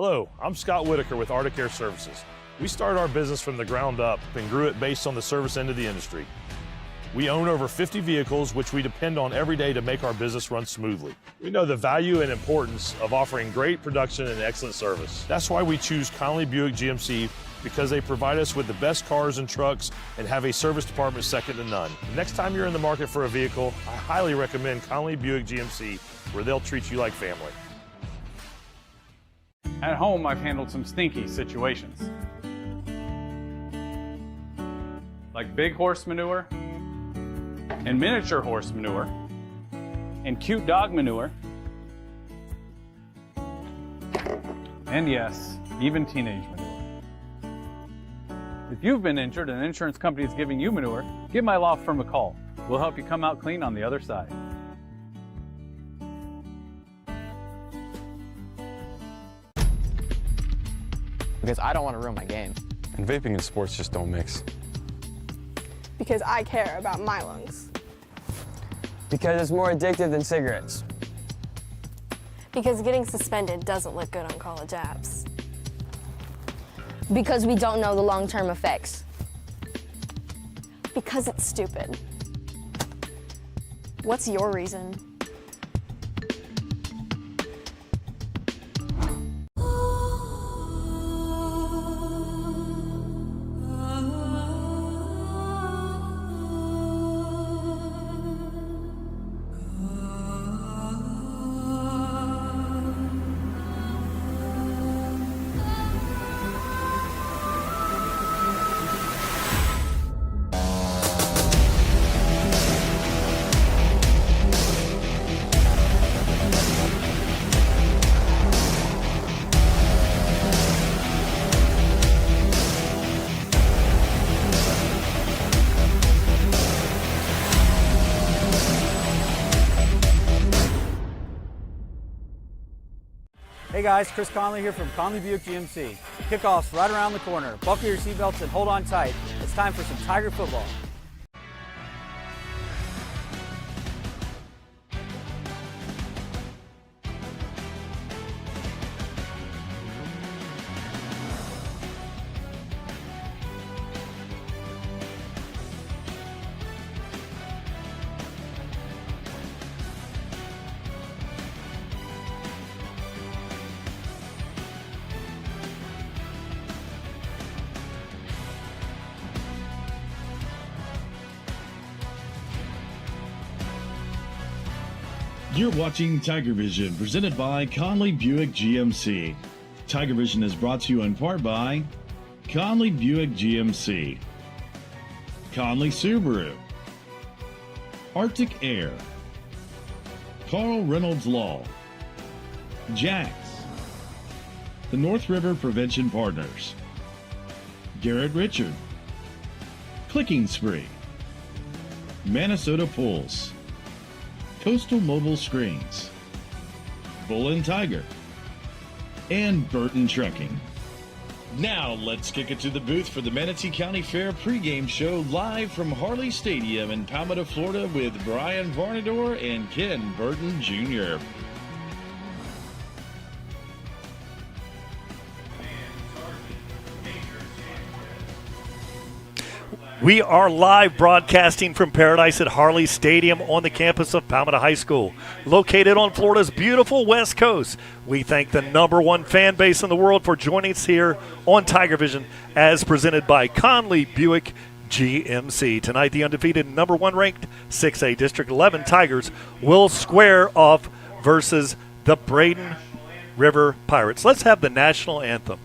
Hello, I'm Scott Whitaker with Arctic Air Services. We started our business from the ground up and grew it based on the service end of the industry. We own over 50 vehicles, which we depend on every day to make our business run smoothly. We know the value and importance of offering great production and excellent service. That's why we choose Conley Buick GMC, because they provide us with the best cars and trucks and have a service department second to none. The next time you're in the market for a vehicle, I highly recommend Conley Buick GMC, where they'll treat you like family. At home, I've handled some stinky situations, like big horse manure, and miniature horse manure, and cute dog manure, and yes, even teenage manure. If you've been injured and an insurance company is giving you manure, give my law firm a call. We'll help you come out clean on the other side. Because I don't want to ruin my game. And vaping and sports just don't mix. Because I care about my lungs. Because it's more addictive than cigarettes. Because getting suspended doesn't look good on college apps. Because we don't know the long-term effects. Because it's stupid. What's your reason? Hey guys, Chris Conley here from Conley Buick GMC. Kickoff's right around the corner. Buckle your seatbelts and hold on tight. It's time for some Tiger football. You're watching TigerVision, presented by Conley Buick GMC. TigerVision is brought to you in part by Conley Buick GMC, Conley Subaru, Arctic Air, Carl Reynolds Law, Jax, the North River Prevention Partners, Garrett Richard, Clicking Spree, Minnesota Pulse, Coastal Mobile Screens, Bull and Tiger, and Burton Trucking. Now let's kick it to the booth for the Manatee County Fair pregame show live from Harley Stadium in Palmetto, Florida, with Brian Varnador and Ken Burton Jr. We are live broadcasting from Paradise at Harley Stadium on the campus of Palmetto High School, located on Florida's beautiful West Coast. We thank the #1 fan base in the world for joining us here on TigerVision, as presented by Conley Buick GMC. Tonight, the undefeated #1 ranked 6A District 11 Tigers will square off versus the Braden River Pirates. Let's have the national anthem.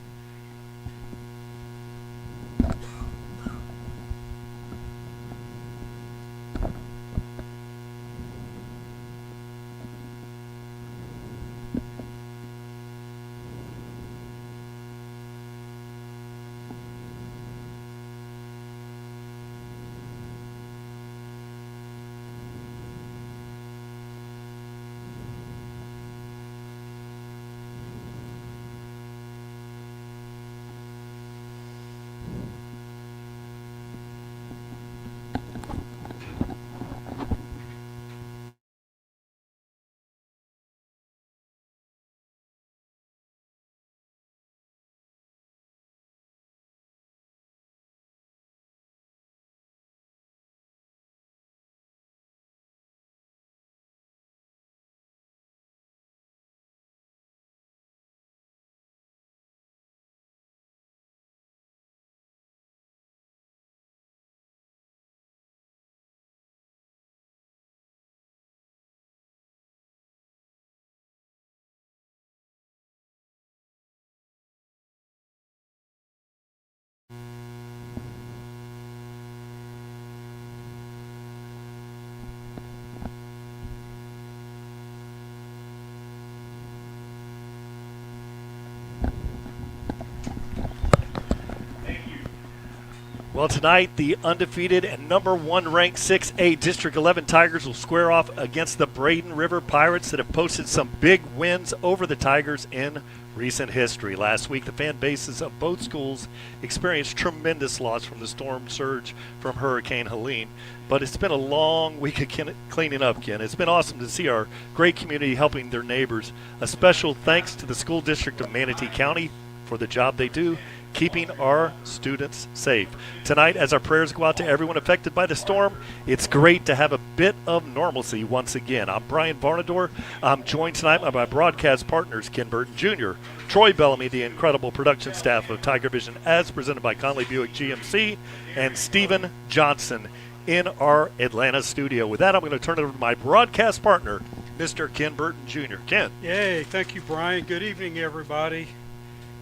Well, tonight, the undefeated and number 1 ranked 6A District 11 Tigers will square off against the Braden River Pirates that have posted some big wins over the Tigers in recent history. Last week, the fan bases of both schools experienced tremendous loss from the storm surge from Hurricane Helene. But it's been a long week of cleaning up, Ken. It's been awesome to see our great community helping their neighbors. A special thanks to the School District of Manatee County for the job they do, keeping our students safe. Tonight, as our prayers go out to everyone affected by the storm, it's great to have a bit of normalcy once again. I'm Brian Varnador. I'm joined tonight by my broadcast partners, Ken Burton Jr., Troy Bellamy, the incredible production staff of TigerVision as presented by Conley Buick GMC, and Stephen Johnson in our Atlanta studio. With that, I'm going to turn it over to my broadcast partner, Mr. Ken Burton Jr. Ken. Yay, thank you, Brian. Good evening, everybody.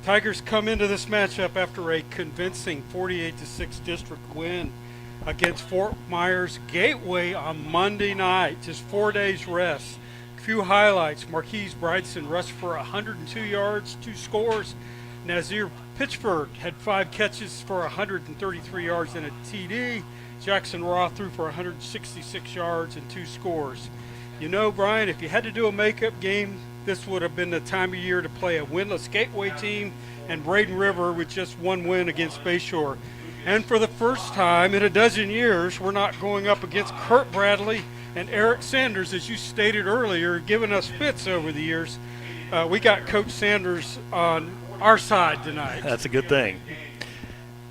Tigers come into this matchup after a convincing 48-6 district win against Fort Myers Gateway on Monday night. Just 4 days rest. A few highlights. Marquise Bryson rushed for 102 yards, 2 scores. Nazir Pitchford had 5 catches for 133 yards and a TD. Jackson Roth threw for 166 yards and 2 scores. You know, Brian, if you had to do a makeup game, this would have been the time of year to play a winless Gateway team and Braden River with just 1 win against Bayshore. And for the first time in a dozen years, we're not going up against Kurt Bradley and Eric Sanders, as you stated earlier, giving us fits over the years. We got Coach Sanders on our side tonight. That's a good thing.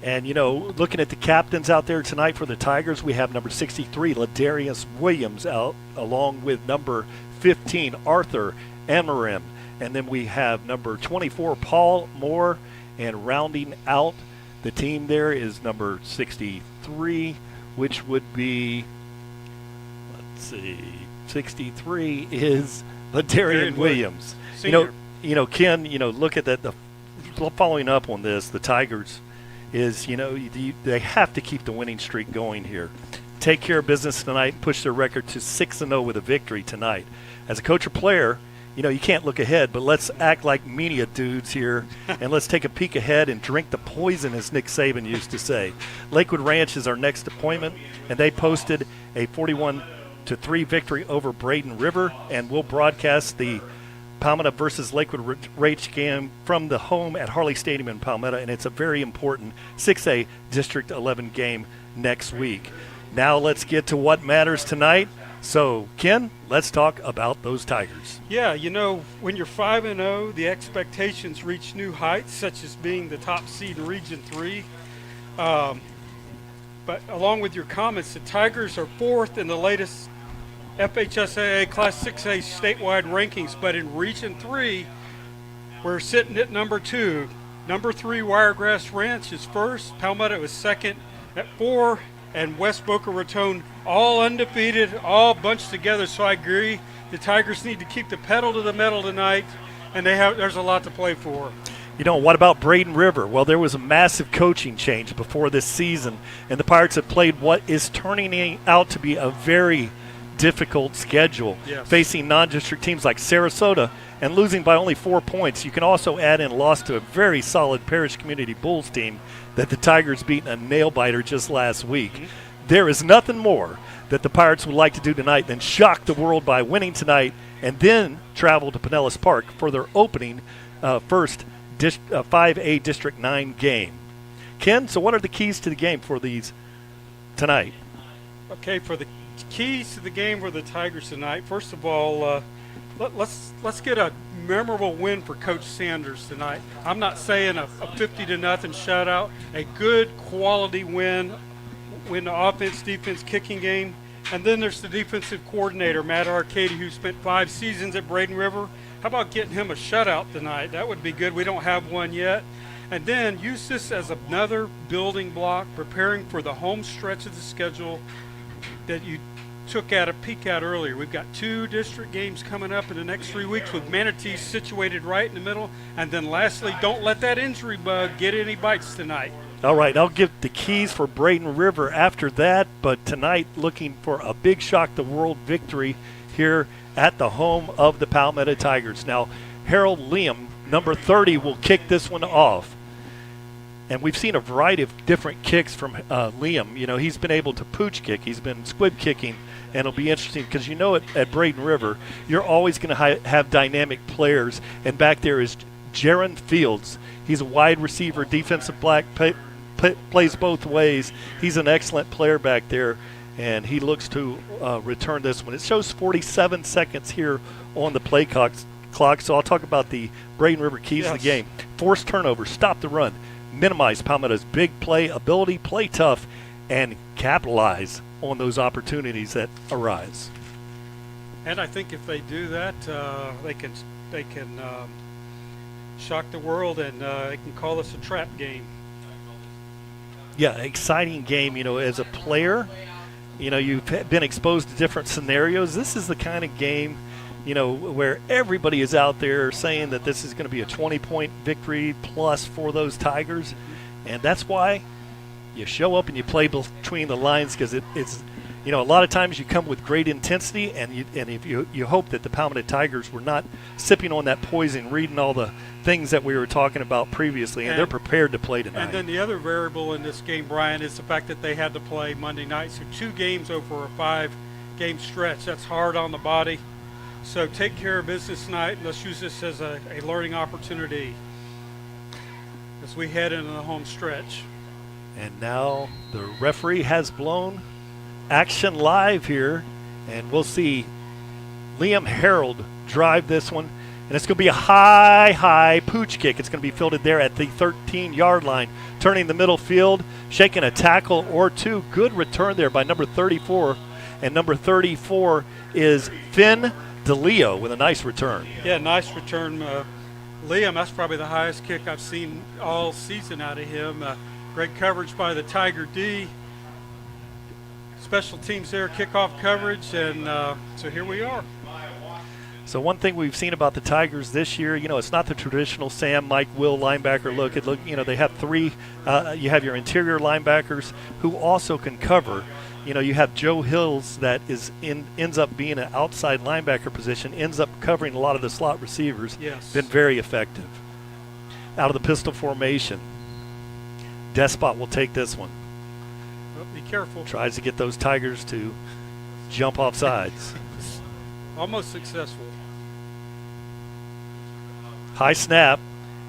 And, you know, looking at the captains out there tonight for the Tigers, we have number 63, Ladarius Williams, out along with number 15, Arthur Amarim. And then we have number 24, Paul Moore. And rounding out the team there is number 63, which would be, let's see, 63 is Ladarian Williams. Senior. You know, Ken, you know, look at that. The following up on this, the Tigers is, you know, they have to keep the winning streak going here. Take care of business tonight, push their record to 6-0 with a victory tonight. As a coach or player, you know, you can't look ahead, but let's act like media dudes here, and let's take a peek ahead and drink the poison, as Nick Saban used to say. Lakewood Ranch is our next appointment, and they posted a 41-3 victory over Braden River, and we'll broadcast the Palmetto versus Lakewood Ranch game from the home at Harley Stadium in Palmetto, and it's a very important 6A District 11 game next week. Now let's get to what matters tonight. So, Ken, let's talk about those Tigers. Yeah, you know, when you're 5-0, the expectations reach new heights, such as being the top seed in Region 3. But along with your comments, the Tigers are 4th in the latest FHSAA Class 6A statewide rankings, but in Region 3, we're sitting at number 2. Number 3, Wiregrass Ranch is 1st, Palmetto is 2nd at 4, and West Boca Raton all undefeated, all bunched together. So I agree, the Tigers need to keep the pedal to the metal tonight, and there's a lot to play for. You know, what about Braden River? Well, there was a massive coaching change before this season, and the Pirates have played what is turning out to be a very difficult schedule, facing non-district teams like Sarasota and losing by only 4 points. You can also add in a loss to a very solid Parish Community Bulls team that the Tigers beat in a nail-biter just last week. There is nothing more that the Pirates would like to do tonight than shock the world by winning tonight and then travel to Pinellas Park for their opening first 5A District 9 game. Ken, so what are the keys to the game for these tonight? Okay, for the keys to the game for the Tigers tonight, first of all, let's get a memorable win for Coach Sanders tonight. I'm not saying a 50-0 shutout, a good quality win the offense, defense, kicking game. And then there's the defensive coordinator, Matt Arcady, who spent 5 seasons at Braden River. How about getting him a shutout tonight? That would be good. We don't have one yet. And then use this as another building block, preparing for the home stretch of the schedule that you took a peek at earlier. We've got 2 district games coming up in the next 3 weeks with Manatee situated right in the middle. And then lastly, don't let that injury bug get any bites tonight. All right, I'll give the keys for Braden River after that, but tonight looking for a big shock the world victory here at the home of the Palmetto Tigers. Now, Harold Liam, number 30, will kick this one off. And we've seen a variety of different kicks from Liam. You know, he's been able to pooch kick. He's been squib kicking. And it'll be interesting because you know at Braden River, you're always going to have dynamic players. And back there is Jaron Fields. He's a wide receiver, defensive back, plays both ways. He's an excellent player back there, and he looks to return this one. It shows 47 seconds here on the play clock, so I'll talk about the Braden River keys of the game. Force turnover, stop the run, minimize Palmetto's big play ability, play tough, and capitalize on those opportunities that arise. And I think if they do that, they can shock the world, and they can call this a trap game. Yeah, exciting game. You know, as a player, you know, you've been exposed to different scenarios. This is the kind of game, you know, where everybody is out there saying that this is going to be a 20-point victory plus for those Tigers. And that's why you show up and you play between the lines, because it's, you know, a lot of times you come with great intensity, and if you hope that the Palmetto Tigers were not sipping on that poison, reading all the things that we were talking about previously, and they're prepared to play tonight. And then the other variable in this game, Brian, is the fact that they had to play Monday night, so 2 games over a 5-game stretch. That's hard on the body. So take care of business tonight, and let's use this as a learning opportunity as we head into the home stretch. And now the referee has blown action live here, and we'll see Liam Harold drive this one, and it's going to be a high pooch kick. It's going to be fielded there at the 13-yard line, turning the middle field, shaking a tackle or two. Good return there by number 34, and number 34 is Finn DeLeo with a nice return. Yeah, nice return. Liam, that's probably the highest kick I've seen all season out of him. Great coverage by the Tiger D. Special teams there, kickoff coverage, and so here we are. So one thing we've seen about the Tigers this year, you know, it's not the traditional Sam, Mike, Will linebacker look. You know, they have 3. You have your interior linebackers who also can cover. You know, you have Joe Hills that ends up being an outside linebacker position, ends up covering a lot of the slot receivers. Yes. Been very effective. Out of the pistol formation, Despot will take this one. Oh, be careful. Tries to get those Tigers to jump off sides. Almost successful. High snap,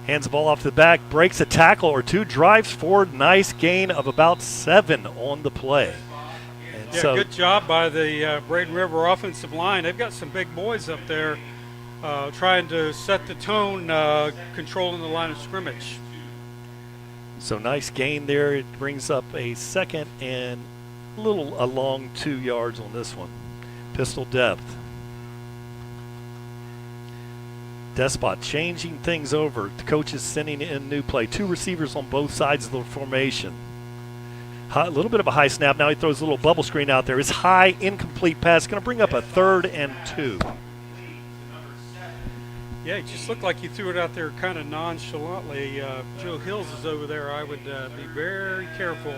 hands the ball off to the back, breaks a tackle or two, drives forward. Nice gain of about 7 on the play. And yeah, good job by the Braden River offensive line. They've got some big boys up there trying to set the tone, controlling the line of scrimmage. So nice gain there. It brings up a second and a long 2 yards on this one. Pistol depth. Despot changing things over. The coach is sending in new play. 2 receivers on both sides of the formation. A little bit of a high snap. Now he throws a little bubble screen out there. It's high, incomplete pass. Going to bring up a 3rd and 2. Yeah, it just looked like he threw it out there kind of nonchalantly. Joe Hills is over there. I would be very careful.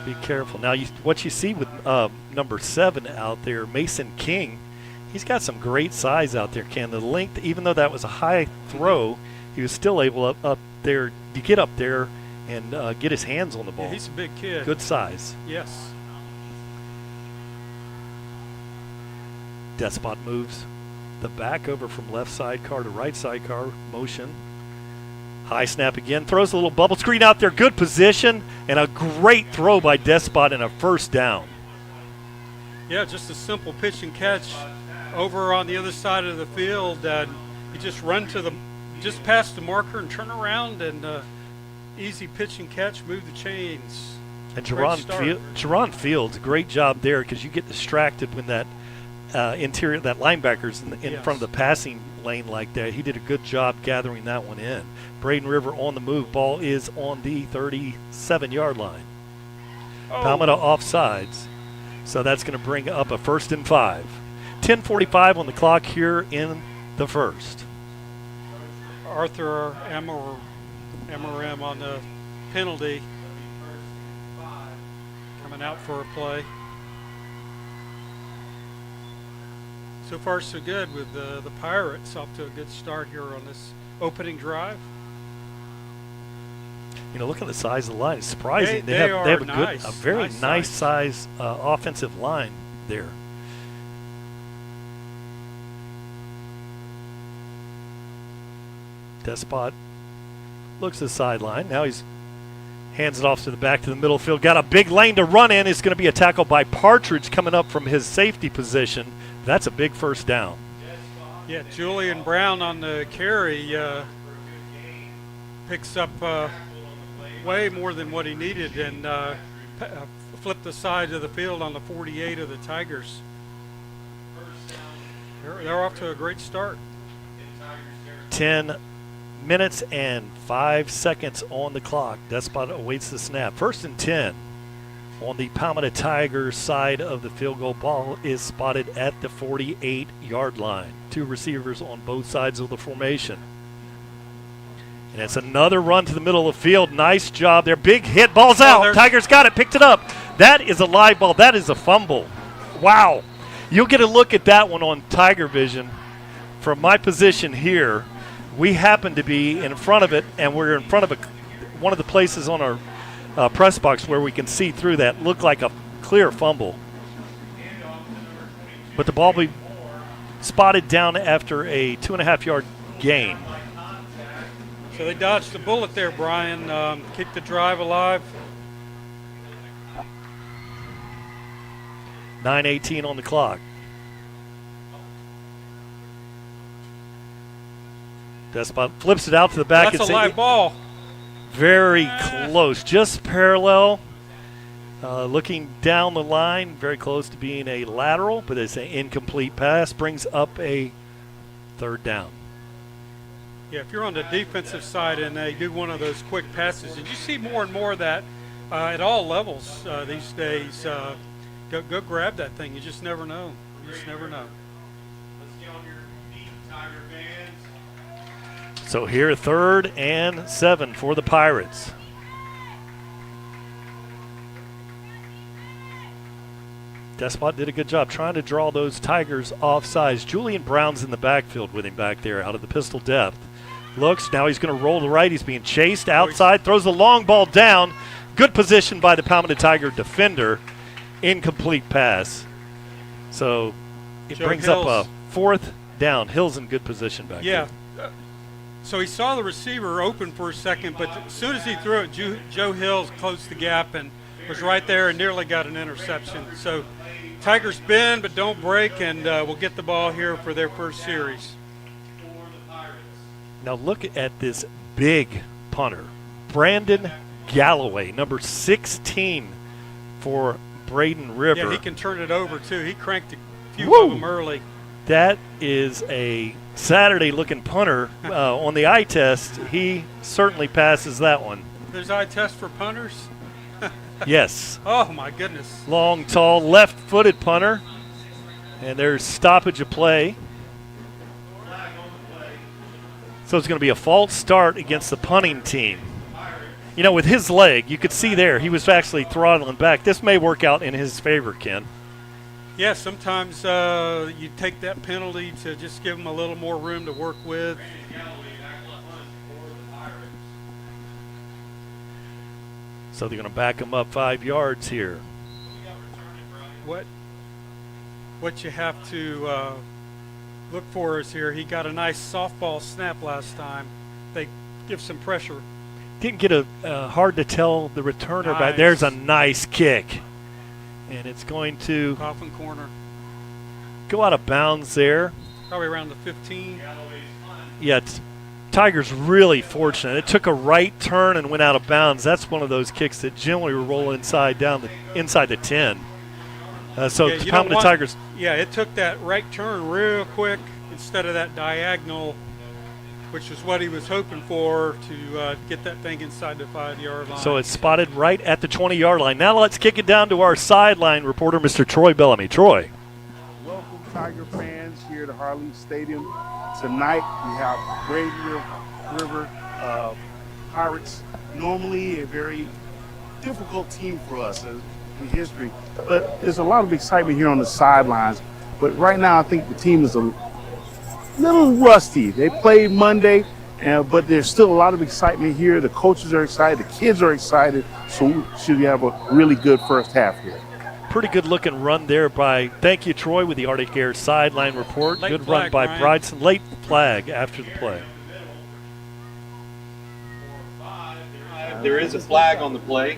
Be careful. Now, what you see with number 7 out there, Mason King, he's got some great size out there, Ken. The length, even though that was a high throw, he was still able up there to get up there and get his hands on the ball. Yeah, he's a big kid. Good size. Yes. Despot moves the back over from left sidecar to right sidecar motion. High snap again. Throws a little bubble screen out there. Good position and a great throw by Despot and a 1st down. Yeah, just a simple pitch and catch over on the other side of the field. You just run just past the marker and turn around, and easy pitch and catch, move the chains. And Jerron Fields, great job there, because you get distracted when that interior, that linebacker's in front of the passing lane like that. He did a good job gathering that one in. Braden River on the move. Ball is on the 37-yard line. Palmetto offsides. So that's going to bring up a 1st and 5. 10:45 on the clock here in the first. Arthur Amarim on the penalty. Coming out for a play. So far, so good with the Pirates off to a good start here on this opening drive. You know, look at the size of the line. It's surprising. They have are a nice. a very Nice nice size offensive line there. Despot looks at the sideline. Now he's hands it off to the back to the middle field. Got a big lane to run in. It's going to be a tackle by Partridge coming up from his safety position. That's a big first down. Yeah, Julian Brown on the carry picks up way more than what he needed and flipped the side of the field on the 48 of the Tigers. They're off to a great start. 10 minutes and 5 seconds on the clock. Despot awaits the snap. 1st and 10 on the Palmetto Tigers side of the field goal. Ball is spotted at the 48-yard line. 2 receivers on both sides of the formation. And it's another run to the middle of the field. Nice job there. Big hit. Ball's out. Tigers got it. Picked it up. That is a live ball. That is a fumble. Wow. You'll get a look at that one on TigerVision. From my position here, we happen to be in front of it, and we're in front of one of the places on our press box where we can see through that. Looked like a clear fumble. But the ball will be spotted down after a 2.5-yard gain. So they dodged the bullet there, Brian. Keep the drive alive. 9:18 on the clock. Despot flips it out to the back. That's a live ball. Very close, just parallel. Looking down the line, very close to being a lateral, but it's an incomplete pass. Brings up a 3rd down. Yeah, if you're on the defensive side and they do one of those quick passes, and you see more and more of that at all levels these days, go grab that thing. You just never know. You just never know. Let's get on your feet, Tiger fans. So here, 3rd and 7 for the Pirates. Despot did a good job trying to draw those Tigers off sides. Julian Brown's in the backfield with him back there out of the pistol depth. Looks, now he's going to roll to right. He's being chased outside, throws the long ball down. Good position by the Palmetto Tiger defender. Incomplete pass. So it brings up a 4th down. Hill's in good position back there. Yeah. So he saw the receiver open for a second, but as soon as he threw it, Joe Hills closed the gap and was right there and nearly got an interception. So Tigers bend but don't break, and we'll get the ball here for their first series. Now look at this big punter, Brandon Galloway, number 16 for Braden River. Yeah, he can turn it over too. He cranked a few of them early. That is a Saturday-looking punter. On the eye test, he certainly passes that one. There's eye test for punters? Yes. Oh, my goodness. Long, tall, left-footed punter. And there's stoppage of play. So it's going to be a false start against the punting team. You know, with his leg, you could see there, he was actually throttling back. This may work out in his favor, Ken. Yeah, sometimes you take that penalty to just give them a little more room to work with. So they're going to back him up 5 yards here. What you have to look for is here, he got a nice softball snap last time. They give some pressure. Didn't get a hard to tell the returner back. Nice. There's a nice kick. And it's going to Coffin corner. go out of bounds there. Probably around the 15. Yeah, Tigers really fortunate. It took a right turn and went out of bounds. That's one of those kicks that generally will roll inside the 10. So Yeah, Palmetto Tigers. Yeah, it took that right turn real quick instead of that diagonal, which is what he was hoping for to get that thing inside the 5-yard line. So it's spotted right at the 20-yard line. Now let's kick it down to our sideline reporter, Mr. Troy Bellamy. Troy. Welcome, Tiger fans, here to Harley Stadium. Tonight we have Braden River Pirates. Normally a very difficult team for us in history, but there's a lot of excitement here on the sidelines. But right now I think the team is a little rusty. They played Monday. But there's still a lot of excitement here. The coaches are excited. The kids are excited. So we should have a really good first half here. Pretty good looking run there by, thank you, Troy, with the Arctic Air sideline report. Late Good flag, run by Brian. Bryson. Late flag after the play. There is a flag on the play.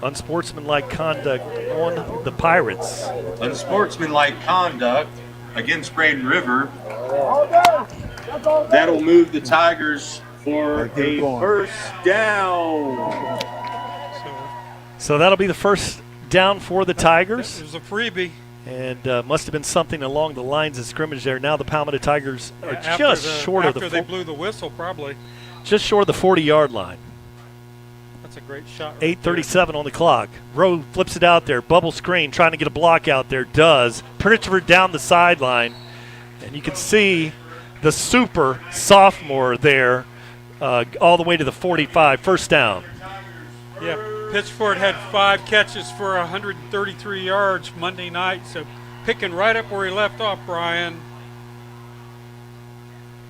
Unsportsmanlike conduct on the Pirates. Unsportsmanlike conduct against Braden River. That'll move the Tigers for a first down. So that'll be the first down for the Tigers. It was a freebie. And must have been something along the lines of scrimmage there. Now the Palmetto Tigers are short of the after they blew the whistle, probably. just short of the 40-yard line. That's a great shot. 8:37 on the clock. Rowe flips it out there. Bubble screen, trying to get a block out there. Does. Pritchard down the sideline. And you can see the super sophomore there all the way to the 45. First down. Yeah, Pitchford had 5 catches for 133 yards Monday night, so picking right up where he left off, Brian.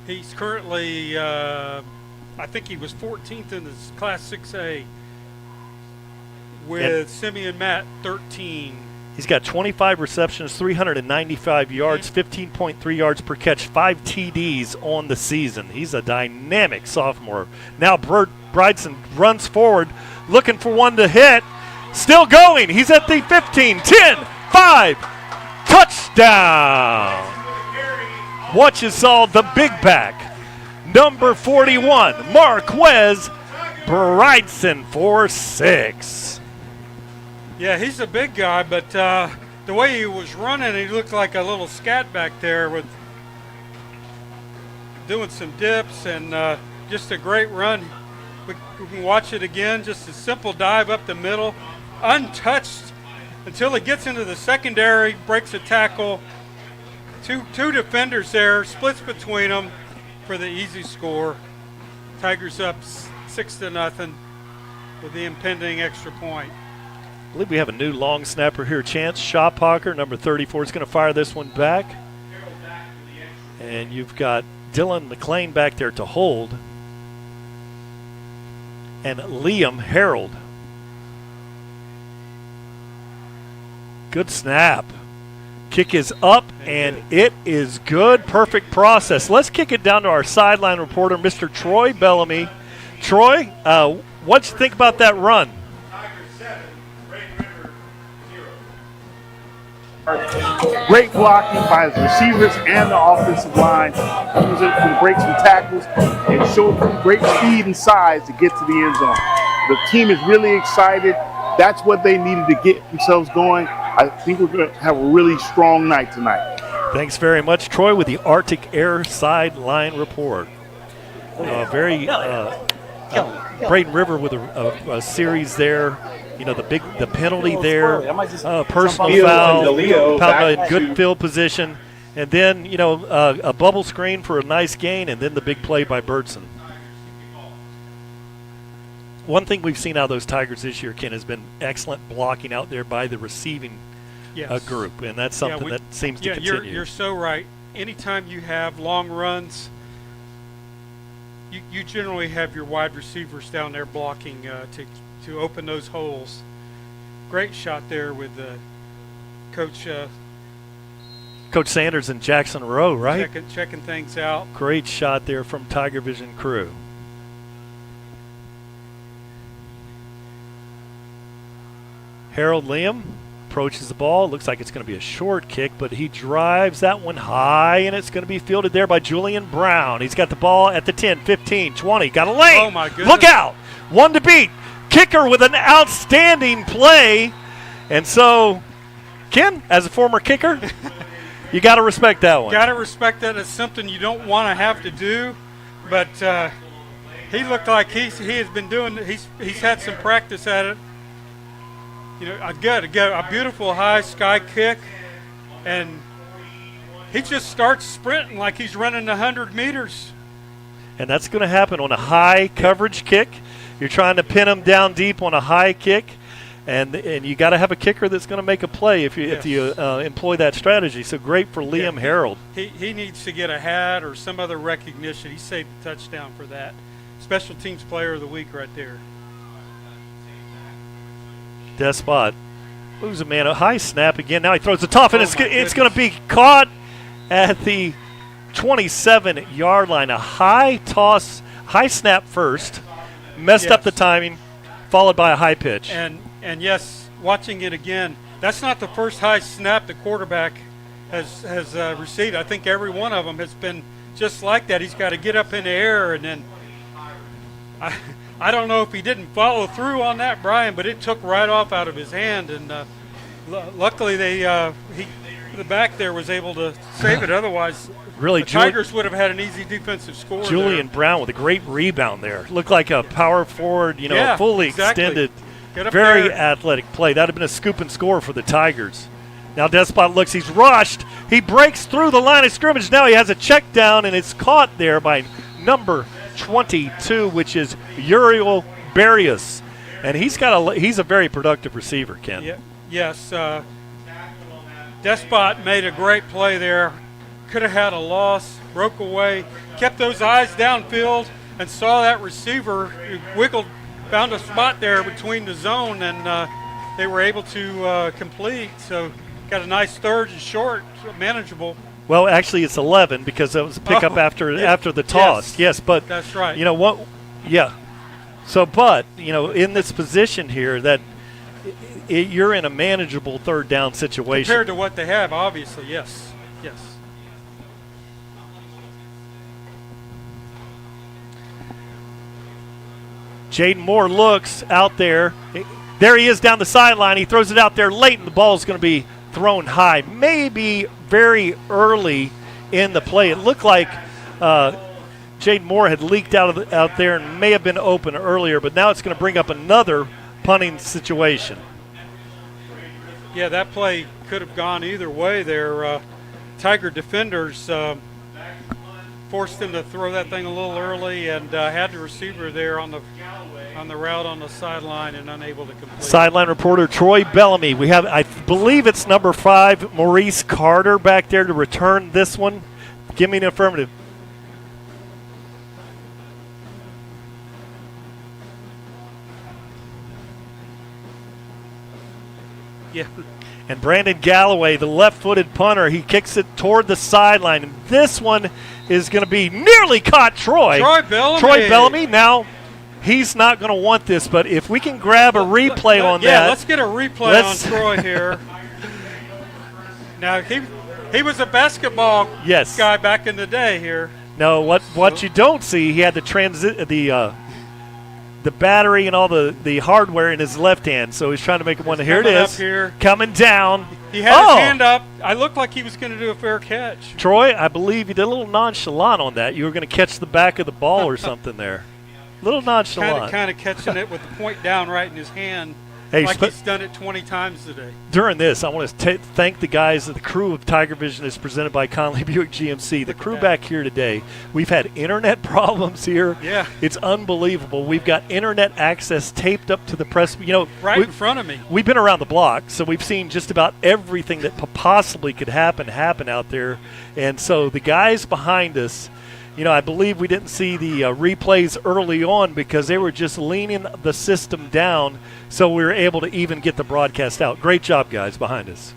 He's currently, I think he was 14th in this Class 6A with Simeon Matt 13. He's got 25 receptions, 395 yards, 15.3 yards per catch, 5 TDs on the season. He's a dynamic sophomore. Now Bryson runs forward, looking for one to hit. Still going. He's at the 15, 10, 5. Touchdown. What you saw, the big back, number 41, Marquez Bryson for 6. Yeah, he's a big guy, but the way he was running, he looked like a little scat back there with doing some dips and just a great run. We can watch it again, just a simple dive up the middle, untouched until he gets into the secondary, breaks a tackle. Two defenders there, splits between them for the easy score. Tigers up 6-0 with the impending extra point. I believe we have a new long snapper here. Chance Shophocker, number 34, is going to fire this one back. And you've got Dylan McLean back there to hold. And Liam Harold. Good snap. Kick is up, and it is good. Perfect process. Let's kick it down to our sideline reporter, Mr. Troy Bellamy. Troy, what'd you think about that run? Great blocking by his receivers and the offensive line. He was able to break some tackles and showed great speed and size to get to the end zone. The team is really excited. That's what they needed to get themselves going. I think we're going to have a really strong night tonight. Thanks very much, Troy, with the Arctic Air sideline report. Braden River with a series there. You know, the penalty there, personal foul, Palmetto in good field position, and then, you know, a bubble screen for a nice gain, and then the big play by Birdson. One thing we've seen out of those Tigers this year, Ken, has been excellent blocking out there by the receiving group, and that's something that seems to continue. You're so right. Anytime you have long runs, you generally have your wide receivers down there blocking to open those holes. Great shot there with Coach Sanders and Jackson Rowe, right? Checking things out. Great shot there from TigerVision crew. Harold Liam approaches the ball. Looks like it's going to be a short kick, but he drives that one high, and it's going to be fielded there by Julian Brown. He's got the ball at the 10, 15, 20. Got a lane. Oh, my goodness. Look out. One to beat. Kicker with an outstanding play. And so, Ken, as a former kicker, you got to respect that one. Got to respect that. It's something you don't want to have to do, but he looked like he has been doing. He's had some practice at it. You know, a beautiful high sky kick, and he just starts sprinting like he's running 100 meters. And that's going to happen on a high coverage kick. You're trying to pin him down deep on a high kick. And you got to have a kicker that's going to make a play if you employ that strategy. So great for Liam Harold. He needs to get a hat or some other recognition. He saved a touchdown for that. Special teams player of the week right there. Despot moves a man. A high snap again. Now he throws the top, and it's going to be caught at the 27-yard line. A high toss, high snap first, messed up the timing, followed by a high pitch. And yes, watching it again, that's not the first high snap the quarterback has received. I think every one of them has been just like that. He's got to get up in the air, and then I don't know if he didn't follow through on that, Brian, but it took right off out of his hand, and luckily the back there was able to save it. Otherwise, really, the Tigers would have had an easy defensive score. Julian Brown with a great rebound there. Looked like a power forward, fully extended, very athletic play. That would have been a scoop and score for the Tigers. Now Despot looks, he's rushed. He breaks through the line of scrimmage. Now he has a check down, and it's caught there by number 22, which is Uriel Barrios. And he's a very productive receiver, Ken. Yeah, yes. Despot made a great play there. Could have had a loss, broke away, kept those eyes downfield, and saw that receiver wiggled, found a spot there between the zone, and they were able to complete. So got a nice third and short, manageable. Well, actually, it's 11 because it was a pickup after the toss. Yes, but that's right. You know what? Yeah. So, but in this position here, that you're in a manageable third down situation compared to what they have. Obviously, yes. Jaden Moore looks out there. There he is down the sideline. He throws it out there late, and the ball is going to be thrown high. Maybe very early in the play. It looked like Jaden Moore had leaked out there and may have been open earlier, but now it's going to bring up another punting situation. Yeah, that play could have gone either way there. Tiger defenders forced him to throw that thing a little early, and had the receiver there on the route on the sideline and unable to complete. Sideline reporter Troy Bellamy. We have, I believe it's number 5, Maurice Carter back there to return this one. Give me an affirmative. Yeah. And Brandon Galloway, the left-footed punter, he kicks it toward the sideline. And this one is going to be nearly caught. Troy Bellamy. Now, he's not going to want this, but if we can grab a replay on that. Yeah, let's get a replay on Troy here. Now, he was a basketball guy back in the day here. No, what you don't see, he had the battery and all the hardware in his left hand, so he's trying to make it one. Here it is, coming down. He had his hand up. I looked like he was going to do a fair catch. Troy, I believe you did a little nonchalant on that. You were going to catch the back of the ball or something there. A little nonchalant. Kind of catching it with the point down right in his hand. Hey, like he's done it 20 times today. During this, I want to thank the guys. The crew of TigerVision is presented by Conley Buick GMC. The crew back here today, we've had internet problems here. Yeah. It's unbelievable. We've got internet access taped up to the press. Right in front of me. We've been around the block, so we've seen just about everything that possibly could happen out there. And so the guys behind us, I believe we didn't see the replays early on because they were just leaning the system down, so we were able to even get the broadcast out. Great job, guys, behind us.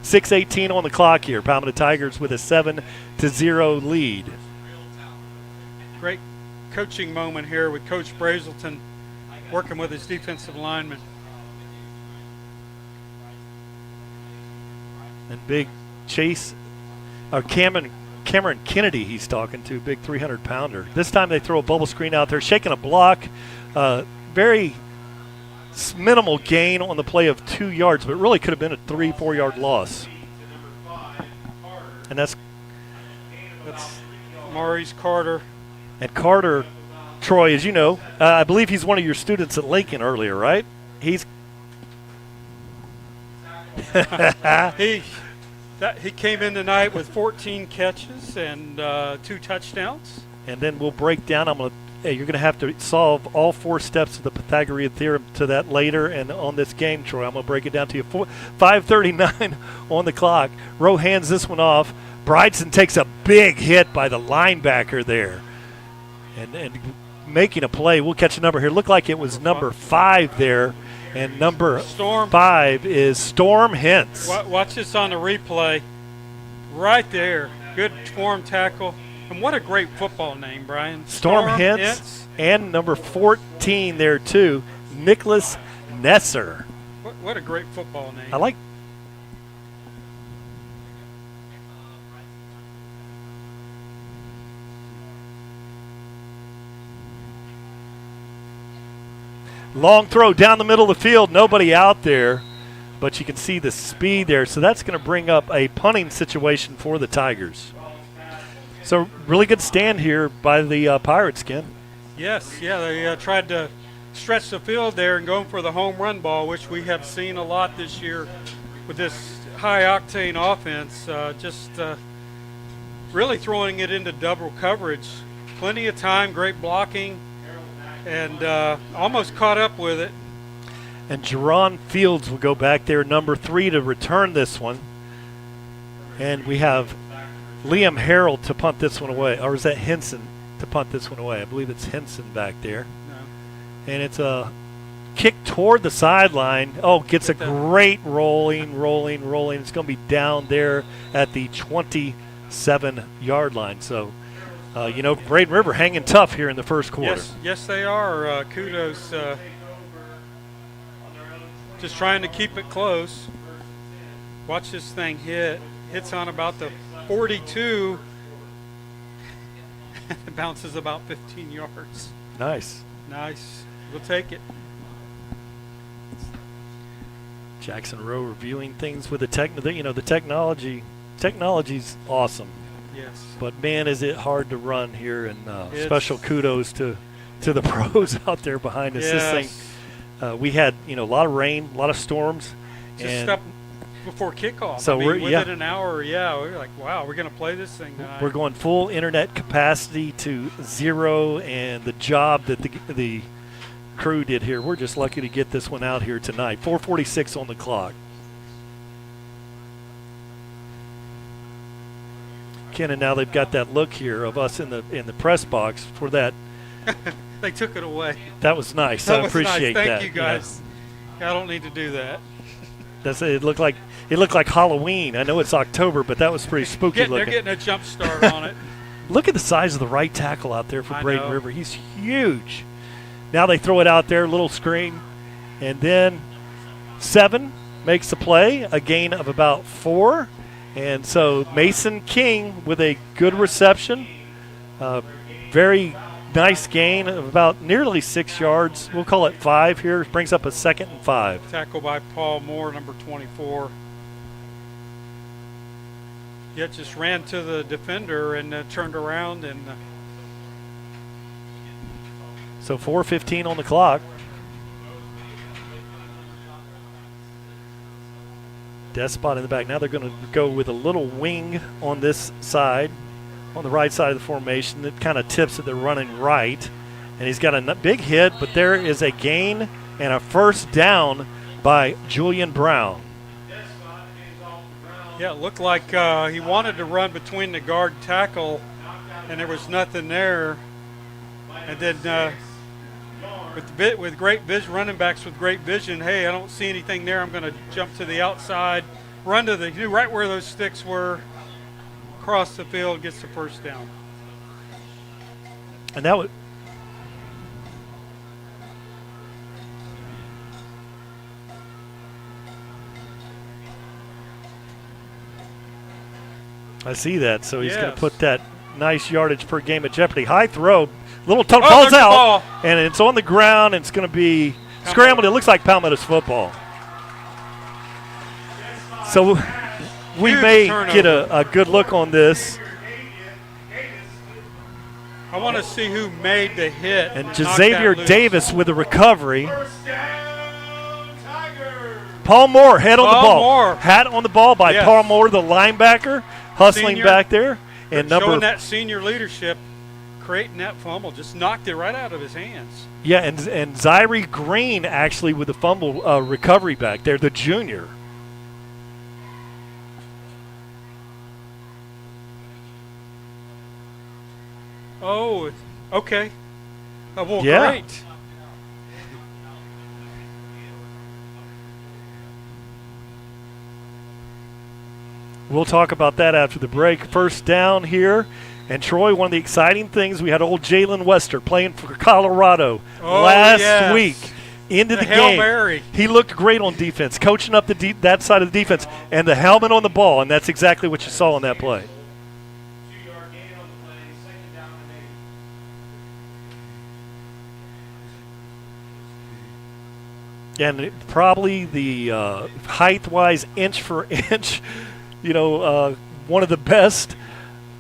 6:18 on the clock here. Palmetto Tigers with a 7-0 lead. Great coaching moment here with Coach Brazelton working with his defensive linemen. And big Chase, Cameron Kennedy he's talking to, big 300-pounder. This time they throw a bubble screen out there, shaking a block. Very minimal gain on the play of 2 yards, but it really could have been a 3-4 yard loss. And that's Maurice Carter. And Carter, Troy, as you know, I believe he's one of your students at Lincoln earlier, right? He's He came in tonight with 14 catches and 2 touchdowns. And then we'll break down. I'm going to you're going to have to solve all 4 steps of the Pythagorean theorem to that later and on this game, Troy. I'm going to break it down to you. 5:39 on the clock. Rowe hands this one off. Bryson takes a big hit by the linebacker there. And making a play. We'll catch a number here. Looked like it was number 5 there. And number 5 is Storm Hintz. Watch this on the replay. Right there. Good form tackle. And what a great football name, Brian. Storm Hintz. And number 14 there, too, Nicholas Nesser. What a great football name. I like. Long throw down the middle of the field. Nobody out there, but you can see the speed there. So that's going to bring up a punting situation for the Tigers. So really good stand here by the Pirates, Ken. Yes, yeah, they tried to stretch the field there and going for the home run ball, which we have seen a lot this year with this high-octane offense. Just really throwing it into double coverage. Plenty of time, great blocking. And almost caught up with it. And Jerron Fields will go back there, number 3, to return this one. And we have Liam Harrell to punt this one away. Or is that Henson to punt this one away? I believe it's Henson back there. No. And it's a kick toward the sideline. Oh, gets a great rolling. It's going to be down there at the 27-yard line. So, Braden River hanging tough here in the first quarter. Yes, they are. Kudos. Just trying to keep it close. Watch this thing hit. Hits on about the 42. It bounces about 15 yards. Nice. We'll take it. Jackson Rowe reviewing things with the technology. Technology's awesome. Yes. But man, is it hard to run here, and special kudos to the pros out there behind us. Yes. This thing, we had a lot of rain, a lot of storms, just up before kickoff. So within an hour, we're like, wow, we're going to play this thing tonight. We're going full internet capacity to 0, and the job that the crew did here, we're just lucky to get this one out here tonight. 4:46 on the clock. Ken, and now they've got that look here of us in the press box for that. They took it away. That was nice. I appreciate that. Thank you, guys. Yeah. I don't need to do that. It looked like Halloween. I know it's October, but that was pretty spooky looking. They're getting a jump start on it. Look at the size of the right tackle out there for Braden River. He's huge. Now they throw it out there, little screen, and then 7 makes the play, a gain of about 4. And so Mason King with a good reception. Very nice gain of about nearly 6 yards. We'll call it 5 here. Brings up a 2nd and 5. Tackle by Paul Moore, number 24. Yet just ran to the defender and turned around. And so 4:15 on the clock. Despot in the back. Now they're going to go with a little wing on this side, on the right side of the formation. It kind of tips that they're running right. And he's got a big hit, but there is a gain and a first down by Julian Brown. Yeah, it looked like he wanted to run between the guard and tackle, and there was nothing there. And then with great vision, running backs with great vision, hey, I don't see anything there. I'm going to jump to the outside, run to right where those sticks were, across the field, gets the first down. And that would. I see that. So he's going to put that nice yardage per game at jeopardy. High throw. Little falls out, and it's on the ground, and it's going to be scrambled. It looks like Palmetto's football. So we may get a good look on this. I want to see who made the hit. And Xavier Davis with a recovery. Paul Moore, head on the ball. Hat on the ball by Paul Moore, the linebacker, hustling back there. And showing that senior leadership. creating that fumble. Just knocked it right out of his hands. Yeah, and Zyrie Green actually with the fumble recovery back there, the junior. Oh, okay. Well, Yeah. great. We'll talk about that after the break. First down here. And Troy, one of the exciting things, we had old Jalen Wester playing for Colorado last week into the Hail game. Mary. He looked great on defense, coaching up that side of the defense, and the helmet on the ball, and that's exactly what you saw on that play. And probably the height-wise, inch for inch, one of the best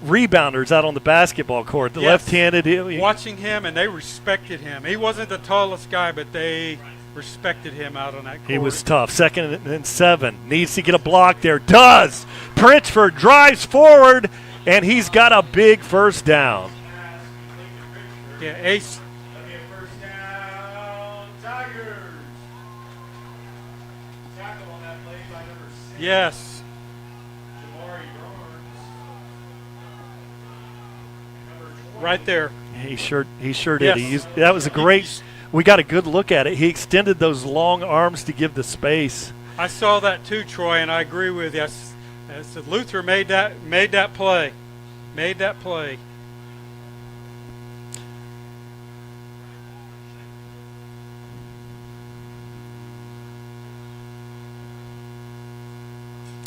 rebounders out on the basketball court. The left-handed. Watching him, and they respected him. He wasn't the tallest guy, but they respected him out on that court. He was tough. 2nd and 7. Needs to get a block there. Does. Pritchford drives forward, and he's got a big first down. Yeah, ace. Yes. Right there. He sure did. Yes. That was a great. We got a good look at it. He extended those long arms to give the space. I saw that too, Troy, and I agree with you. I said Luther made that play. Made that play.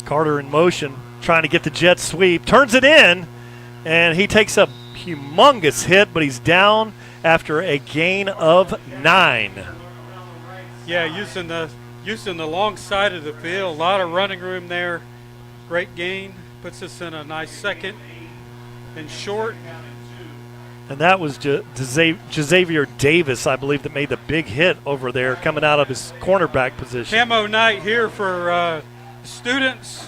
Carter in motion, trying to get the jet sweep. Turns it in, and he takes a humongous hit, but he's down after a gain of 9. Yeah, using the long side of the field. A lot of running room there. Great gain. Puts us in a nice 2nd and short. And that was Jazavier Davis, I believe, that made the big hit over there coming out of his cornerback position. Camo night here for students.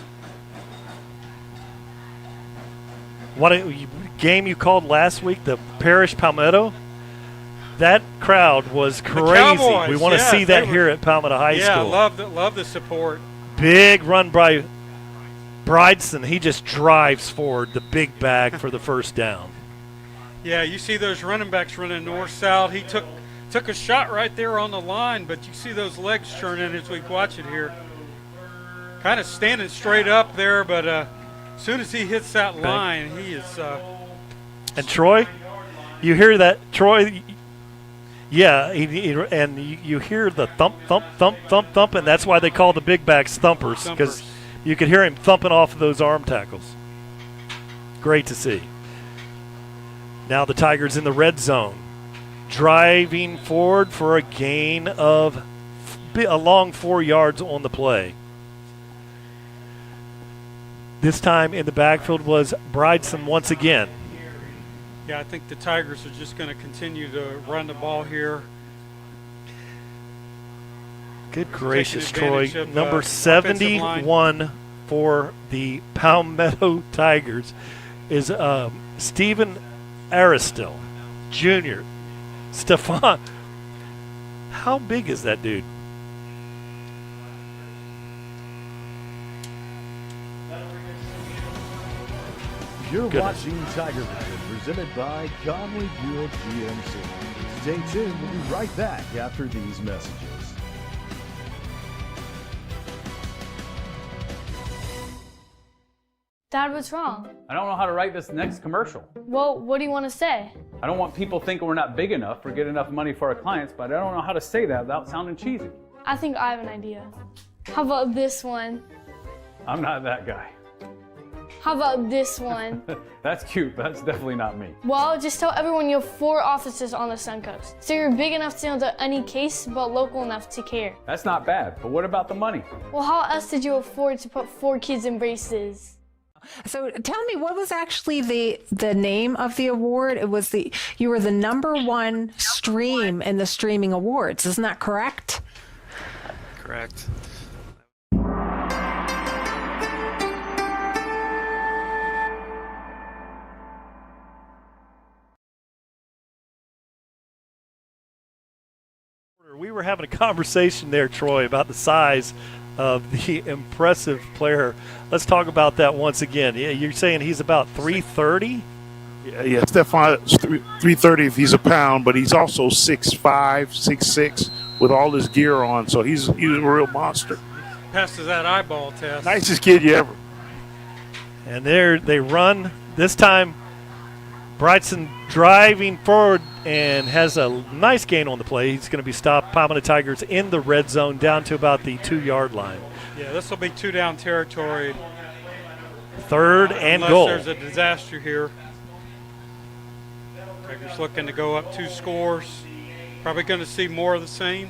What a game you called last week, the Parish Palmetto. That crowd was crazy. Cowboys, we want to see that here at Palmetto High School. Yeah, love the support. Big run by Brideson. He just drives forward the big bag for the first down. Yeah, you see those running backs running north-south. He took a shot right there on the line, but you see those legs churning as we watch it here. Kind of standing straight up there, but as soon as he hits that line, he is. And Troy, you hear that, Troy? Yeah, and you hear the thump, thump, thump, thump, thump, and that's why they call the big backs thumpers, because you could hear him thumping off of those arm tackles. Great to see. Now the Tigers in the red zone, driving forward for a gain of a long 4 yards on the play. This time in the backfield was Brideson once again. Yeah, I think the Tigers are just going to continue to run the ball here. Good gracious, Troy. Number 71 for the Palmetto Tigers is Stephen Aristil, Jr. Stefan. How big is that dude? You're watching TigerVision, presented by Conley Buick GMC. Stay tuned. We'll be right back after these messages. Dad, what's wrong? I don't know how to write this next commercial. Well, what do you want to say? I don't want people thinking we're not big enough or get enough money for our clients, but I don't know how to say that without sounding cheesy. I think I have an idea. How about this one? I'm not that guy. How about this one? That's cute, but that's definitely not me. Well, just tell everyone you have 4 offices on the Suncoast. So you're big enough to handle any case, but local enough to care. That's not bad, but what about the money? Well, how else did you afford to put 4 kids in braces? So tell me, what was actually the name of the award? It was you were the #1 stream in the streaming awards. Isn't that correct? Correct. We were having a conversation there, Troy, about the size of the impressive player. Let's talk about that once again. Yeah, you're saying he's about 330? Yeah, Stefan's 330 if he's a pound, but he's also 6'5", 6'6", with all his gear on, so he's a real monster. Passes that eyeball test. Nicest kid you ever. And there they run. This time, Bryson driving forward and has a nice gain on the play. He's going to be stopped. Palmetto Tigers in the red zone down to about the 2-yard line. Yeah, this will be 2-down territory. 3rd and goal. Unless there's a disaster here. Tigers looking to go up 2 scores. Probably going to see more of the same.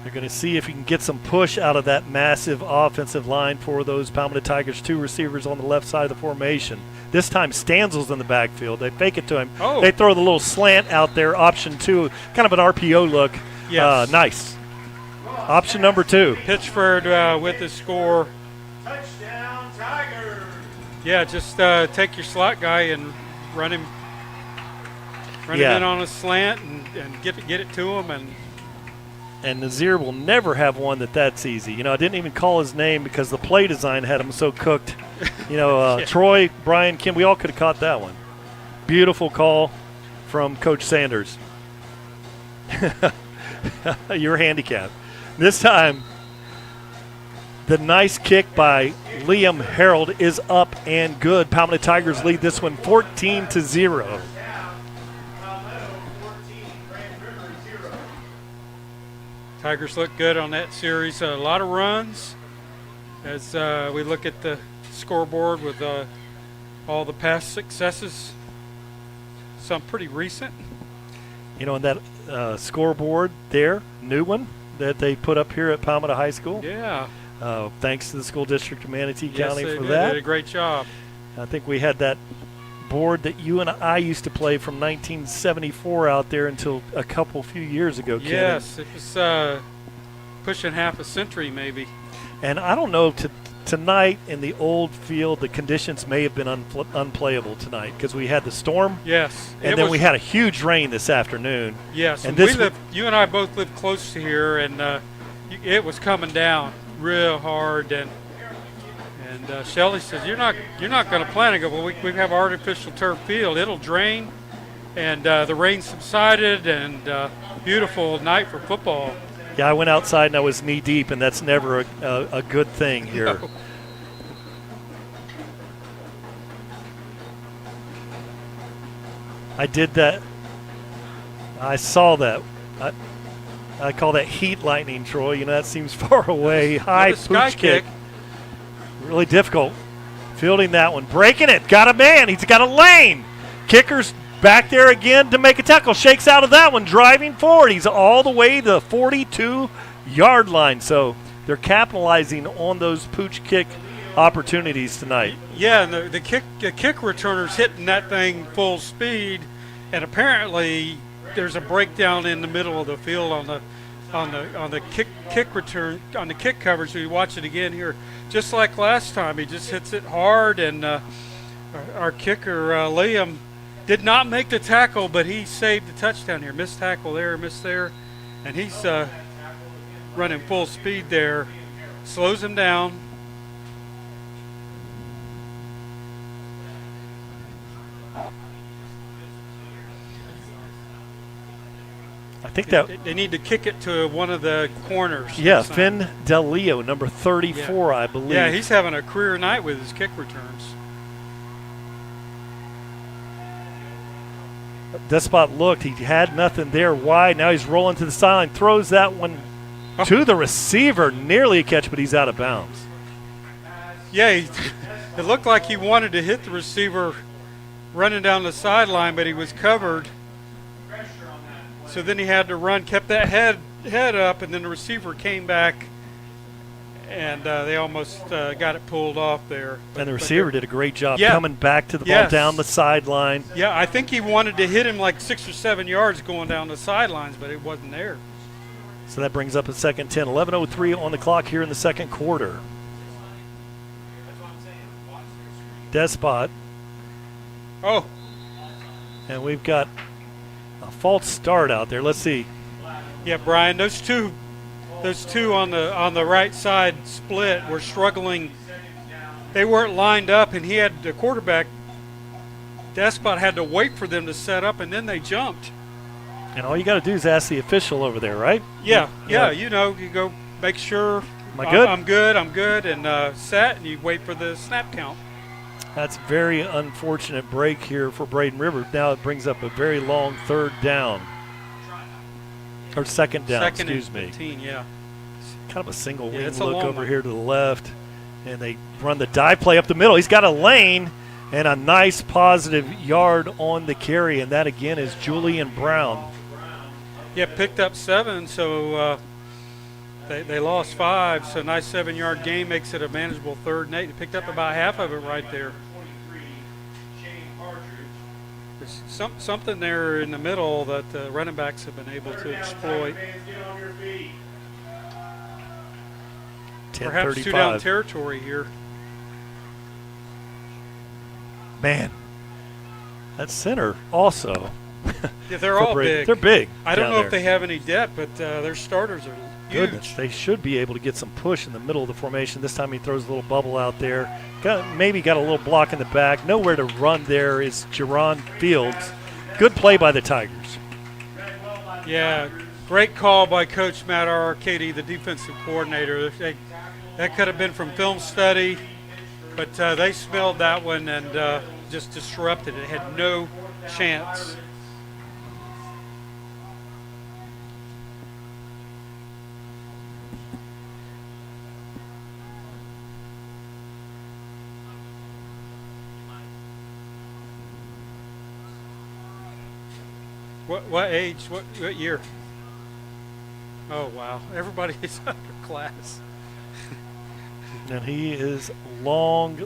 They're going to see if you can get some push out of that massive offensive line for those Palmetto Tigers. 2 receivers on the left side of the formation. This time Stanzel's in the backfield. They fake it to him. Oh. They throw the little slant out there, option 2, kind of an RPO look. Yes. Nice. Option number 2. Pitchford with the score. Touchdown Tigers. Yeah, just take your slot guy and run him in on a slant and get it to him. And Nazir will never have one that's easy. You know, I didn't even call his name because the play design had him so cooked. You know, Yeah. Troy, Brian, Kim, we all could have caught that one. Beautiful call from Coach Sanders. You're handicapped. This time, the nice kick by Liam Harold is up and good. Palmetto Tigers lead this one 14-0. Tigers look good on that series. A lot of runs as we look at the scoreboard with all the past successes. Some pretty recent. You know, and that scoreboard there, new one that they put up here at Palmetto High School. Yeah. Thanks to the school district of Manatee Yes, County they for did. that. They did a great job. I think we had that board that you and I used to play from 1974 out there until a few years ago, Ken. Yes, it was pushing half a century maybe. And I don't know, tonight in the old field, the conditions may have been unplayable tonight because we had the storm. Yes. And then we had a huge rain this afternoon. Yes, and you and I both live close to here, and it was coming down real hard. And Shelley says, "You're not going to plan." I go, "Well, we have artificial turf field. It'll drain." And the rain subsided, and beautiful night for football. Yeah, I went outside and I was knee deep, and that's never a good thing here. No. I did that. I saw that. I call that heat lightning, Troy. You know, that seems far away. High sky pooch kick. Really difficult. Fielding that one. Breaking it. Got a man. He's got a lane. Kicker's back there again to make a tackle. Shakes out of that one. Driving forward. He's all the way to the 42-yard line. So they're capitalizing on those pooch kick opportunities tonight. Yeah, and the kick returner's hitting that thing full speed, and apparently there's a breakdown in the middle of the field on the kick return, on the kick coverage. So you watch it again here, just like last time. He just hits it hard, and our kicker Liam did not make the tackle, but he saved the touchdown here. Missed tackle there, missed there, and he's running full speed there. Slows him down. I think that they need to kick it to one of the corners. Yeah, Finn Del Leo, number 34, yeah. I believe. Yeah, he's having a career night with his kick returns. Despot looked. He had nothing there wide. Now he's rolling to the sideline. Throws that one to the receiver. Nearly a catch, but he's out of bounds. Yeah, it looked like he wanted to hit the receiver running down the sideline, but he was covered. So then he had to run, kept that head up, and then the receiver came back, and they almost got it pulled off there. And the receiver did a great job coming back to the ball down the sideline. Yeah, I think he wanted to hit him like 6 or 7 yards going down the sidelines, but it wasn't there. So that brings up a second 10. 11:03 on the clock here in the second quarter. Despot. Oh. And we've got a false start out there. Let's see. Yeah, Brian, those two on the right side split were struggling. They weren't lined up, and the quarterback, Despot, had to wait for them to set up, and then they jumped. And all you got to do is ask the official over there, right? Yeah. You go make sure. Am I good? I'm good, and set, and you wait for the snap count. That's a very unfortunate break here for Braden River. Now it brings up a very long third down. Or second down, excuse me. 15, yeah. Kind of a single wing it's a look long over one. here to the left. And they run the dive play up the middle. He's got a lane and a nice positive yard on the carry. And that, again, is Julian Brown. Yeah, picked up 7, so they lost 5. So nice 7-yard gain makes it a manageable 3rd and 8. They picked up about half of it right there. There's something there in the middle that the running backs have been able to exploit. Perhaps 2-down territory here. Man, that center also. Yeah, they're all big. They're big. I don't know if they have any depth, but their starters are huge. Goodness, they should be able to get some push in the middle of the formation. This time he throws a little bubble out there. Maybe got a little block in the back. Nowhere to run there is Jerron Fields. Good play by the Tigers. Yeah, great call by Coach Matt Arcady, the defensive coordinator. That could have been from film study, but they smelled that one and just disrupted it. Had no chance. What age? What year? Oh, wow. Everybody is under class. And he is long.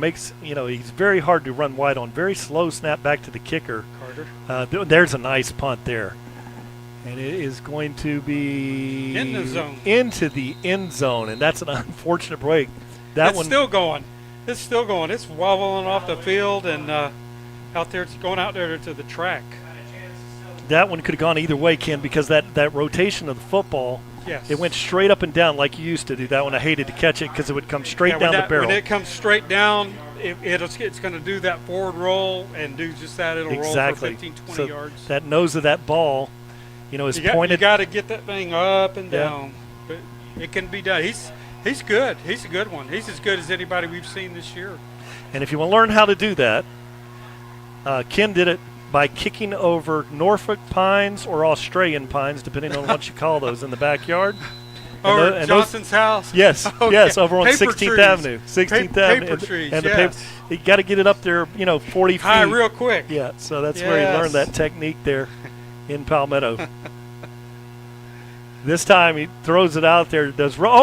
Makes, he's very hard to run wide on. Very slow snap back to the kicker. Carter. There's a nice punt there. And it is going to be in the zone. Into the end zone. And that's an unfortunate break. It's still going. It's still going. It's wobbling off the field and out there. It's going out there to the track. That one could have gone either way, Ken, because that rotation of the football, yes, it went straight up and down like you used to do. That one I hated to catch it because it would come straight down the barrel. When it comes straight down, it's going to do that forward roll and do just that. It'll roll for 15, 20 yards. That nose of that ball, is pointed. You got to get that thing up and down. But it can be done. He's good. He's a good one. He's as good as anybody we've seen this year. And if you want to learn how to do that, Ken did it by kicking over Norfolk pines or Australian pines, depending on what you call those, in the backyard. Or Johnson's house? Yes, okay. Yes, over on Paper 16th trees. Avenue. 16th Avenue. Paper trees, and yes. You got to get it up there, 40 feet. High real quick. Yeah, so that's where he learned that technique there in Palmetto. This time he throws it out there.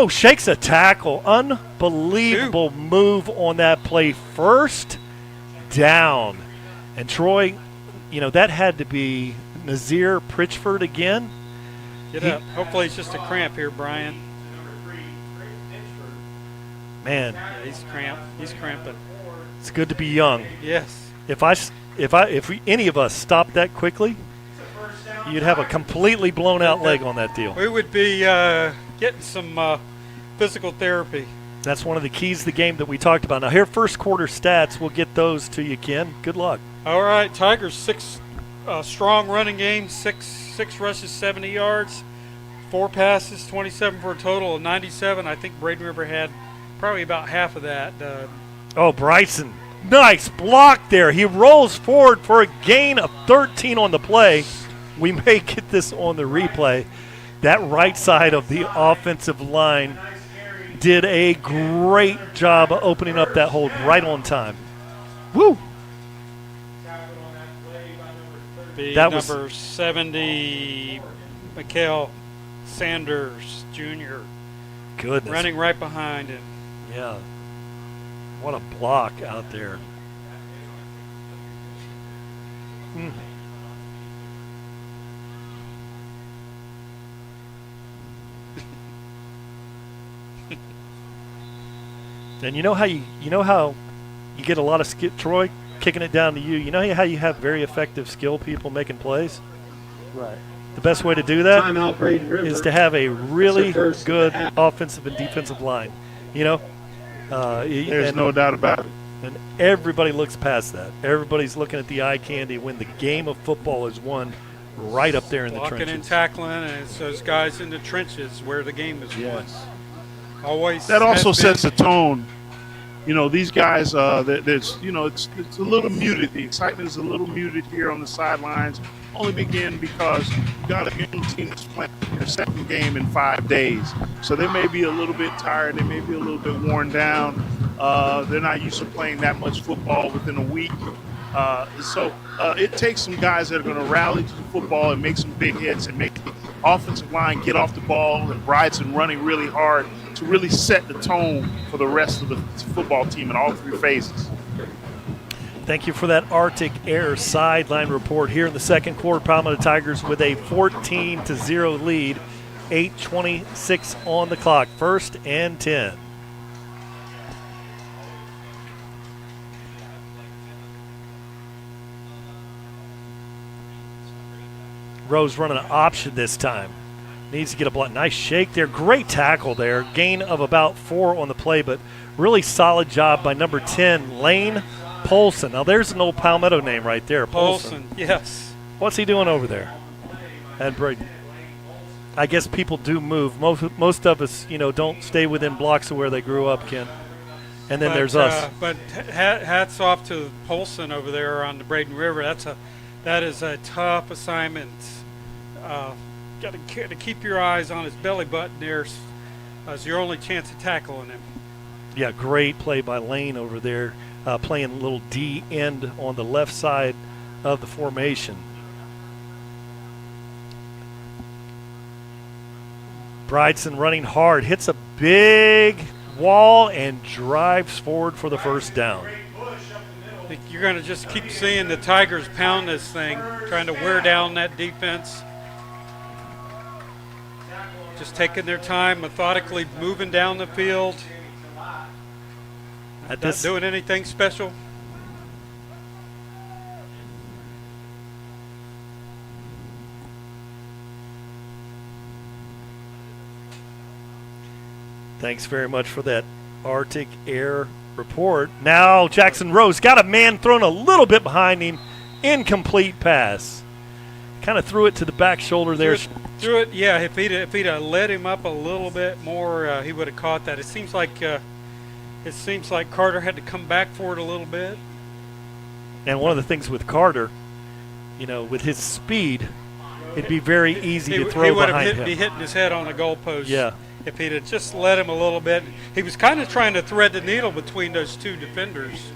Shakes a tackle. Unbelievable move on that play. First down. And Troy, that had to be Nazir Pritchford again. Get up. Hopefully it's just a cramp here, Brian. Man. Yeah, he's cramping. It's good to be young. Yes. If any of us stopped that quickly, you'd have a completely blown out leg on that deal. We would be getting some physical therapy. That's one of the keys to the game that we talked about. Now, here, first quarter stats. We'll get those to you, Ken. Good luck. All right, Tigers, 6 strong running game, 6 rushes, 70 yards, 4 passes, 27 for a total of 97. I think Braden River had probably about half of that. Bryson, nice block there. He rolls forward for a gain of 13 on the play. We may get this on the replay. That right side of the offensive line did a great job of opening up that hold right on time. Woo! That was number 70, Mikhail Sanders Jr. Goodness. Running right behind him. Yeah. What a block out there. And you know how you get a lot of skip, Troy? kicking it down to you. You know how you have very effective skill people making plays? Right. The best way to do that Timeout, Braden River. is to have a really That's a good first. offensive and defensive line. You know? There's no doubt about it. And everybody looks past that. Everybody's looking at the eye candy when the game of football is won right up there in the Blocking trenches. and tackling, and it's those guys in the trenches where the game is won. Always. That also has been. sets the tone. You know, these guys, there's, you know, it's a little muted. The excitement is a little muted here on the sidelines. Only begin because you got a young team that's playing their second game in 5 days. So they may be a little bit tired. They may be a little bit worn down. They're not used to playing that much football within a week. So it takes some guys that are going to rally to the football and make some big hits and make the offensive line get off the ball and Bryson running really hard to really set the tone for the rest of the football team in all three phases. Thank you for that Arctic Air sideline report here in the second quarter. Palmetto Tigers with a 14-0 lead, 8:26 on the clock, 1st and 10. Rose running an option this time. Needs to get a block. Nice shake there. Great tackle there. Gain of about 4 on the play, but really solid job by number 10, Lane Polson. Now there's an old Palmetto name right there. Polson, yes. What's he doing over there? And Braden. I guess people do move. Most of us, you know, don't stay within blocks of where they grew up, Ken. And then there's us. But hats off to Polson over there on the Braden River. That is a tough assignment. Got to keep your eyes on his belly button there. It's your only chance of tackling him. Yeah, great play by Lane over there, playing a little D end on the left side of the formation. Bryson running hard, hits a big wall and drives forward for the first down. I think you're going to just keep seeing the Tigers pound this thing, trying to wear down that defense. Just taking their time, methodically moving down the field. Not doing anything special. Thanks very much for that Arctic Air report. Now Jackson Rose got a man thrown a little bit behind him. Incomplete pass. Kind of threw it to the back shoulder there. Threw it, yeah. If he'd let him up a little bit more, he would have caught that. It seems like Carter had to come back for it a little bit. And one of the things with Carter, you know, with his speed, it'd be very easy to throw behind him. He would be hitting his head on the goalpost. Yeah. If he'd have just let him a little bit. He was kind of trying to thread the needle between those two defenders.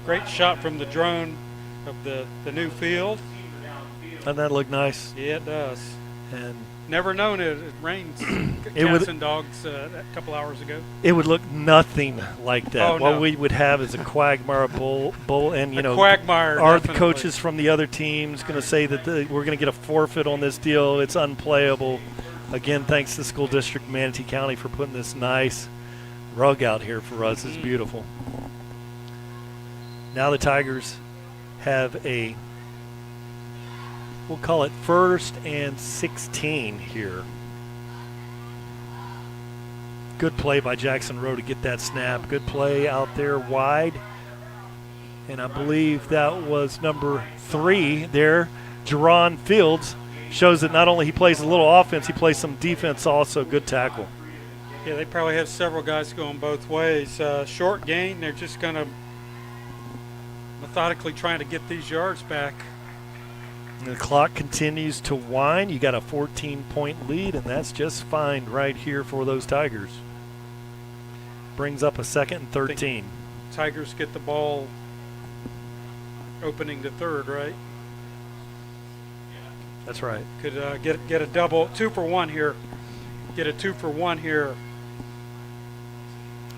Great shot from the drone of the new field. Doesn't that look nice? Yeah, it does. And never known it rained cats and dogs a couple hours ago. It would look nothing like that. Oh, what no. we would have is a quagmire bull, and you know, quagmire, are definitely. the coaches from the other teams going to say that we're going to get a forfeit on this deal? It's unplayable. Again, thanks to School District Manatee County for putting this nice rug out here for us. It's beautiful. Now the Tigers have a, we'll call it 1st and 16 here. Good play by Jackson Rowe to get that snap. Good play out there wide. And I believe that was number 3 there, Jerron Fields. Shows that not only he plays a little offense, he plays some defense also. Good tackle. Yeah, they probably have several guys going both ways. Short gain, they're just going to methodically trying to get these yards back. And the clock continues to wind. You got a 14-point lead, and that's just fine right here for those Tigers. Brings up a 2nd and 13. Tigers get the ball opening to 3rd, right? That's right. Could get a double, 2 for 1 here. Get a 2 for 1 here.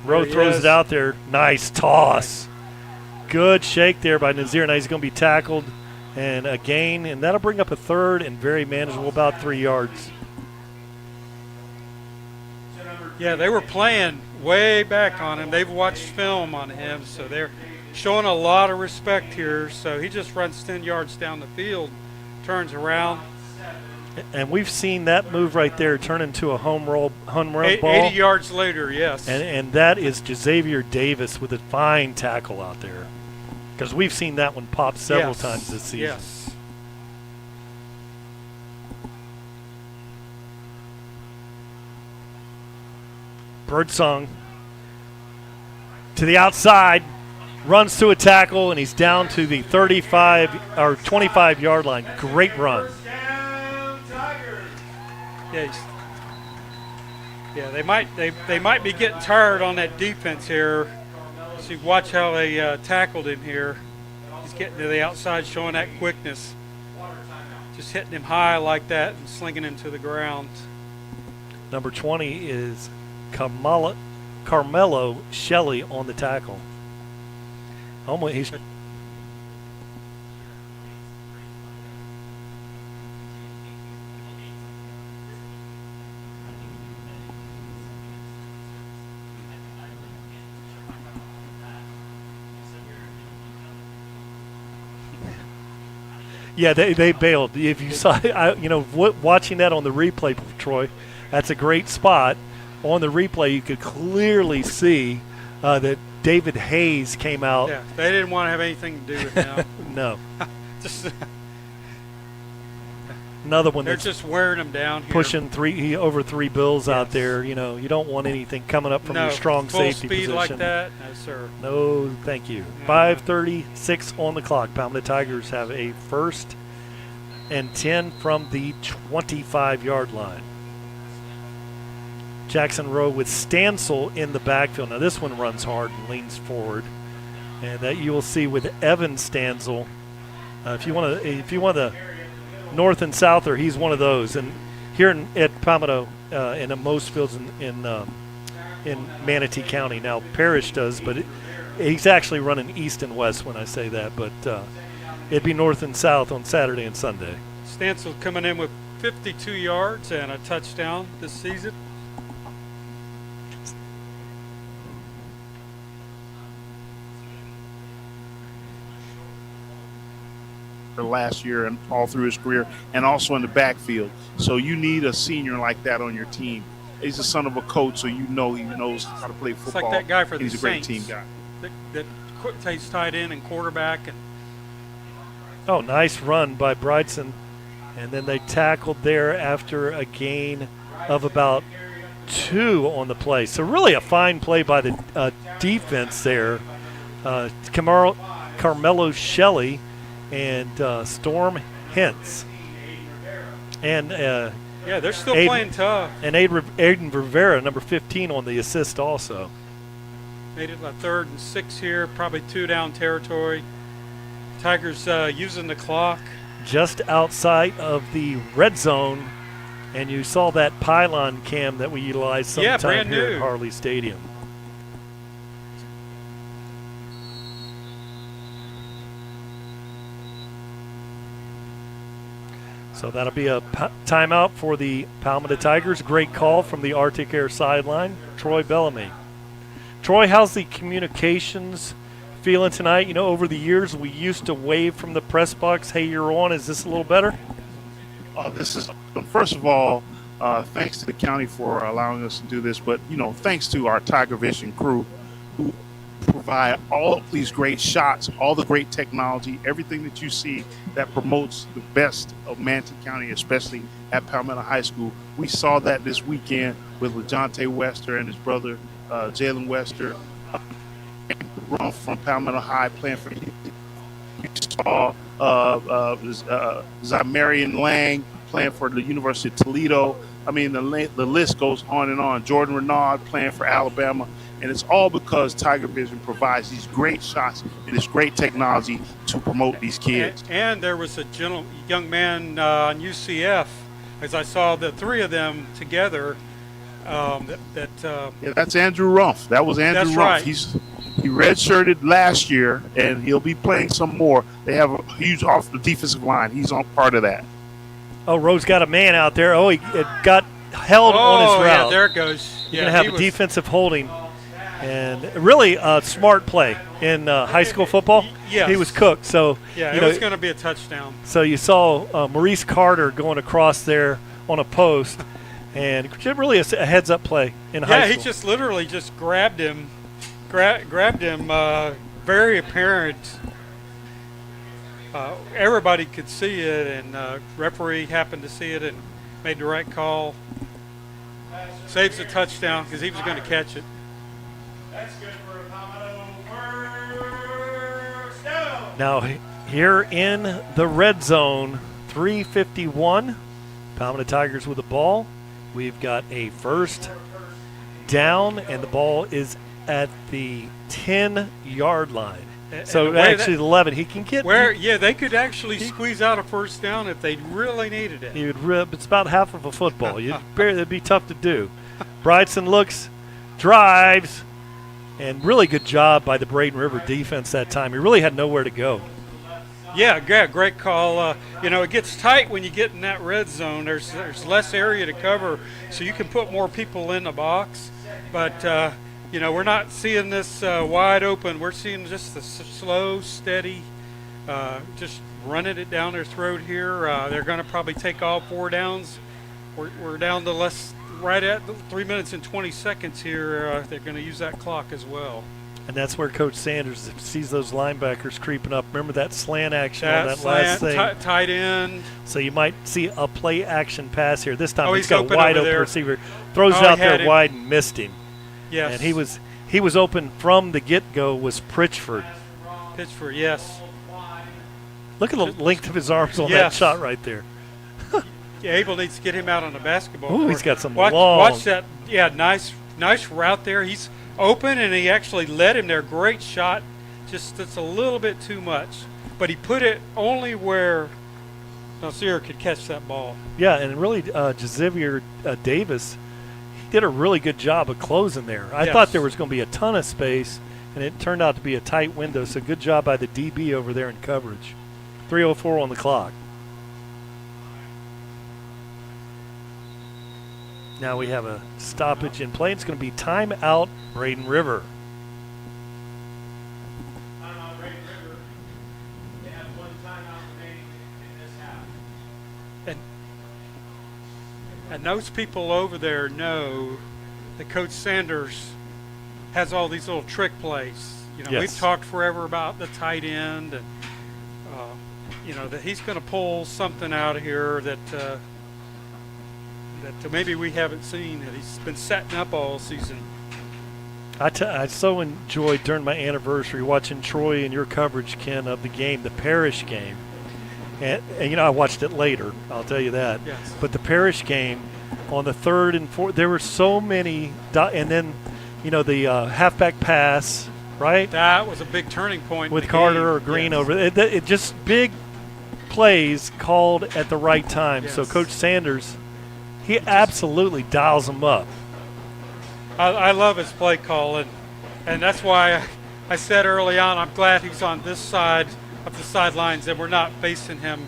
Rowe throws it out there. Nice toss. Good shake there by Nazir. Now he's going to be tackled and a gain, and that'll bring up a third and very manageable, about 3 yards. Yeah, they were playing way back on him. They've watched film on him, so they're showing a lot of respect here. So he just runs 10 yards down the field, turns around. And we've seen that move right there turn into a home run ball. 80 yards later, yes. And that is Xavier Davis with a fine tackle out there. Because we've seen that one pop several times this season. Yes. Birdsong to the outside, runs to a tackle, and he's down to the 35 or 25-yard line. Great run. Yeah, they might be getting tired on that defense here. So you watch how they tackled him here. He's getting to the outside, showing that quickness. Just hitting him high like that and slinging him to the ground. Number 20 is Carmelo Shelley on the tackle. He's yeah, they bailed. If you saw, watching that on the replay, Troy, that's a great spot. On the replay, you could clearly see that David Hayes came out. Yeah, they didn't want to have anything to do with him. No. Just another one. They're that's just wearing him down here. Pushing over three bills out there. You don't want anything coming up from your strong safety full speed position. like that, no sir. No, thank you. 5:36 on the clock. Palmetto Tigers have a 1st and 10 from the 25-yard line. Jackson Rowe with Stansel in the backfield. Now this one runs hard and leans forward, and that you will see with Evan Stansel. If you want the north and souther, he's one of those. And here at Palmetto, and in most fields in Manatee County, now Parrish does, but he's actually running east and west when I say that. But it'd be north and south on Saturday and Sunday. Stansel coming in with 52 yards and a touchdown this season. Last year and all through his career, and also in the backfield. So you need a senior like that on your team. He's the son of a coach, so he knows how to play football. It's like that guy for the He's a great Saints team guy. that takes tight end and quarterback. And nice run by Bryson. And then they tackled there after a gain of about 2 on the play. So really a fine play by the defense there. Carmelo Shelley and Storm Hintz. And they're still playing tough. And Aiden Rivera, number 15, on the assist also. Made it a 3rd and 6 here, probably 2 down territory. Tigers using the clock. Just outside of the red zone, and you saw that pylon cam that we utilized sometime here at Harley Stadium. So that'll be a timeout for the Palmetto Tigers. Great call from the Arctic Air sideline, Troy Bellamy. Troy, how's the communications feeling tonight? Over the years, we used to wave from the press box, hey, you're on. Is this a little better? First of all, thanks to the county for allowing us to do this, but, thanks to our TigerVision crew who provide all of these great shots, all the great technology, everything that you see that promotes the best of Manatee County, especially at Palmetto High School. We saw that this weekend with LeJontay Wester and his brother, Jalen Wester, run from Palmetto High playing for you. You saw Zamarian Lang playing for the University of Toledo. I mean, the list goes on and on. Jordan Renard playing for Alabama. And it's all because TigerVision provides these great shots and this great technology to promote these kids. And there was a young man on UCF, as I saw the 3 of them together. That's Andrew Rumpf. That was Andrew Rumpf. Right. He redshirted last year, and he'll be playing some more. They have a huge off the defensive line. He's on part of that. Oh, Rowe's got a man out there. Oh, it got held on his route. Yeah, there it goes. You're going to have a defensive holding. And really a smart play in high school football. Yes. He was cooked. So yeah, it was going to be a touchdown. So you saw Maurice Carter going across there on a post, and really a heads-up play in high school. Yeah, he just literally just grabbed him, very apparent. Everybody could see it, and referee happened to see it and made the right call. Saves a touchdown because he was going to catch it. That's good for a Palmetto first down. Now here in the red zone, 3:51. Palmetto Tigers with the ball. We've got a first down, and the ball is at the 10-yard line. So actually 11. He can get they could actually squeeze out a first down if they really needed it. He would rip. It's about half of a football. It'd be tough to do. Bryson looks, drives. And really good job by the Braden River defense that time. He really had nowhere to go. Yeah, great call. It gets tight when you get in that red zone. There's less area to cover, so you can put more people in the box. But, we're not seeing this wide open. We're seeing just the slow, steady, just running it down their throat here. They're going to probably take all 4 downs. We're down to right at 3 minutes and 20 seconds here. They're going to use that clock as well. And that's where Coach Sanders sees those linebackers creeping up. Remember that slant action on that last thing? Tight end. So you might see a play action pass here. This time he's got a open wide open receiver. Throws out there wide and missed him. Yes. And he was open from the get-go was Pritchford. Pritchford, yes. Look at the length of his arms on that shot right there. Yeah, Abel needs to get him out on the basketball court. He's got some Watch that. Yeah, nice route there. He's open, and he actually led him there. Great shot. Just it's a little bit too much. But he put it only where Nasir could catch that ball. Yeah, and really Jazivier Davis, he did a really good job of closing there. I thought there was going to be a ton of space, and it turned out to be a tight window. So good job by the DB over there in coverage. 3:04 on the clock. Now we have a stoppage in play. It's going to be timeout, Braden River. Timeout, Braden River. They have 1 timeout remaining in this half. And those people over there know that Coach Sanders has all these little trick plays. We've talked forever about the tight end, and that he's going to pull something out of here that maybe we haven't seen, that he's been setting up all season. I so enjoyed during my anniversary watching Troy and your coverage, Ken, of the game, the Parish game. And I watched it later, I'll tell you that. Yes. But the Parish game on the 3rd and 4th, there were so many, and then, the halfback pass, right? That was a big turning point. With Carter or Green over it just big plays called at the right time. Yes. So Coach Sanders, he absolutely dials them up. I love his play call, and that's why I said early on, I'm glad he's on this side of the sidelines and we're not facing him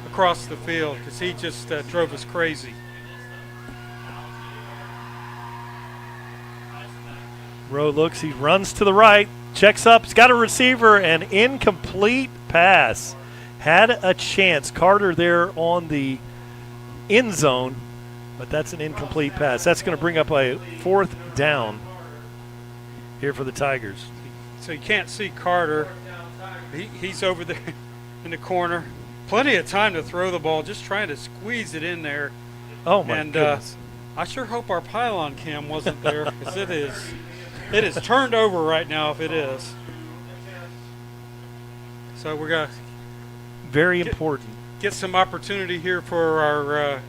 across the field, because he just drove us crazy. Rowe looks, he runs to the right, checks up, he's got a receiver, an incomplete pass. Had a chance. Carter there on the end zone, but that's an incomplete pass. That's going to bring up a 4th down here for the Tigers. So you can't see Carter. He's over there in the corner. Plenty of time to throw the ball, just trying to squeeze it in there. Oh, my goodness. I sure hope our pylon cam wasn't there, because it is turned over right now if it is. So we're going to very important. Get some opportunity here for our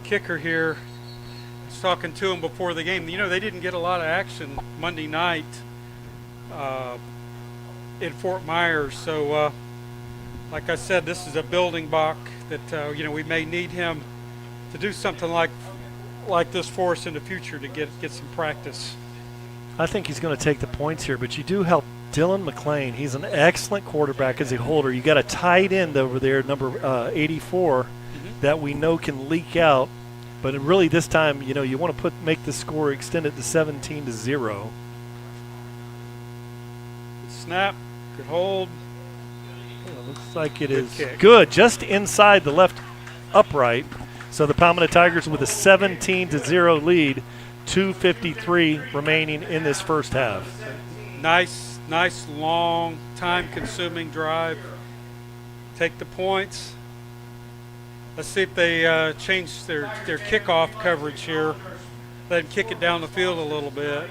kicker here. I was talking to him before the game. They didn't get a lot of action Monday night in Fort Myers. So, like I said, this is a building block that we may need him to do something like this for us in the future to get some practice. I think he's going to take the points here, but you do help Dylan McLean. He's an excellent quarterback as a holder. You got a tight end over there, number 84, that we know can leak out. But really this time, you know, you want to make the score extended to 17-0. Snap, good hold. Looks like it is kick. Good, just inside the left upright. So the Palmetto Tigers with a 17-0 lead, 2:53 remaining in this first half. Nice, long, time-consuming drive. Take the points. Let's see if they change their kickoff coverage here. Let them kick it down the field a little bit,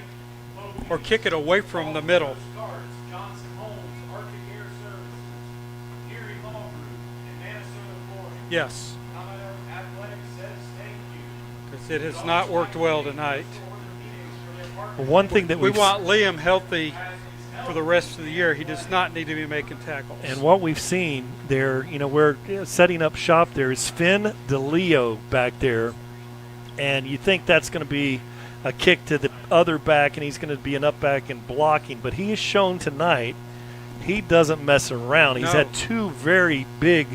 or kick it away from the middle. Yes. Because it has not worked well tonight. One thing that we want Liam healthy for the rest of the year. He does not need to be making tackles. And what we've seen there, you know, we're setting up shop there is Finn DeLeo back there. And you think that's going to be a kick to the other back, and he's going to be an up back and blocking. But he has shown tonight he doesn't mess around. He's had two very big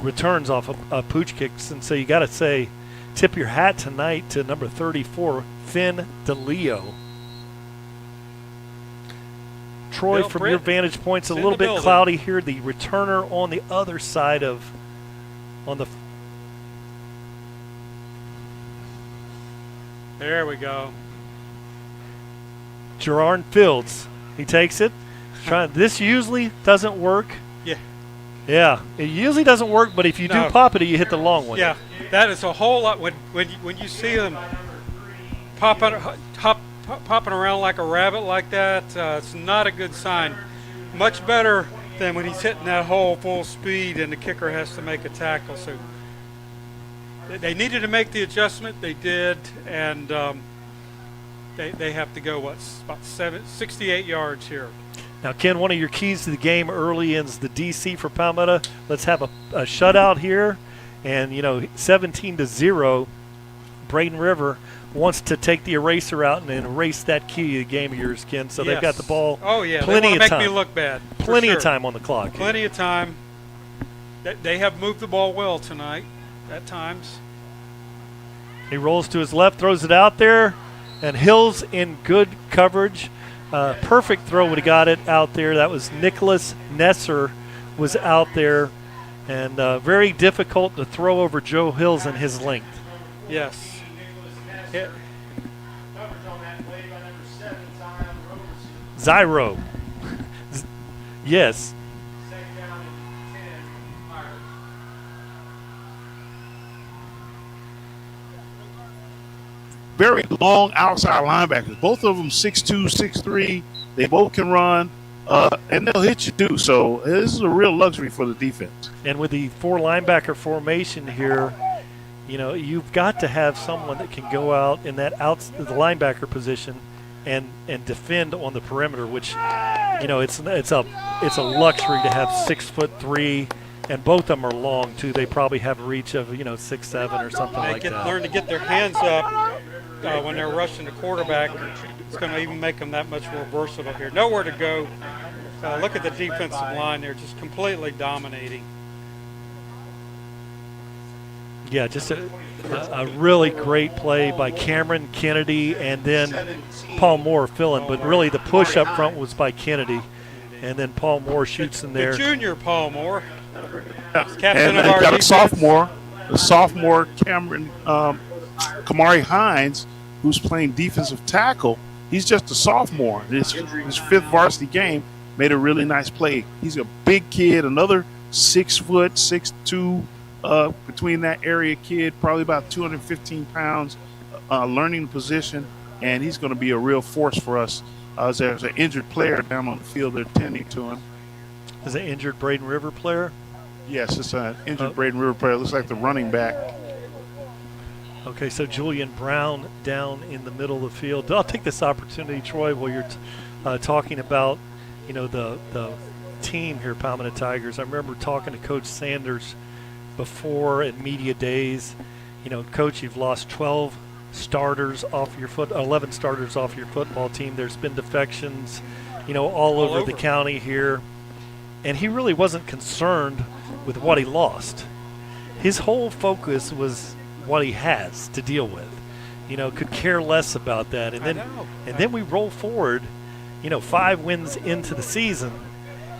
returns off of pooch kicks. And so you got to say, tip your hat tonight to number 34, Finn DeLeo. Troy, Bill from Britt, your vantage point's a in little the bit building. cloudy here. The returner on the other side of, There we go. Gerard Fields. He takes it. This usually doesn't work. Yeah. Yeah, it usually doesn't work, but if you do pop it, you hit the long one. Yeah, that is a whole lot. When you see them popping around like a rabbit like that, it's not a good sign. Much better than when he's hitting that hole full speed and the kicker has to make a tackle. So they needed to make the adjustment. They did, and they have to go, about 68 yards here. Now, Ken, one of your keys to the game early is the DC for Palmetto. Let's have a shutout here. And, 17-0, Braden River wants to take the eraser out and erase that key to the game of yours, Ken. So they've got the ball. Oh, yeah. Plenty they of want to time. make me look bad. Plenty of time on the clock. Plenty of time. They have moved the ball well tonight at times. He rolls to his left, throws it out there, and Hill's in good coverage. Perfect throw would have got it out there. That was Nicholas Nesser was out there, and very difficult to throw over Joe Hills in his length. Yes. Yeah. Zyro. Yes. Very long outside linebackers. Both of them 6'2", 6'3". They both can run, and they'll hit you too. So this is a real luxury for the defense. And with the 4 linebacker formation here, you've got to have someone that can go out in that the linebacker position and defend on the perimeter, which it's a luxury to have 6'3", and both of them are long too. They probably have a reach of 6'7" or something like that. Learn to get their hands up when they're rushing the quarterback. It's going to even make them that much more versatile here. Nowhere to go. Look at the defensive line; they're just completely dominating. Yeah, just a really great play by Cameron Kennedy and then Paul Moore filling. But really the push up front was by Kennedy. And then Paul Moore shoots in there. The junior Paul Moore. And of they our got defense. a sophomore Cameron Kamari Hines, who's playing defensive tackle. He's just a sophomore. His 5th varsity game, made a really nice play. He's a big kid, another 6 foot, 6'2", between that area kid, probably about 215 pounds, learning the position, and he's going to be a real force for us. There's an injured player down on the field. They're tending to him. Is an injured Braden River player? Yes, it's an injured Braden River player. Looks like the running back. Okay, so Julian Brown down in the middle of the field. I'll take this opportunity, Troy, while you're talking about, the team here, Palmetto Tigers. I remember talking to Coach Sanders before at media days. Coach, you've lost 12 starters off your 11 starters off your football team. There's been defections, all over the county here. And he really wasn't concerned with what he lost. His whole focus was what he has to deal with. Could care less about that. And then we roll forward, 5 wins into the season,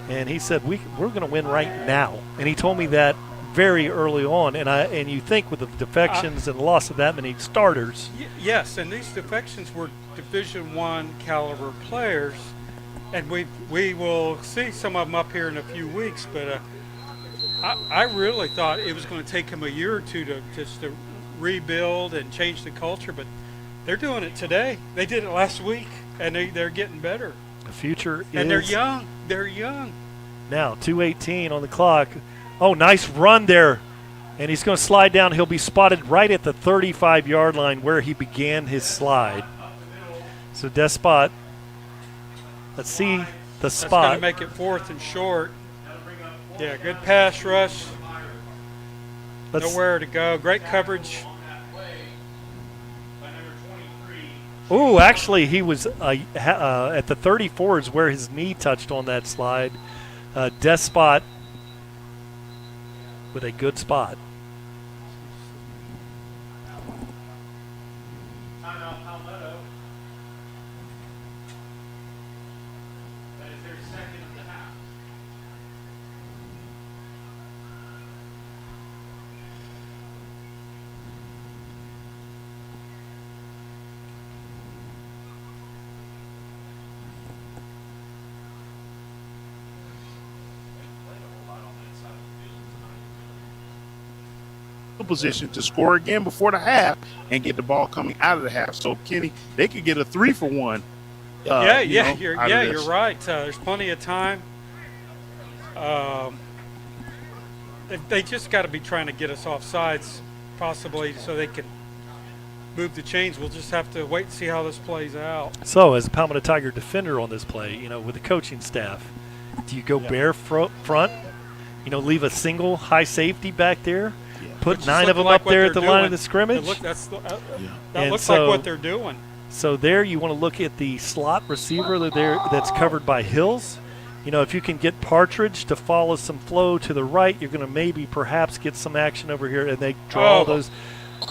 and he said we're going to win right now. And he told me that very early on. And you think with the defections and the loss of that many starters. Yes, and these defections were Division I caliber players, and we will see some of them up here in a few weeks. But I really thought it was going to take him a year or two to rebuild and change the culture, but they're doing it today. They did it last week, and they're getting better. The future and they're young. They're young. Now 2:18 on the clock. Oh, nice run there, and he's going to slide down. He'll be spotted right at the 35-yard line where he began his slide. So Despot, let's see the spot. That's going to make it 4th and short. Yeah, good pass rush. Nowhere to go. Great coverage. Ooh, actually, he was at the 34 is where his knee touched on that slide. Despot with a good spot. Timeout Palmetto. That is their second of the half. Position to score again before the half and get the ball coming out of the half. So Kenny, they could get a 3-for-1. You're right. There's plenty of time. They just got to be trying to get us off sides, possibly, so they can move the chains. We'll just have to wait and see how this plays out. So, as a Palmetto Tiger defender on this play, with the coaching staff, do you go bare front? Leave a single high safety back there? Put 9 of them up there at the line of the scrimmage? That looks like what they're doing. So there you want to look at the slot receiver that's covered by Hills. If you can get Partridge to follow some flow to the right, you're going to perhaps get some action over here, and they draw those.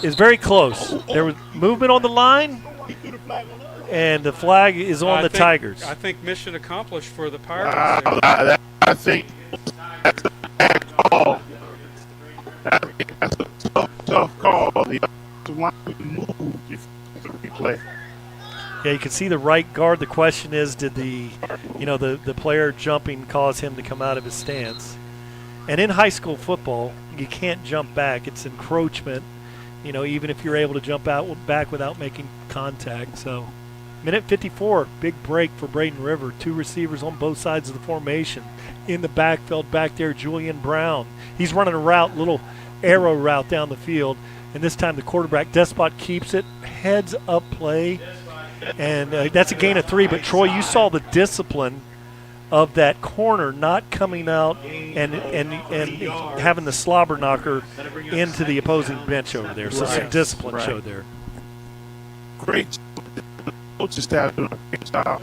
It's very close. There was movement on the line, and the flag is on the Tigers. I think mission accomplished for the Pirates. I think that's a bad call. That's a tough call. The line moved replay. Yeah, you can see the right guard. The question is, did the player jumping cause him to come out of his stance? And in high school football, you can't jump back. It's encroachment, even if you're able to jump back without making contact. So, minute 54, big break for Braden River. 2 receivers on both sides of the formation. In the backfield back there, Julian Brown. He's running a route, little arrow route down the field. And this time the quarterback, Despot, keeps it. Heads up play. And that's a gain of 3. But, Troy, you saw the discipline of that corner not coming out and having the slobber knocker into the opposing bench over there. So some discipline showed there. Great. Coaching staff doing a great job.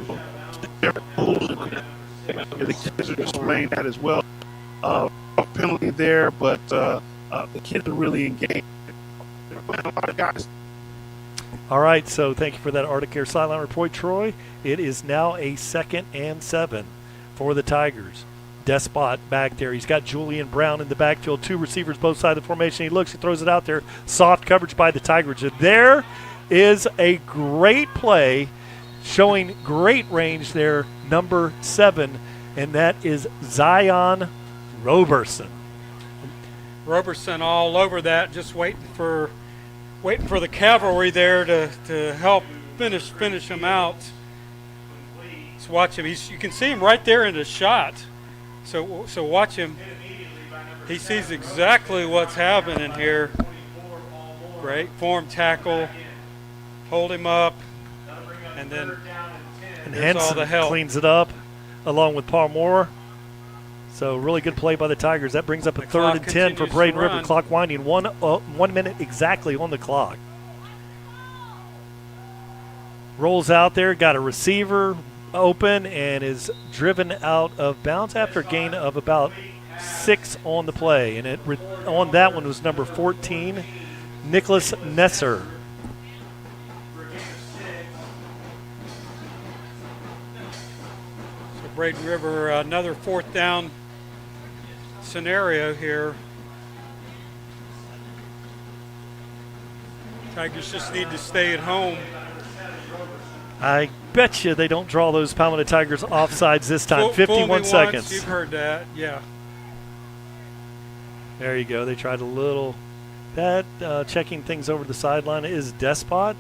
The kids are displaying that as well. A penalty there, but the kids are really engaged. A lot of guys. All right, so thank you for that Arctic Air sideline report, Troy. It is now a 2nd and 7 for the Tigers. Despot back there. He's got Julian Brown in the backfield. 2 receivers both sides of the formation. He looks, he throws it out there. Soft coverage by the Tigers. And there is a great play showing great range there, number 7, and that is Zion Roberson. Roberson all over that, just waiting for the cavalry there to help finish him out. Let's watch him. You can see him right there in the shot. So watch him. He sees exactly what's happening here. Great form tackle. Hold him up, and then here's all the help. Cleans it up along with Paul Moore. So really good play by the Tigers. That brings up a 3rd and 10 for Braden River. Clock winding. 1 minute exactly on the clock. rolls out there, got a receiver open, and is driven out of bounds after a gain of about 6 on the play. And on that one was number 14, Nicholas Nesser. So Braden River, another 4th down scenario here. Tigers just need to stay at home. I bet you they don't draw those Palmetto Tigers offsides this time. 51 seconds. Once, you've heard that, yeah. There you go. They tried a little. That checking things over the sideline is Despot.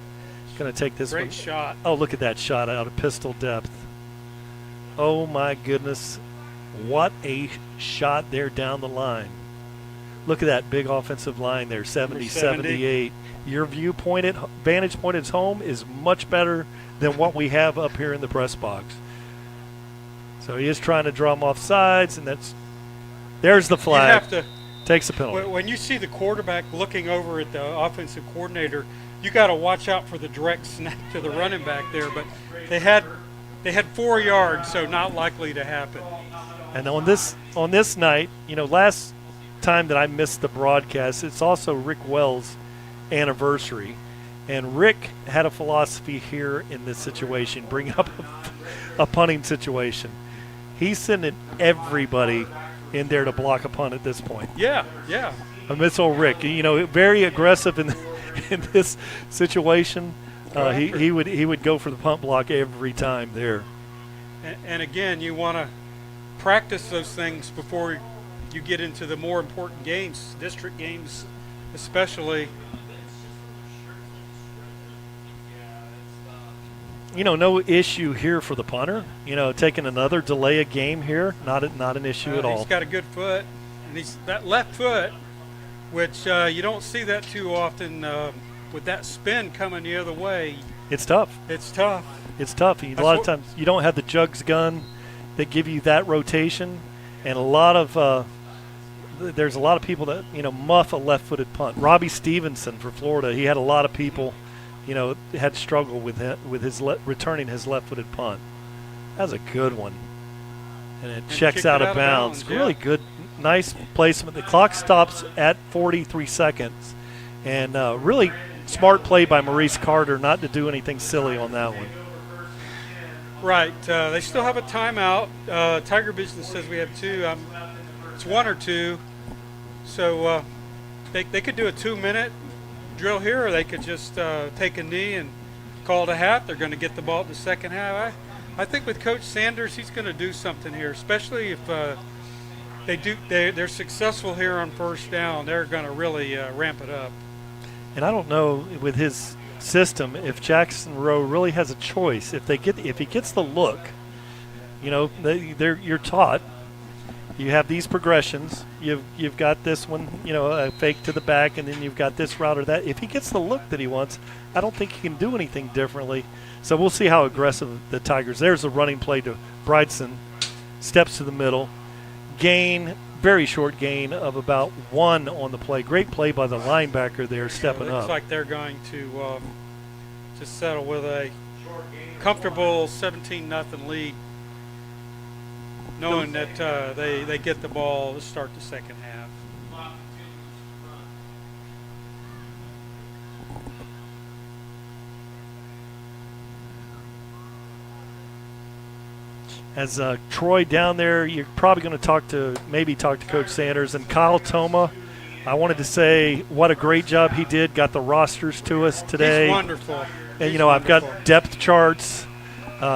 Going to take this Great one. shot. Oh, look at that shot out of pistol depth. Oh, my goodness. What a shot there down the line. Look at that big offensive line there, 70, 78. Your viewpoint at vantage point at home is much better than what we have up here in the press box. So he is trying to draw them off sides, and there's the flag. Takes a penalty. When you see the quarterback looking over at the offensive coordinator, you got to watch out for the direct snap to the running back there. But they had 4 yards, so not likely to happen. And on this night, last time that I missed the broadcast, it's also Rick Wells' anniversary. And Rick had a philosophy here in this situation, bring up a punting situation. He's sending everybody in there to block a punt at this point. Yeah, yeah. I miss old Rick. Very aggressive in this situation. He would go for the punt block every time there. And again, you want to practice those things before you get into the more important games, district games especially. No issue here for the punter. Taking another delay a game here, not an issue at all. He's got a good foot, and that left foot, which you don't see that too often, with that spin coming the other way. It's tough. It's tough. It's tough. A lot of times you don't have the jugs gun that give you that rotation, and there's a lot of people that muff a left-footed punt. Robbie Stevenson for Florida, he had a lot of people had struggled with his returning his left-footed punt. That was a good one. And it checks out of bounds. Yeah. Really good, nice placement. The clock stops at 43 seconds. And really smart play by Maurice Carter not to do anything silly on that one. Right. They still have a timeout. TigerVision says we have 2. It's 1 or 2. So they could do a 2-minute drill here, or they could just take a knee and call it a half. They're going to get the ball in the second half. I think with Coach Sanders, he's going to do something here, especially if they're successful here on first down. They're going to really ramp it up. And I don't know with his system if Jackson Rowe really has a choice. If he gets the look, you're taught. You have these progressions. You've got this one, a fake to the back, and then you've got this route or that. If he gets the look that he wants, I don't think he can do anything differently. So we'll see how aggressive the Tigers. There's a running play to Bryson. Steps to the middle. Gain, very short gain of about 1 on the play. Great play by the linebacker there, stepping up. Looks like they're going to settle with a comfortable 17-0 lead, knowing that they get the ball to start the second half. As Troy down there, you're probably going to talk to Coach Sanders. And Kyle Toma, I wanted to say what a great job he did. Got the rosters to us today. He's wonderful. And, I've got depth charts,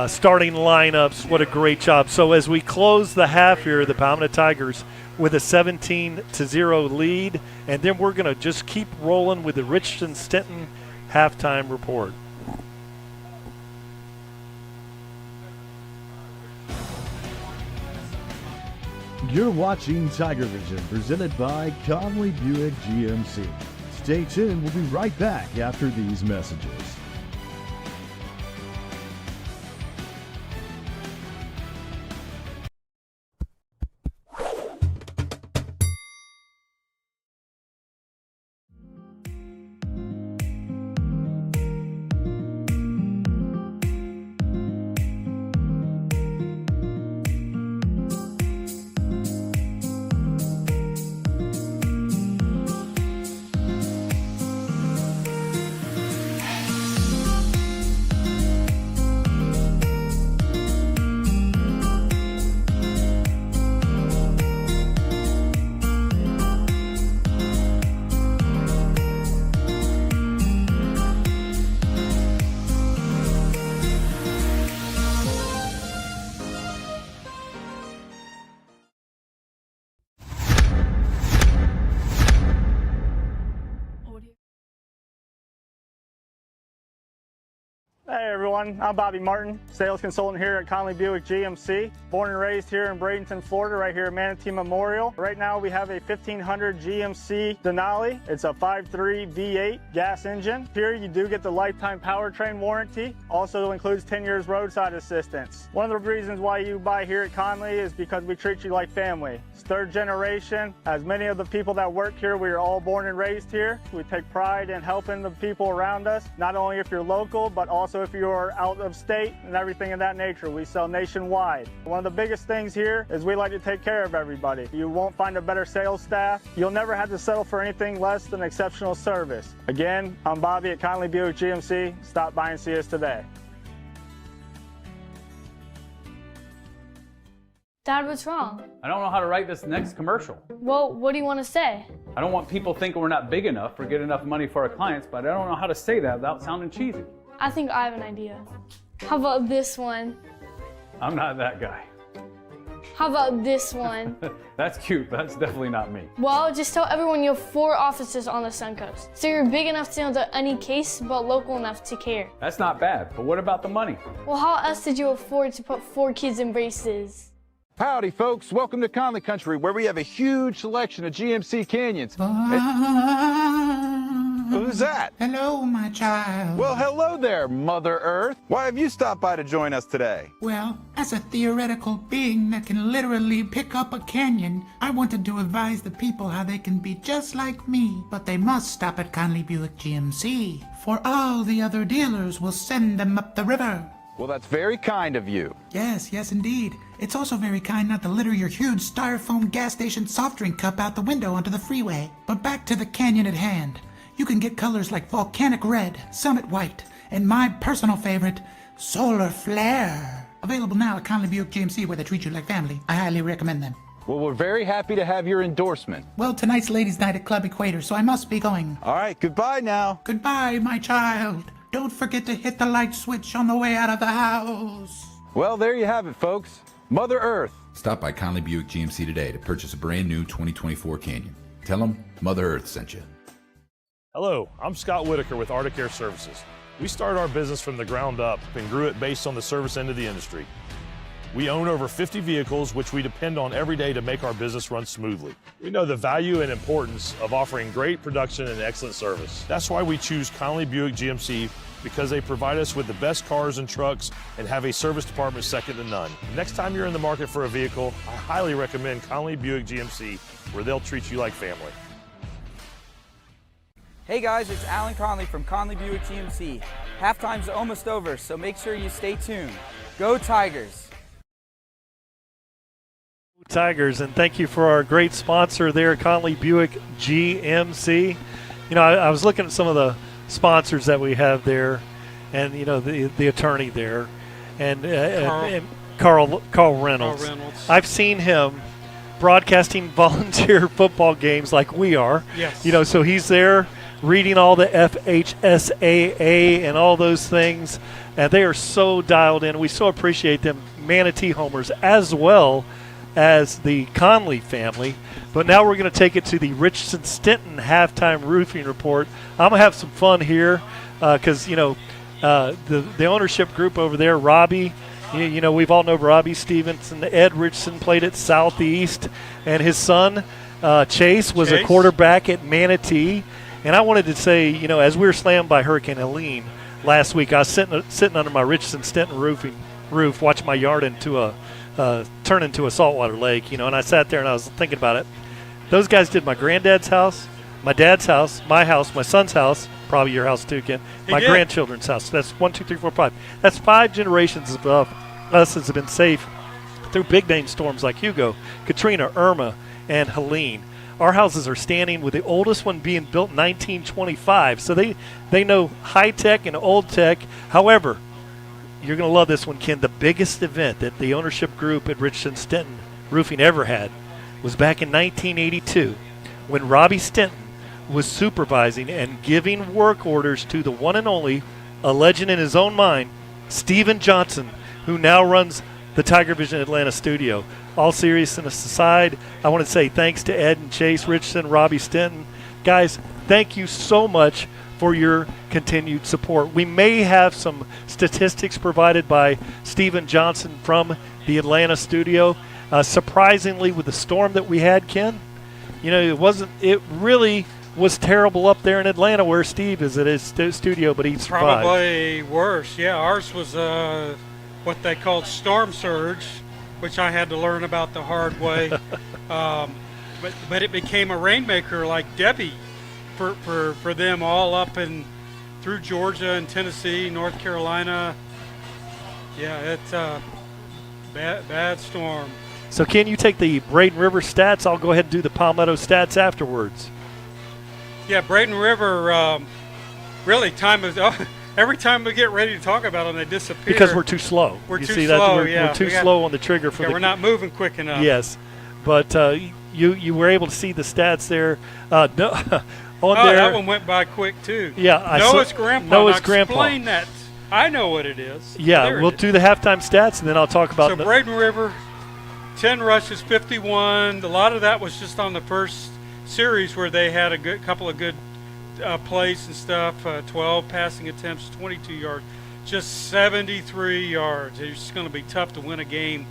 starting lineups. What a great job. So as we close the half here, the Palmetto Tigers with a 17-0 lead. And then we're going to just keep rolling with the Richardson-Stenton halftime report. You're watching TigerVision, presented by Conley Buick GMC. Stay tuned. We'll be right back after these messages. Hey everyone, I'm Bobby Martin, sales consultant here at Conley Buick GMC. Born and raised here in Bradenton, Florida, right here at Manatee Memorial. Right now we have a 1500 GMC Denali. It's a 5.3 V8 gas engine. Here you do get the lifetime powertrain warranty. Also includes 10 years roadside assistance. One of the reasons why you buy here at Conley is because we treat you like family. It's third generation. As many of the people that work here, we are all born and raised here. We take pride in helping the people around us, not only if you're local, but also if you're out of state and everything of that nature. We sell nationwide. One of the biggest things here is we like to take care of everybody. You won't find a better sales staff. You'll never have to settle for anything less than exceptional service. Again, I'm Bobby at Conley Buick GMC. Stop by and see us today. Dad, what's wrong? I don't know how to write this next commercial. Well, what do you want to say? I don't want people thinking we're not big enough or get enough money for our clients, but I don't know how to say that without sounding cheesy. I think I have an idea. How about this one? I'm not that guy. How about this one? That's cute, but that's definitely not me. Well, just tell everyone you have 4 offices on the Suncoast. So you're big enough to handle any case, but local enough to care. That's not bad, but what about the money? Well, how else did you afford to put 4 kids in braces? Howdy, folks. Welcome to Conley Country, where we have a huge selection of GMC Canyons. Who's that? Hello, my child. Well, hello there, Mother Earth. Why have you stopped by to join us today? Well, as a theoretical being that can literally pick up a canyon, I wanted to advise the people how they can be just like me. But they must stop at Conley Buick GMC, for all the other dealers will send them up the river. Well, that's very kind of you. Yes, indeed. It's also very kind not to litter your huge styrofoam gas station soft drink cup out the window onto the freeway. But back to the canyon at hand. You can get colors like volcanic red, summit white, and my personal favorite, solar flare. Available now at Conley Buick GMC, where they treat you like family. I highly recommend them. Well, we're very happy to have your endorsement. Well, tonight's ladies' night at Club Equator, so I must be going. All right, goodbye now. Goodbye, my child. Don't forget to hit the light switch on the way out of the house. Well, there you have it, folks. Mother Earth. Stop by Conley Buick GMC today to purchase a brand new 2024 Canyon. Tell them Mother Earth sent you. Hello, I'm Scott Whitaker with Arctic Air Services. We started our business from the ground up and grew it based on the service end of the industry. We own over 50 vehicles, which we depend on every day to make our business run smoothly. We know the value and importance of offering great production and excellent service. That's why we choose Conley Buick GMC, because they provide us with the best cars and trucks and have a service department second to none. Next time you're in the market for a vehicle, I highly recommend Conley Buick GMC, where they'll treat you like family. Hey guys, it's Alan Conley from Conley Buick GMC. Halftime's almost over, so make sure you stay tuned. Go Tigers! Tigers, and thank you for our great sponsor there, Conley Buick GMC. You know, I was looking at some of the sponsors that we have there, and you know the attorney there, and Carl Reynolds. I've seen him broadcasting volunteer football games like we are. Yes. You know, so he's there reading all the FHSAA and all those things, and they are so dialed in. We so appreciate them, Manatee homers, as well as the Conley family. But now we're going to take it to the Richardson Stenton halftime roofing report. I'm going to have some fun here because, you know, the ownership group over there, Robbie, you know, we've all known Robbie Stevenson. Ed Richardson played at Southeast, and his son, Chase, was a quarterback at Manatee. And I wanted to say, you know, as we were slammed by Hurricane Helene last week, I was sitting under my Richardson Stenton roof, watching my yard turn into a saltwater lake, you know, and I sat there and I was thinking about it. Those guys did my granddad's house, my dad's house, my son's house, probably your house too, Ken, my grandchildren's house. That's 1, 2, 3, 4, 5. That's 5 generations of us that have been safe through big name storms like Hugo, Katrina, Irma, and Helene. Our houses are standing, with the oldest one being built in 1925. So they know high tech and old tech. However, you're going to love this one, Ken. The biggest event that the ownership group at Richardson Stenton Roofing ever had was back in 1982 when Robbie Stenton was supervising and giving work orders to the one and only, a legend in his own mind, Steven Johnson, who now runs the TigerVision Atlanta studio. All seriousness aside, I want to say thanks to Ed and Chase Richardson, Robbie Stenton. Guys, thank you so much for your continued support. We may have some statistics provided by Stephen Johnson from the Atlanta studio. Surprisingly, with the storm that we had, Ken, it really was terrible up there in Atlanta where Steve is at his studio, but he survived. Probably worse. Yeah, ours was what they called storm surge, which I had to learn about the hard way. But it became a rainmaker like Debbie for them all up and through Georgia and Tennessee, North Carolina. Yeah, it's a bad storm. So can you take the Braden River stats? I'll go ahead and do the Palmetto stats afterwards. Yeah, Braden River, really every time we get ready to talk about them, they disappear. Because we're too slow. We're you too see slow, that? We're too slow on the trigger. We're not moving quick enough. Yes, but you were able to see the stats there. That one went by quick too. Yeah, Noah's grandpa. Noah's grandpa. grandpa. Explain that. I know what it is. Yeah, we'll do the halftime stats, and then I'll talk about. So Braden River, 10 rushes, 51. A lot of that was just on the first series where they had a couple of good plays and stuff. 12 passing attempts, 22 yards, just 73 yards. It's going to be tough to win a game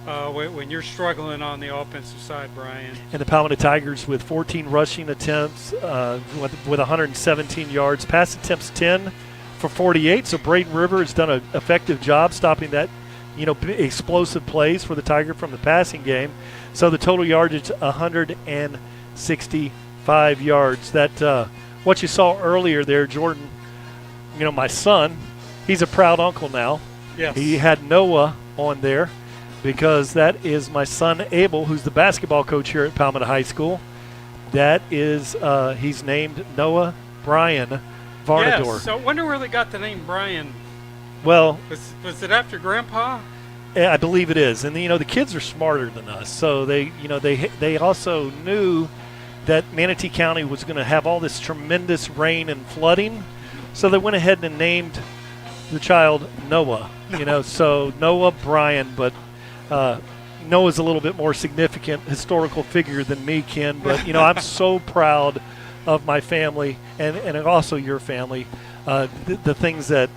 when you're struggling on the offensive side, Brian. And the Palmetto Tigers with 14 rushing attempts with 117 yards. Pass attempts 10 for 48. So Braden River has done an effective job stopping that, explosive plays for the Tiger from the passing game. So the total yardage 165 yards. That what you saw earlier there, Jordan. My son, he's a proud uncle now. Yes. He had Noah on there, because that is my son Abel, who's the basketball coach here at Palmetto High School. That is, he's named Noah Brian Varnador. Yes, so I wonder where they got the name Brian. Well, was it after Grandpa? I believe it is. And the kids are smarter than us, so they also knew that Manatee County was going to have all this tremendous rain and flooding, so they went ahead and named the child Noah. So Noah Brian, but Noah's a little bit more significant historical figure than me, Ken. But I'm so proud of my family and also your family. The things that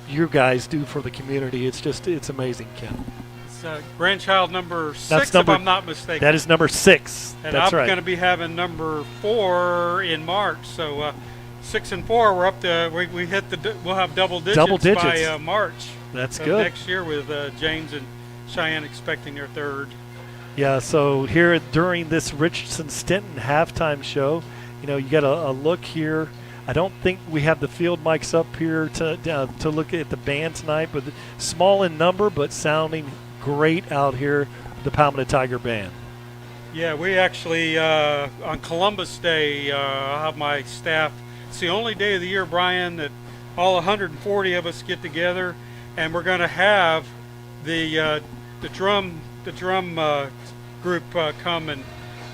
you guys do for the community. It's amazing, Ken. It's grandchild number 6, if I'm not mistaken. That is number 6. And That's I'm right. going to be having number 4 in March. So 6 and 4, we're up to we'll have double digits by March. That's good. Next year with James and Cheyenne expecting their 3rd. Yeah. So here during this Richardson-Stenton halftime show, you got a look here. I don't think we have the field mics up here to look at the band tonight, but small in number, but sounding great out here, the Palmetto Tiger Band. Yeah, we actually, on Columbus Day, I'll have my staff. It's the only day of the year, Brian, that all 140 of us get together, and we're going to have the drum group come and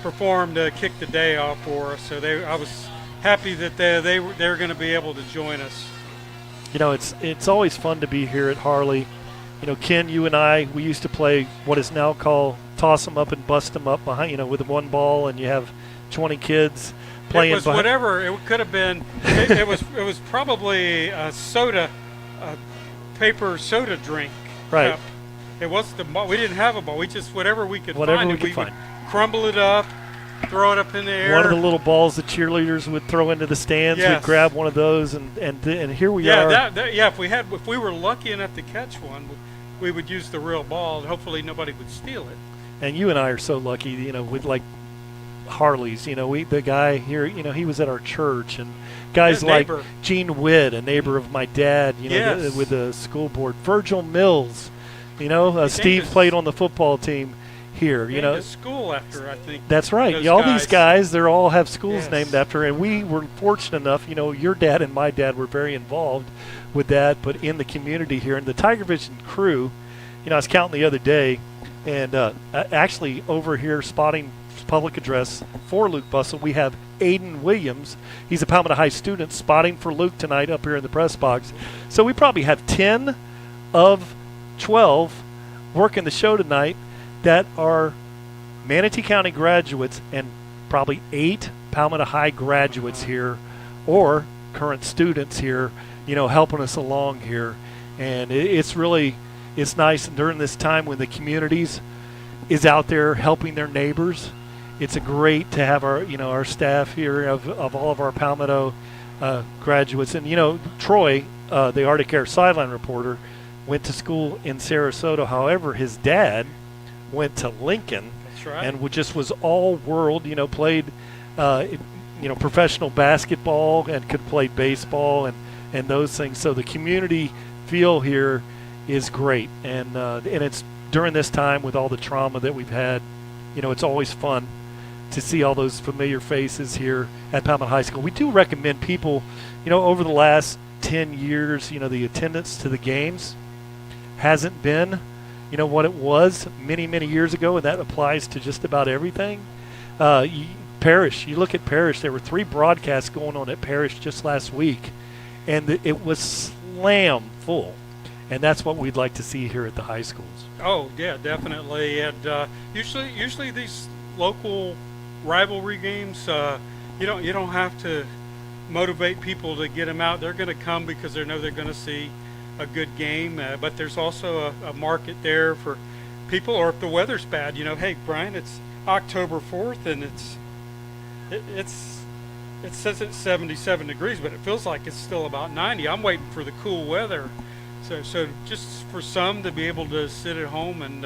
perform to kick the day off for us. So I was happy that they're going to be able to join us. It's always fun to be here at Harley. Ken, you and I, we used to play what is now called toss them up and bust them up behind, with one ball, and you have 20 kids playing. It was whatever it could have been. It was probably a paper soda drink. Right. Cup. It wasn't the ball. We didn't have a ball. We just whatever we could Whatever find. we could find. Would crumble it up, throw it up in the air. One of the little balls the cheerleaders would throw into the stands. Yes. We'd grab one of those, and here we are. If we were lucky enough to catch one, we would use the real ball, and hopefully nobody would steal it. And you and I are so lucky, with like Harleys. The guy here, he was at our church, and guys like Gene Witt, a neighbor of my dad, Yes. with the school board. Virgil Mills, Steve played on the football team here. To school after, I think. That's right. All these guys, they all have schools named after, and we were fortunate enough. Your dad and my dad were very involved with that, but in the community here, and the TigerVision crew. I was counting the other day, and actually over here spotting public address for Luke Bussell, we have Aiden Williams. He's a Palmetto High student spotting for Luke tonight up here in the press box. So we probably have 10 of 12 working the show tonight that are Manatee County graduates, and probably 8 Palmetto High graduates here or current students here, helping us along here. And it's nice during this time when the communities is out there helping their neighbors. It's great to have our staff here of all of our Palmetto graduates. And Troy, the Arctic Air sideline reporter, went to school in Sarasota. However, his dad went to Lincoln. That's right. And just was all world. Played professional basketball and could play baseball and those things. So the community feel here is great, and it's during this time with all the trauma that we've had. It's always fun to see all those familiar faces here at Palmetto High School. We do recommend people, over the last 10 years, the attendance to the games hasn't been, what it was many, many years ago, and that applies to just about everything. Parish, you look at Parish, there were 3 broadcasts going on at Parish just last week, and it was slam full. And that's what we'd like to see here at the high schools. Oh yeah, definitely. And usually these local rivalry games, you don't have to motivate people to get them out. They're going to come because they know they're going to see a good game. But there's also a market there for people, or if the weather's bad, hey Brian, it's October 4th and it says it's 77 degrees, but it feels like it's still about 90. I'm waiting for the cool weather. So just for some to be able to sit at home and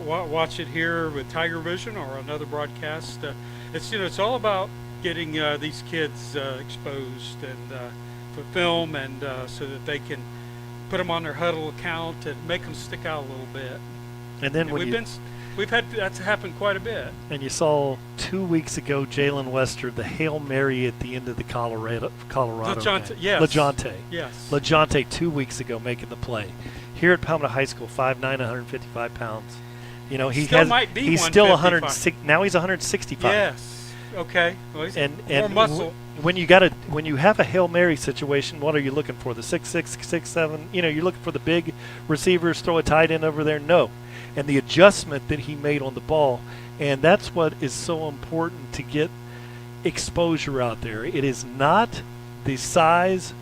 watch it here with TigerVision or another broadcast, it's all about getting these kids exposed and for film, and so that they can put them on their Huddle account and make them stick out a little bit. And then we've had that's happened quite a bit. And you saw 2 weeks ago Jalen Wester, the Hail Mary at the end of the Colorado LaJonte, game. yes. LaJonte. Yes. LaJonte 2 weeks ago making the play. Here at Palmetto High School, 5'9", 155 pounds. He's still 106. Now he's 165. Yes. Okay. Well, he's and more muscle. When you have a Hail Mary situation, what are you looking for? The 6'6", 6'7"? You're looking for the big receivers, throw a tight end over there? No. And the adjustment that he made on the ball, and that's what is so important to get exposure out there. It is not the size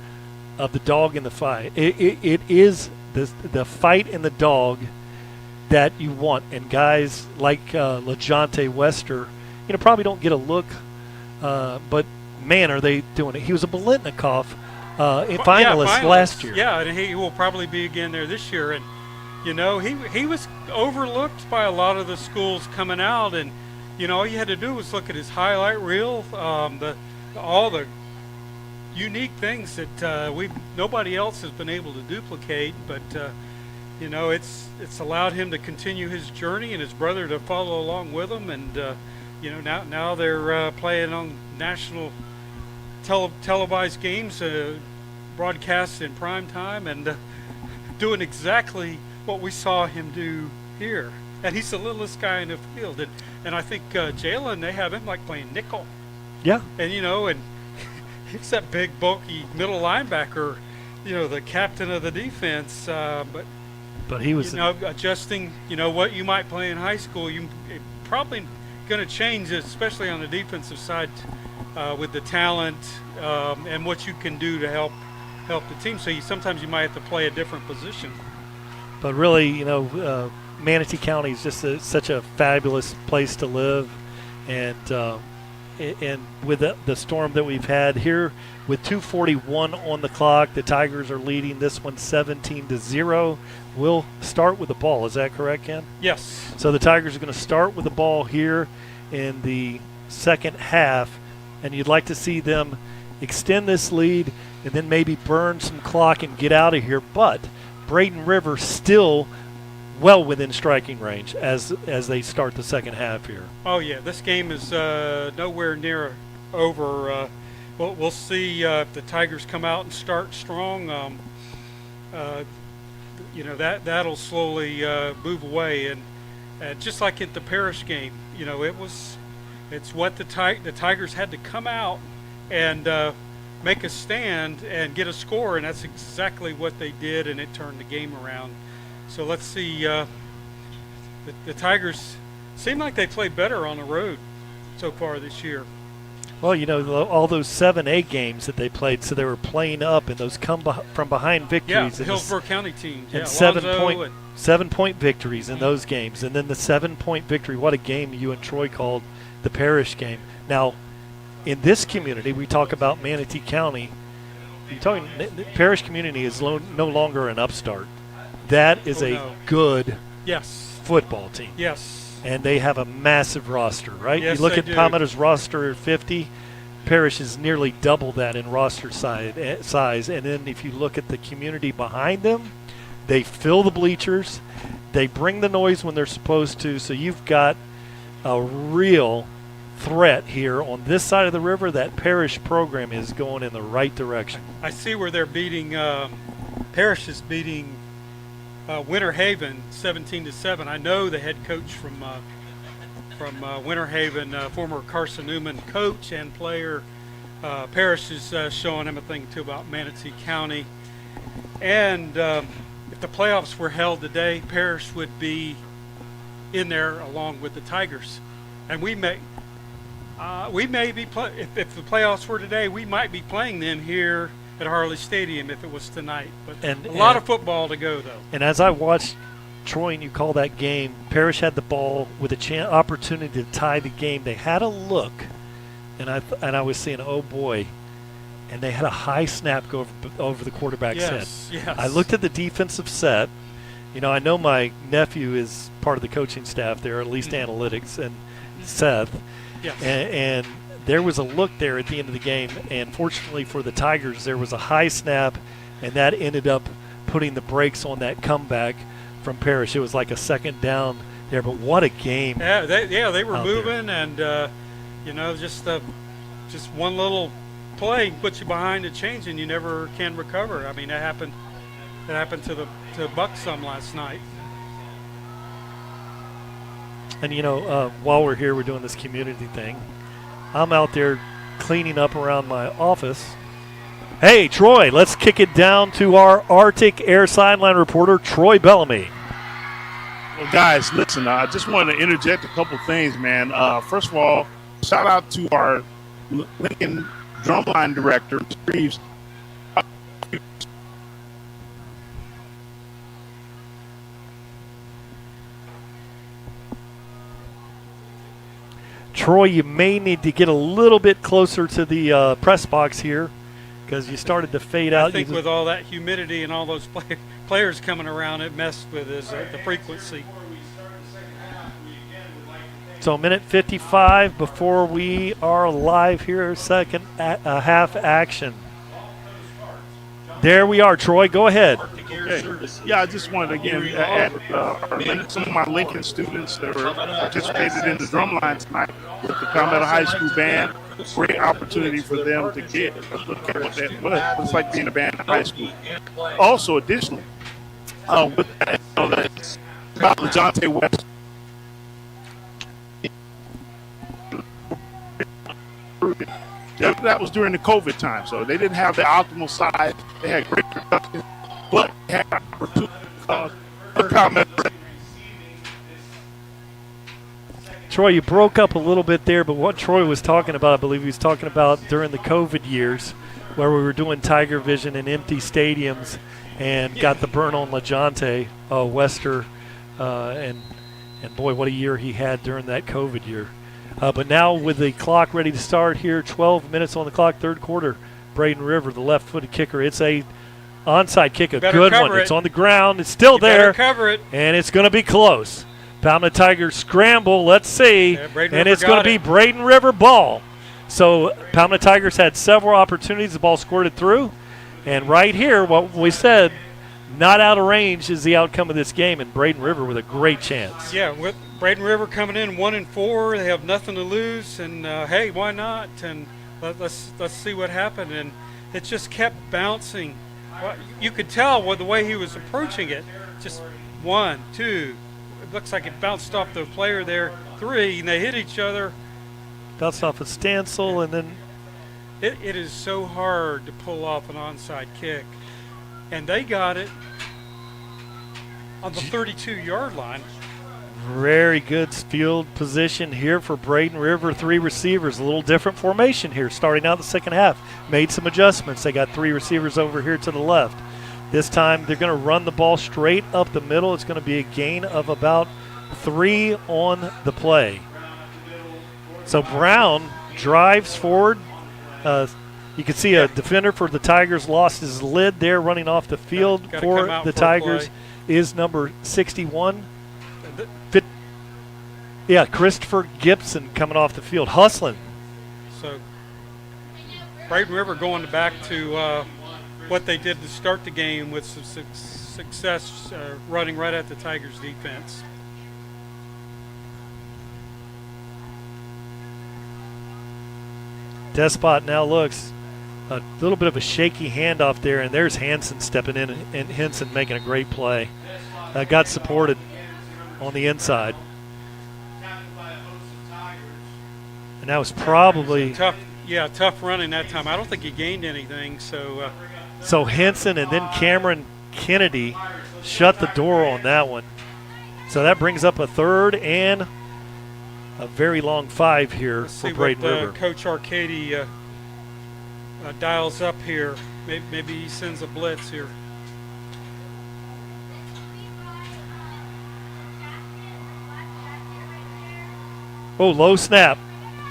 of the dog in the fight. It is the fight in the dog that you want. And guys like LaJonte Wester, probably don't get a look, but man, are they doing it. He was a Bolitnikoff finalist last year. Yeah, and he will probably be again there this year. And he was overlooked by a lot of the schools coming out, and all you had to do was look at his highlight reel, all the unique things that nobody else has been able to duplicate. But it's allowed him to continue his journey, and his brother to follow along with him. And now they're playing on national televised games, broadcast in prime time, and doing exactly what we saw him do here. And he's the littlest guy in the field. And I think Jalen, they have him like playing nickel. Yeah. And and he's that big, bulky middle linebacker, the captain of the defense. But he was adjusting. What you might play in high school, it probably going to change, especially on the defensive side, with the talent and what you can do to help the team. So sometimes you might have to play a different position. But really, Manatee County is just such a fabulous place to live, and with the storm that we've had here, with 2:41 on the clock, the Tigers are leading this one 17-0. We'll start with the ball. Is that correct, Ken? Yes. So the Tigers are going to start with the ball here in the second half, and you'd like to see them extend this lead and then maybe burn some clock and get out of here. But Braden River still well within striking range as they start the second half here. Oh yeah, this game is nowhere near over. We'll see if the Tigers come out and start strong. That'll slowly move away, and just like at the Parish game, it's what the Tigers had to come out and make a stand and get a score, and that's exactly what they did, and it turned the game around. So let's see. The Tigers seem like they played better on the road so far this year. Well, you know, all those 7A games that they played, so they were playing up in those from behind victories. Yeah, Hillsborough County teams. And Yeah, 7-point victories in those games. And then the 7-point victory, what a game you and Troy called the Parish game. Now, in this community, we talk about Manatee County. You're talking, the Parish community is no longer an upstart. That is good football team. Yes. And they have a massive roster, right? Yes, you look they at do. Palmetto's roster at 50. Parish is nearly double that in roster size. And then if you look at the community behind them, they fill the bleachers. They bring the noise when they're supposed to. So you've got a real threat here on this side of the river. That Parish program is going in the right direction. I see where they're beating, Parish is beating Winter Haven 17-7. I know the head coach from Winter Haven, former Carson Newman coach and player. Parish is showing him a thing too about Manatee County. And if the playoffs were held today, Parish would be in there along with the Tigers. And we may be if the playoffs were today, we might be playing them here at Harley Stadium if it was tonight. But a lot of football to go, though. And as I watched Troy and you call that game, Parish had the ball with a opportunity to tie the game. They had a look, and I was saying, oh boy, and they had a high snap go over the quarterback's head. Yes. I looked at the defensive set. You know, I know my nephew is part of the coaching staff there, at least analytics, and Seth. Yes. And there was a look there at the end of the game, and fortunately for the Tigers, there was a high snap, and that ended up putting the brakes on that comeback from Parish. It was like a second down there, but what a game! Yeah, they were moving, and you know, just one little play puts you behind a change, and you never can recover. I mean, that happened to Buck some last night. And you know, while we're here, we're doing this community thing. I'm out there cleaning up around my office. Hey, Troy, let's kick it down to our Arctic Air sideline reporter, Troy Bellamy. Well, guys, listen, I just wanted to interject a couple things, man. First of all, shout out to our Lincoln drumline director, Mr. Reeves. Troy, you may need to get a little bit closer to the press box here because you started to fade out. I think with all that humidity and all those players coming around, it messed with the frequency. So minute 55 before we are live here, second half action. There we are, Troy. Go ahead. Okay. Yeah, I just wanted to again add some of my Lincoln students that were participated in the drumline tonight with the Palmetto High School band. Great opportunity for them to get a look at what it's like being a band in high school. Also, additionally, with that, about LeJohntay West. That was during the COVID time, so they didn't have the optimal size. They had great production, but they had opportunity Troy, you broke up a little bit there, but what Troy was talking about, I believe he was talking about during the COVID years where we were doing TigerVision in empty stadiums and got the burn on LeJohntay Wester, and boy, what a year he had during that COVID year. But now with the clock ready to start here, 12 minutes on the clock, third quarter, Braden River, the left-footed kicker. It's a onside kick, a good one. It's on the ground. It's still there. Cover it. And it's going to be close. Palmetto Tigers scramble. Let's see. And it's going to be Braden River ball. So Palmetto Tigers had several opportunities. The ball squirted through. And right here, what we said, not out of range is the outcome of this game. And Braden River with a great chance. Yeah, with Braden River coming in 1-4, they have nothing to lose. And, hey, why not? And let's see what happened. And it just kept bouncing. Well, you could tell with the way he was approaching it. Just 1, 2. It looks like it bounced off the player there. 3, and they hit each other. Bounced off a Stansel, and then it is so hard to pull off an onside kick. And they got it on the 32-yard line. Very good field position here for Braden River. 3 receivers, a little different formation here starting out the second half. Made some adjustments. They got 3 receivers over here to the left. This time they're going to run the ball straight up the middle. It's going to be a gain of about 3 on the play. So Brown drives forward. You can see a defender for the Tigers lost his lid there running off the field for the Tigers is number 61. Yeah, Christopher Gibson coming off the field, hustling. So Braden River going back to what they did to start the game with some success running right at the Tigers defense. Despot now looks a little bit of a shaky handoff there, and there's Hansen stepping in and Henson making a great play. Got supported on the inside. And that was probably tough running that time. I don't think he gained anything. So Henson and then Cameron Kennedy shut the door on that one. So that brings up a 3rd and a very long 5 here for Braden River. Coach Arcady dials up here. Maybe he sends a blitz here. Oh, low snap.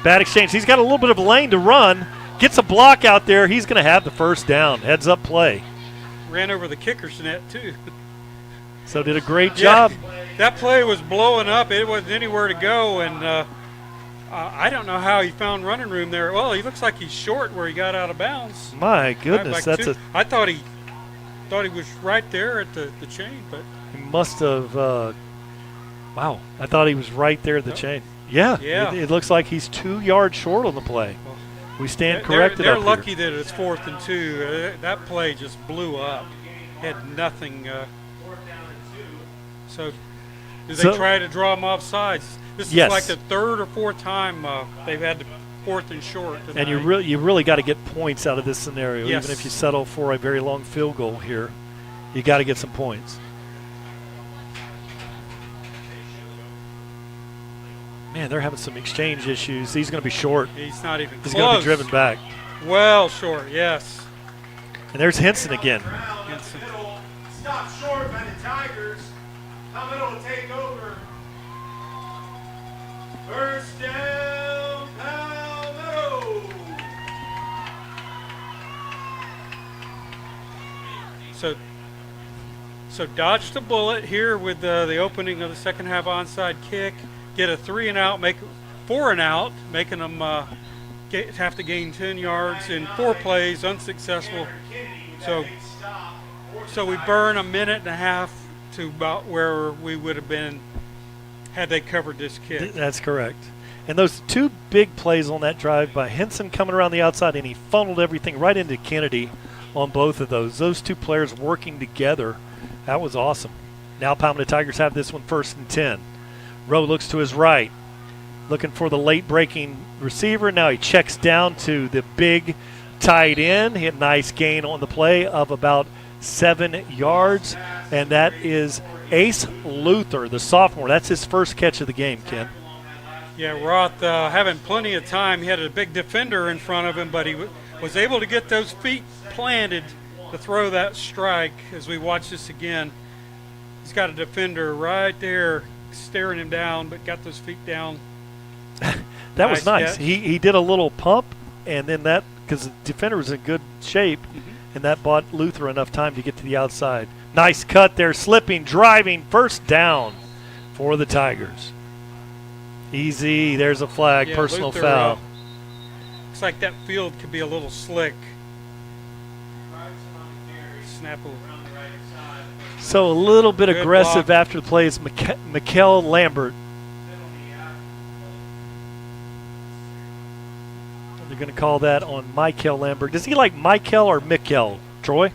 Bad exchange. He's got a little bit of a lane to run. Gets a block out there. He's going to have the first down. Heads up play. Ran over the kicker's net, too. So did a great job. That play was blowing up. It wasn't anywhere to go, and I don't know how he found running room there. Well, he looks like he's short where he got out of bounds. My goodness, I thought he was right there at the chain, but he must have. Wow, I thought he was right there at the chain. Yeah. It looks like he's 2 yards short on the play. We stand corrected. They're up lucky here. that it's 4th and 2. That play just blew up. Had nothing. So, do they try to draw him off sides? This is like the 3rd or 4th time they've had the 4th and short tonight. And you really got to get points out of this scenario. Yes. Even if you settle for a very long field goal here, you got to get some points. Man, they're having some exchange issues. He's going to be short. He's not even He's close. going to be driven back. Well short, yes. And there's Henson again. Henson. Stop short by the Tigers. Palmetto will take over. First down, Palmetto. So dodged a bullet here with the opening of the second half onside kick. Get a 3 and out, make 4 and out, making them have to gain 10 yards in 4 plays, unsuccessful. So we burn a minute and a half to about where we would have been had they covered this kick. That's correct. And those 2 big plays on that drive by Henson coming around the outside, and he funneled everything right into Kennedy on both of those. Those 2 players working together, that was awesome. Now Palmetto Tigers have this one 1st and 10. Rowe looks to his right, looking for the late breaking receiver. Now he checks down to the big tight end. He had a nice gain on the play of about 7 yards, and that is Ace Luther, the sophomore. That's his first catch of the game, Ken. Yeah, Roth having plenty of time. He had a big defender in front of him, but he was able to get those feet planted to throw that strike. As we watch this again, he's got a defender right there staring him down, but got those feet down. That was nice. He did a little pump, and then that, because the defender was in good shape, and that bought Luther enough time to get to the outside. Nice cut there, slipping, driving, first down for the Tigers. Easy, there's a flag, personal Luther, foul. Looks like that field could be a little slick. Snap a So a little bit Good aggressive block. after the play is Mikkel Lambert. They're going to call that on Michael Lambert. Does he like Michael or Mikkel, Troy?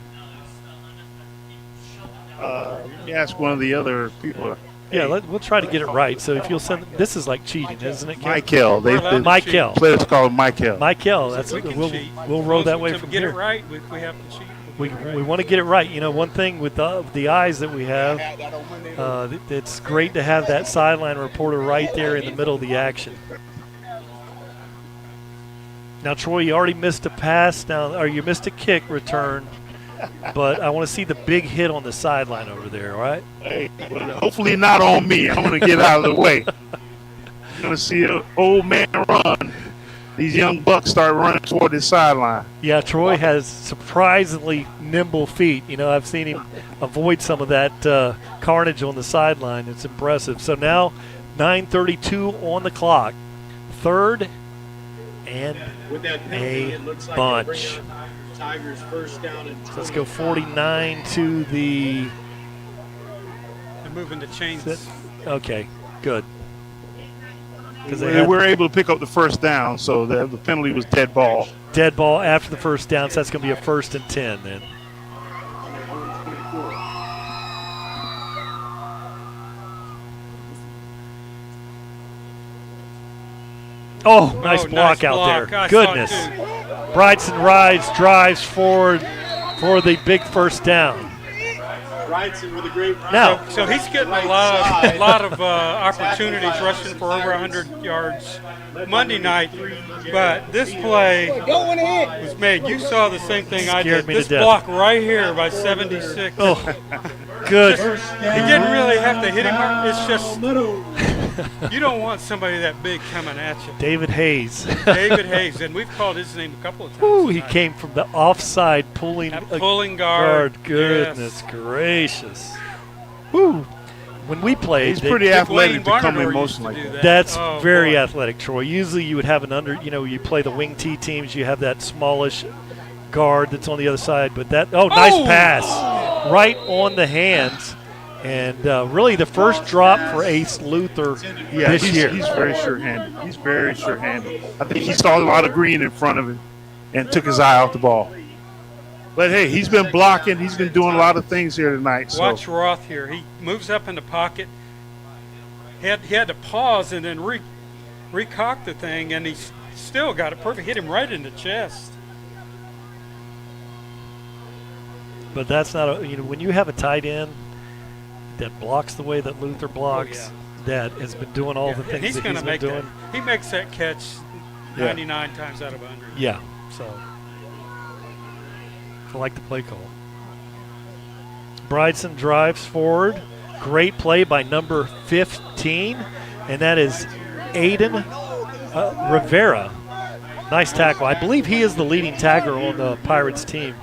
You ask one of the other people. Yeah, we'll try to get it right. So if you'll send, this is like cheating, isn't it? Ken? Michael. Michael. Players call him Michael. Michael. That's We can cheat. we'll roll that way to from get here. it right, we have to cheat. we want to get it right. You know, one thing with the eyes that we have, it's great to have that sideline reporter right there in the middle of the action. Now, Troy, you already missed a pass now, or you missed a kick return, but I want to see the big hit on the sideline over there, all right? Hey, well, hopefully not on me. I'm going to get out of the way. I'm going to see an old man run. These young bucks start running toward the sideline. Yeah, Troy has surprisingly nimble feet. You know, I've seen him avoid some of that carnage on the sideline. It's impressive. So now 9:32 on the clock. 3rd and With that penalty, it looks like bunch. Tigers first down and So let's go 49 to the. They're moving the chains. Okay, good. They were able to pick up the first down, so the penalty was dead ball. Dead ball after the first down, so that's going to be a 1st and 10 then. Oh, nice block out there. Goodness. Bryson rides, drives forward for the big first down. Bryson with a great run. Now, so he's getting a lot of opportunities rushing for over 100 yards Monday night, but this play was made. You saw the same thing I did. This block right here by 76. Oh, good. He didn't really have to hit him. It's just you don't want somebody that big coming at you. David Hayes. David Hayes, and we've called his name a couple of times. Ooh, he came from the offside pulling guard. Goodness gracious. Woo. When we played, he's pretty athletic to come in motion like that. That's very athletic, Troy. Usually you would have you play the wing T teams, you have that smallish guard that's on the other side, but nice pass. Right on the hands. And really the first drop for Ace Luther this year. He's very sure-handed. I think he saw a lot of green in front of him and took his eye off the ball. But, hey, he's been blocking. He's been doing a lot of things here tonight. So. Watch Roth here. He moves up in the pocket. He had to pause and then recock the thing, and he still got it perfect. Hit him right in the chest. But that's not when you have a tight end that blocks the way that Luther blocks, that has been doing all the things he's that he's been doing. He makes that catch 99 times out of 100. Yeah, so I like the play call. Bryson drives forward. Great play by number 15, and that is Aiden Rivera. Nice tackle. I believe he is the leading tackler on the Pirates team.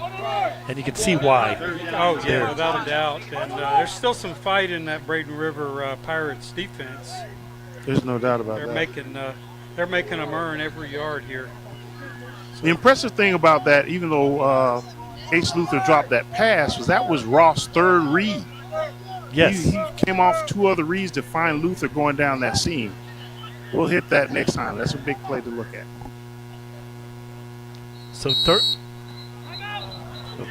And you can see why. Oh, yeah, without a doubt. And there's still some fight in that Braden River Pirates defense. There's no doubt about that. They're making them earn every yard here. The impressive thing about that, even though Ace Luther dropped that pass, was Ross' 3rd read. Yes. He came off 2 other reads to find Luther going down that seam. We'll hit that next time. That's a big play to look at. So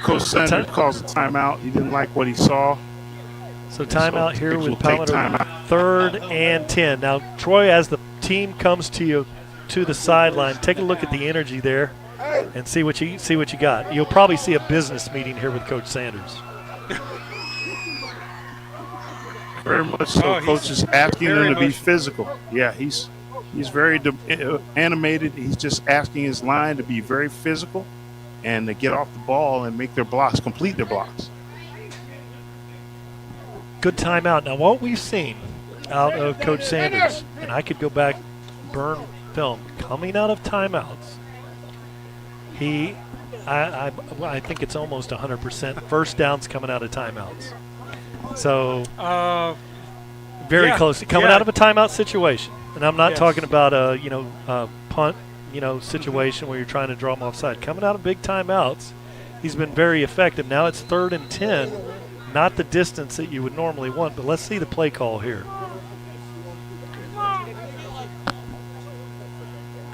Coach Sanders calls a timeout. He didn't like what he saw. So timeout here with Palmetto. 3rd and 10. Now, Troy, as the team comes to the sideline, take a look at the energy there and see what you got. You'll probably see a business meeting here with Coach Sanders. Very much so. Coach is asking them to be physical. Yeah, he's very animated. He's just asking his line to be very physical and to get off the ball and make their blocks, complete their blocks. Good timeout. Now, what we've seen out of Coach Sanders, and I could go back, burn film, coming out of timeouts, I think it's almost 100% first downs coming out of timeouts. So very close. Coming out of a timeout situation. And I'm not talking about a punt situation where you're trying to draw them offside. Coming out of big timeouts, he's been very effective. Now it's 3rd and 10, not the distance that you would normally want, but let's see the play call here.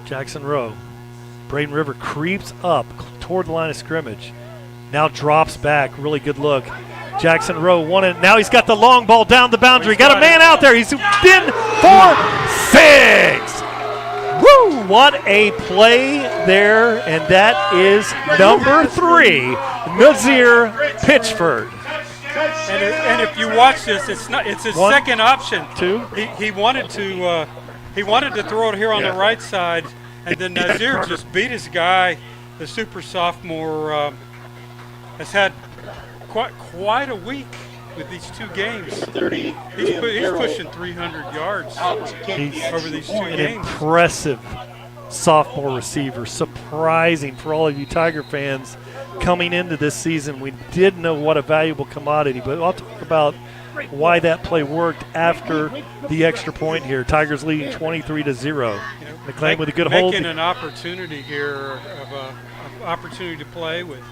Jackson Rowe. Braden River creeps up toward the line of scrimmage. Now drops back. Really good look. Jackson Rowe wanted. Now he's got the long ball down the boundary. Got a man out there. He's in for 6. Woo! Woo! What a play there, and that is number 3, Nazir Pitchford. And if you watch this, it's his second option. 2. He wanted to throw it here on the right side, and then Nazir just beat his guy. The super sophomore has had quite a week with these 2 games. He's pushing 300 yards over these 2 games. Impressive sophomore receiver. Surprising for all of you Tiger fans coming into this season. We did know what a valuable commodity, but I'll talk about why that play worked after the extra point here. Tigers leading 23-0. McLean with a good hold. Making an opportunity here of an opportunity to play with.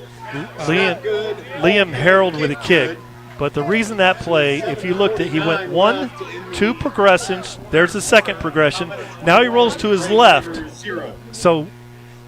Liam Harold with a kick. But the reason that play, if you looked at, he went 1, 2 progressions. There's the second progression. Now he rolls to his left. So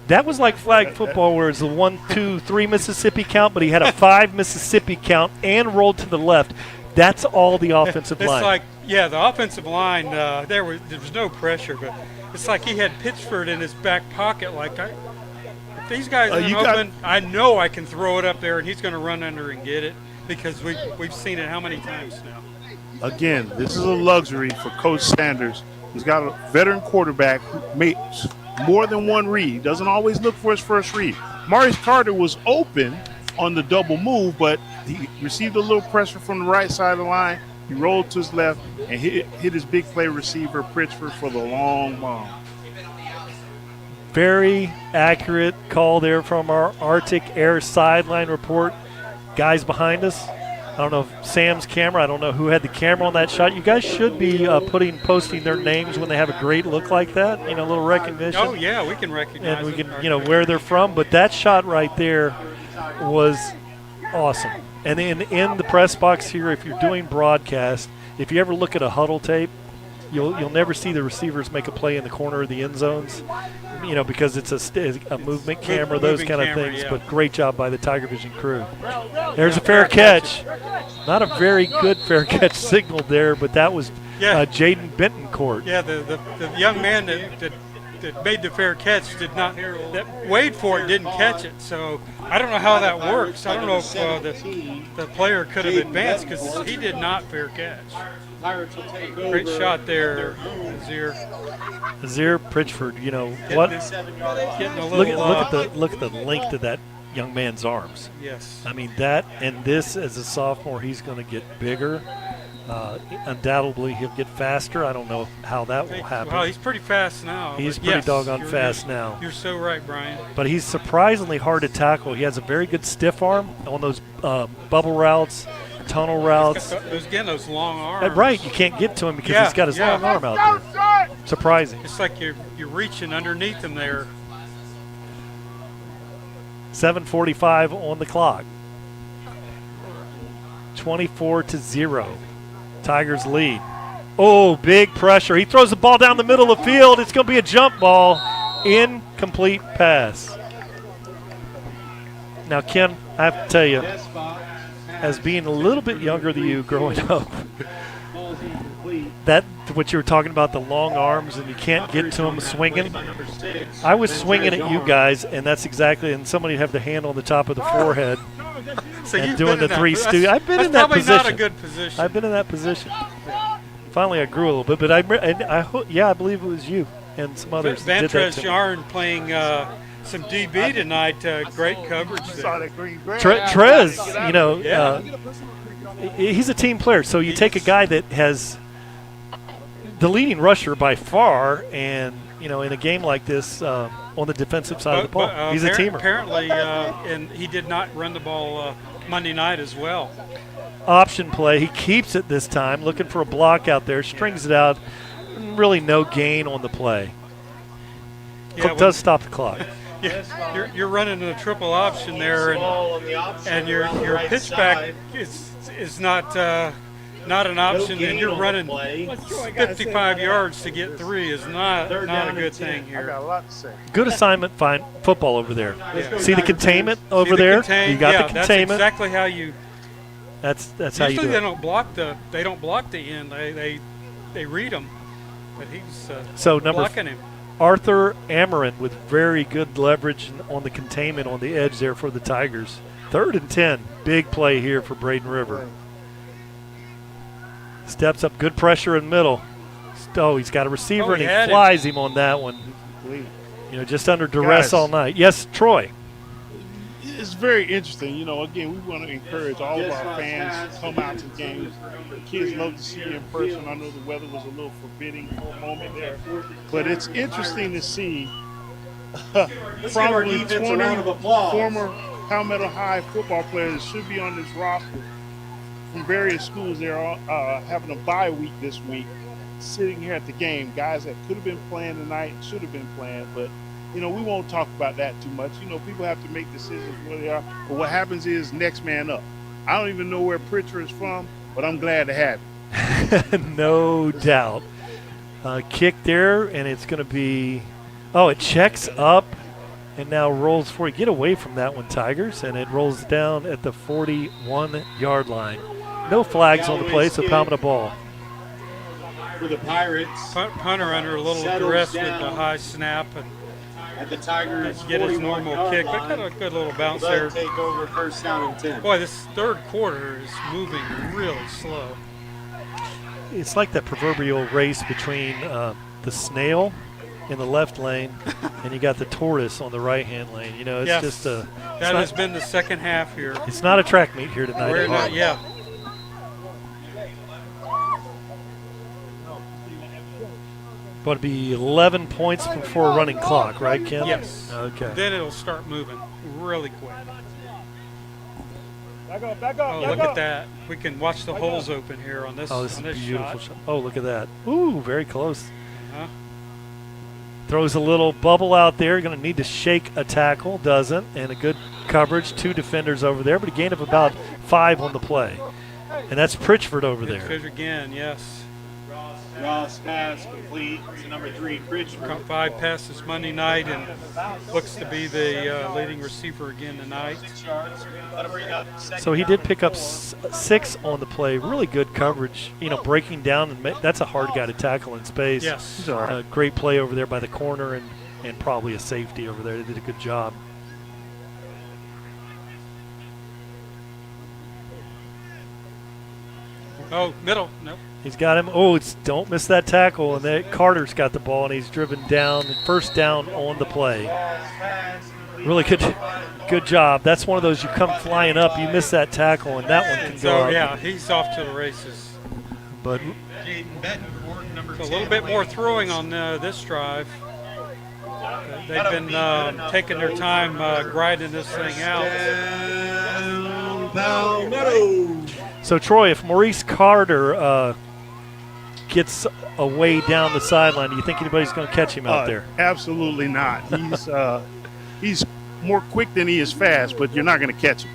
that was like flag football where it's a 1, 2, 3 Mississippi count, but he had a 5 Mississippi count and rolled to the left. That's all the offensive line. It's like, the offensive line, there was no pressure, but it's like he had Pitchford in his back pocket. Like, if these guys aren't open, I know I can throw it up there, and he's going to run under and get it. Because we've seen it how many times now? Again, this is a luxury for Coach Sanders. He's got a veteran quarterback who makes more than one read. Doesn't always look for his first read. Maurice Carter was open on the double move, but he received a little pressure from the right side of the line. He rolled to his left and hit his big play receiver, Pritchford, for the long bomb. Very accurate call there from our Arctic Air sideline report. Guys behind us. I don't know if Sam's camera, I don't know who had the camera on that shot. You guys should be posting their names when they have a great look like that, a little recognition. Oh, yeah, we can recognize and we can, where they're from. But that shot right there was awesome. And in the press box here, if you're doing broadcast, if you ever look at a huddle tape, you'll never see the receivers make a play in the corner of the end zones, because it's a movement camera, those kind of things. Yeah. But great job by the TigerVision crew. There's a fair catch. Not a very good fair catch signal there, but that was Jaden Bentoncourt. Yeah, the young man that made the fair catch that weighed for it didn't catch it. So I don't know how that works. I don't know if the player could have advanced because he did not fair catch. Great shot there, Nazir Pritchford. What? Look at the length of that young man's arms. Yes. I mean that, and this as a sophomore, he's going to get bigger. Undoubtedly, he'll get faster. I don't know how that will happen. Well, he's pretty fast now. He's pretty doggone fast now. You're so right, Brian. But he's surprisingly hard to tackle. He has a very good stiff arm on those bubble routes, tunnel routes. Those long arms. Right, you can't get to him because he's got his long arm out there. Surprising. It's like you're reaching underneath him there. 7:45 on the clock. 24-0. Tigers lead. Oh, big pressure. He throws the ball down the middle of the field. It's going to be a jump ball. Incomplete pass. Now, Ken, I have to tell you, as being a little bit younger than you growing up, that what you were talking about, the long arms and you can't get to them swinging. I was swinging at you guys, and that's exactly, and somebody have the hand on the top of the forehead. So and doing the three stu. I've been in that position. That's probably not a good position. I've been in that position. Finally, I grew a little bit, but I believe it was you and some others. Van Trez playing some DB tonight. Great coverage there. Trez, he's a team player. So you take a guy that has the leading rusher by far, and in a game like this. On the defensive side of the ball. He's a teamer. Apparently, and he did not run the ball Monday night as well. Option play. He keeps it this time, looking for a block out there, strings it out. Really no gain on the play. Cook does stop the clock. You're running a triple option there, and your pitch back is not an option, and you're running 55 yards to get 3 is not a good thing here. I got a lot to say. Good assignment, fine football over there. Yeah. See the containment over there? You got the containment. That's exactly how you. That's how you do it. Usually they don't block the end. They read them, but he's blocking him. Arthur Amarin with very good leverage on the containment on the edge there for the Tigers. 3rd and 10. Big play here for Braden River. Steps up, good pressure in middle. Oh, he's got a receiver, and he flies him on that one. You know, just under duress all night. Yes, Troy. It's very interesting. You know, again, we want to encourage all of our fans to come out to games. The kids love to see you in person. I know the weather was a little forbidding for a moment there. But it's interesting to see probably 20 former Palmetto High football players should be on this roster from various schools. They're having a bye week this week, sitting here at the game. Guys that could have been playing tonight, should have been playing, but you know, we won't talk about that too much. You know, people have to make decisions where they are. But what happens is next man up. I don't even know where Pritchard is from, but I'm glad to have him. No doubt. Kick there, and it's going to be – oh, it checks up and now rolls forward. Get away from that one, Tigers, and it rolls down at the 41-yard line. No flags on the play, so Palmetto ball. For the Pirates. Punter under a little duress with the high snap and the Tigers get his normal kick. But got a good little bounce there. Take over 1st down and 10. Boy, this 3rd quarter is moving really slow. It's like that proverbial race between the snail in the left lane and you got the tortoise on the right-hand lane. You know, it's just a... That has been the second half here. It's not a track meet here tonight. We're not, yeah. Going to be 11 points before running clock, right, Ken? Yes. Okay. Then it'll start moving really quick. Back up, oh, look at that. We can watch the holes open here on this, this on is this beautiful shot. Oh, look at that. Ooh, very close. Throws a little bubble out there. Going to need to shake a tackle. Doesn't. And a good coverage. 2 defenders over there, but a gain of about 5 on the play. And that's Pritchford over there. Pritchford again, yes. Ross pass complete to number 3, Pritchford. 5 passes Monday night and looks to be the leading receiver again tonight. So he did pick up 6 on the play. Really good coverage, you know, breaking down. And that's a hard guy to tackle in space. Yes. Great play over there by the corner and probably a safety over there. They did a good job. Oh, middle. Nope. He's got him. Oh, don't miss that tackle. And that Carter's got the ball, and he's driven down. 1st down on the play. Really good job. That's one of those you come flying up, you miss that tackle, and that one can go up. Yeah, he's off to the races. But a little bit more throwing on this drive. They've been taking their time grinding this thing out. So, Troy, if Maurice Carter gets away down the sideline, do you think anybody's going to catch him out there? Absolutely not. He's more quick than he is fast, but you're not going to catch him.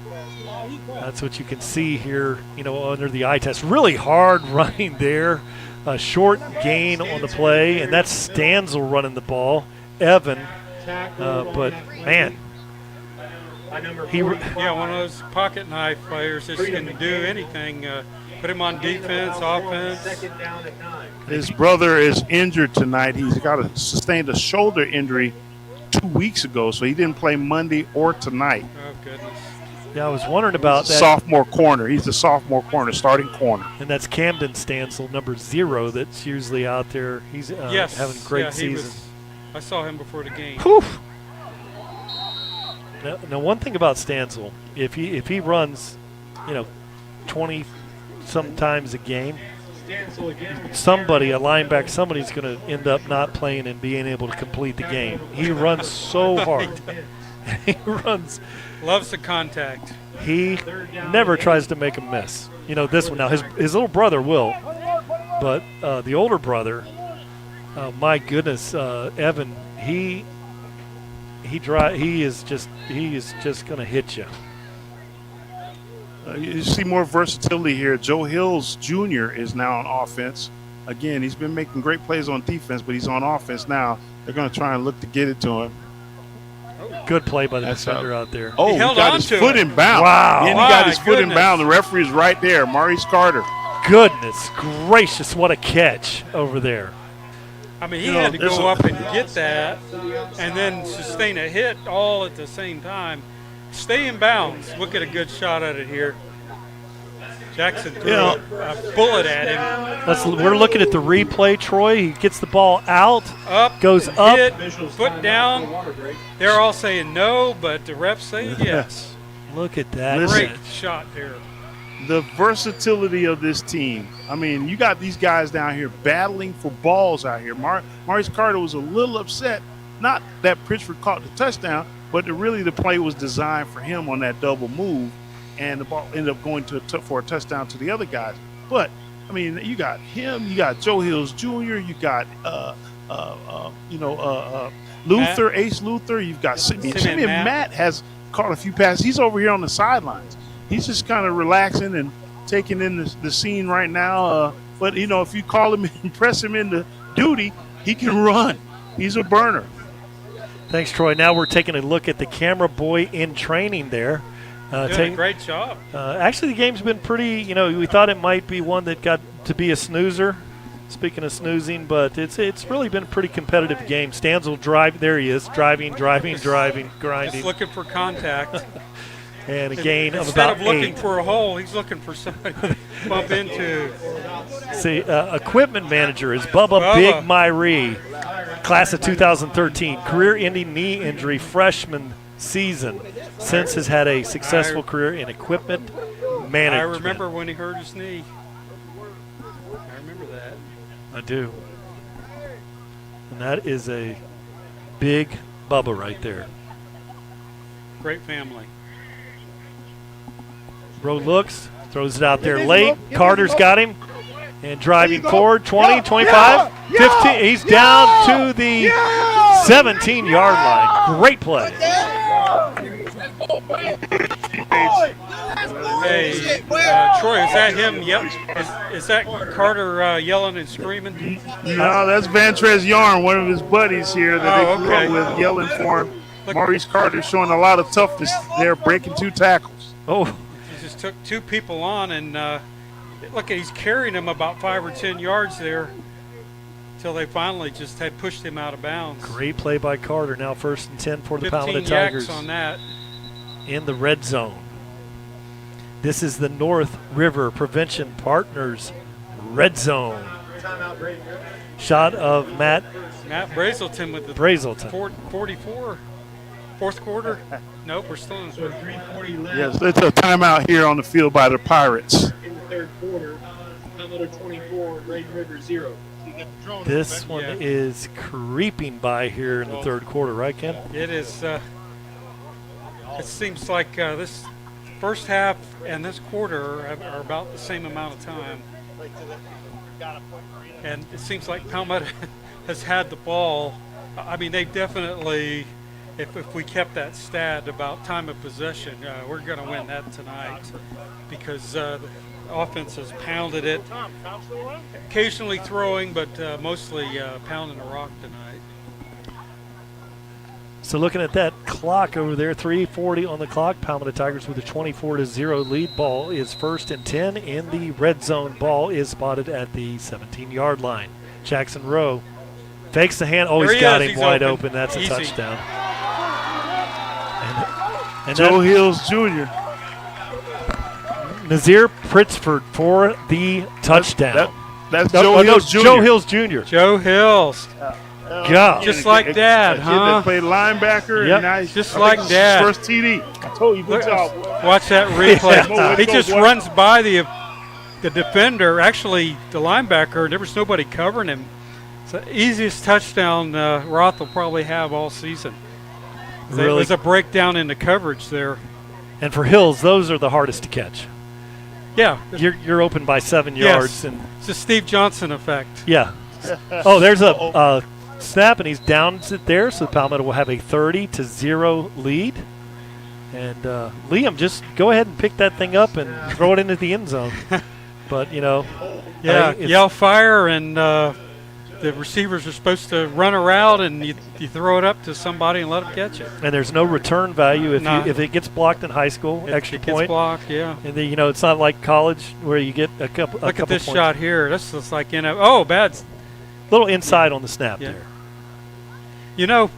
That's what you can see here, you know, under the eye test. Really hard running there. A short gain on the play, and that's Stanzel running the ball. Evan, but, man. Yeah, one of those pocket knife players that can do anything. Put him on defense, offense. His brother is injured tonight. He's sustained a shoulder injury 2 weeks ago, so he didn't play Monday or tonight. Oh, goodness. Yeah, I was wondering about that. Sophomore corner. He's the sophomore corner, starting corner. And that's Camden Stansel, number 0, that's usually out there. He's having a great season. I saw him before the game. Whew. Now, one thing about Stansel, if he runs, you know, 20 sometimes a game, somebody, a linebacker, somebody's going to end up not playing and being able to complete the game. He runs so hard. He runs. Loves the contact. He never tries to make a miss. You know, this one now, his little brother will, but the older brother, my goodness, Evan, he is just going to hit you. You see more versatility here. Joe Hills Jr. is now on offense. Again, he's been making great plays on defense, but he's on offense now. They're going to try and look to get it to him. Good play by the defender out there. Oh, he got his foot in bounds. Wow. And he got his foot in bounds. The referee's right there, Maurice Carter. Goodness gracious, what a catch over there. I mean, he had to go up and get that and then sustain a hit all at the same time. Stay in bounds. Look at a good shot at it here. Jackson threw a bullet at him. We're looking at the replay, Troy. He gets the ball out, goes up. Hit, foot down. They're all saying no, but the refs say yes. Look at that. Great shot there. The versatility of this team. I mean, you got these guys down here battling for balls out here. Maurice Carter was a little upset. Not that Pritchford caught the touchdown, but really the play was designed for him on that double move, and the ball ended up going for a touchdown to the other guys. But, I mean, you got him, you got Joe Hills Jr., you got, Luther, Matt. Ace Luther, you've got Simeon Matt has caught a few passes. He's over here on the sidelines. He's just kind of relaxing and taking in the scene right now. But, you know, if you call him and press him into duty, he can run. He's a burner. Thanks, Troy. Now we're taking a look at the camera boy in training there. Doing a great job. Actually, the game's been pretty, we thought it might be one that got to be a snoozer. Speaking of snoozing, but it's really been a pretty competitive game. Stanzel drive. There he is, driving, grinding. Just looking for contact. And a gain of Instead about of looking 8. for a hole, he's looking for somebody to bump into. See, equipment manager is Bubba Big Myrie, class of 2013, career-ending knee injury freshman season. Since has had a successful career in equipment management. I remember when he hurt his knee. I remember that. I do. And that is a big Bubba right there. Great family. Rowe looks, throws it out there late. Carter's got him. And driving forward, 20, 25, 15. He's down to the 17-yard line. Great play. Hey, Troy, is that him? Is that Carter yelling and screaming? No, that's Vantrez Yarn, one of his buddies here that they grew up with, yelling for him. Maurice Carter showing a lot of toughness there, breaking 2 tackles. Oh. He just took 2 people on, and look, he's carrying him about 5 or 10 yards there until they finally just had pushed him out of bounds. Great play by Carter. Now 1st and 10 for the Palmetto 15 Tigers. yaks on that. In the red zone. This is the North River Prevention Partners red zone. Shot of Matt Brazelton with the 44. Fourth quarter? Nope, we're still in the 3:40 Yes, it's a timeout here on the field by the Pirates. In the third quarter, Palmetto 24, Braden River 0. This one is creeping by here in the third quarter, right, Ken? It is. It seems like this first half and this quarter are about the same amount of time. And it seems like Palmetto has had the ball. I mean, they definitely, if we kept that stat about time of possession, we're going to win that tonight because the offense has pounded it, occasionally throwing, but mostly pounding the rock tonight. So looking at that clock over there, 3:40 on the clock. Palmetto Tigers with a 24-0 lead. Ball is 1st and 10 in the red zone. Ball is spotted at the 17-yard line. Jackson Rowe fakes the hand. Oh, he's got him wide open. That's a touchdown. And Joe Hills Jr. Nazir Pritchford for the touchdown. That's Joe Hills Jr. Joe Hills Jr. Joe Hills. God. Just like Dad, huh? Played linebacker. Yep. And now he's just like Dad. First TD. I told you, good job. Watch that replay. He just runs by the defender, actually the linebacker. There was nobody covering him. It's the easiest touchdown Roth will probably have all season. Really? It was a breakdown in the coverage there. And for Hills, those are the hardest to catch. Yeah. You're open by 7 yards. And it's the Steve Johnson effect. Yeah. Oh, there's a snap, and he's down it there, so Palmetto will have a 30-0 lead. And Liam, just go ahead and pick that thing up and throw it into the end zone. But, yell fire, and the receivers are supposed to run around, and you throw it up to somebody and let them catch it. And there's no return value if it gets blocked in high school. Extra point. Gets blocked, yeah. And it's not like college where you get a couple. Look at this points. shot here. This looks like bad. little insight on the snap there. You know,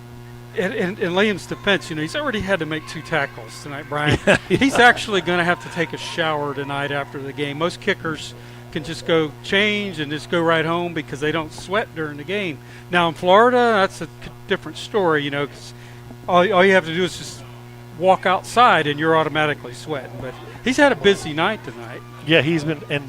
in Liam's defense, you know, he's already had to make 2 tackles tonight, Brian. He's actually going to have to take a shower tonight after the game. Most kickers can just go change and just go right home because they don't sweat during the game. Now in Florida, that's a different story, you know, 'cause all you have to do is just walk outside and you're automatically sweating. But he's had a busy night tonight. Yeah, he's been, and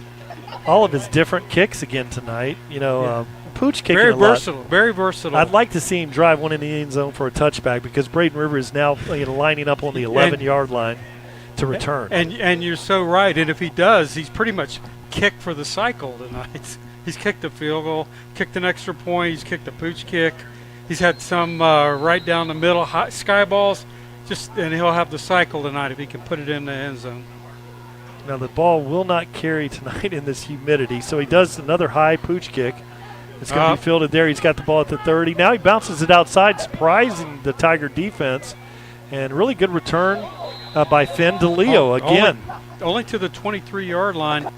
all of his different kicks again tonight. You know, Pooch kicking very a lot. versatile, very versatile. I'd like to see him drive one in the end zone for a touchback because Braden River is now lining up on the 11-yard line to return. And you're so right. And if he does, he's pretty much kicked for the cycle tonight. He's kicked a field goal, kicked an extra point. He's kicked a pooch kick. He's had some right down the middle sky balls. And he'll have the cycle tonight if he can put it in the end zone. Now the ball will not carry tonight in this humidity, so he does another high pooch kick. It's going to be fielded there. He's got the ball at the 30. Now he bounces it outside, surprising the Tiger defense. And really good return by Finn DeLeo again. Only to the 23-yard line.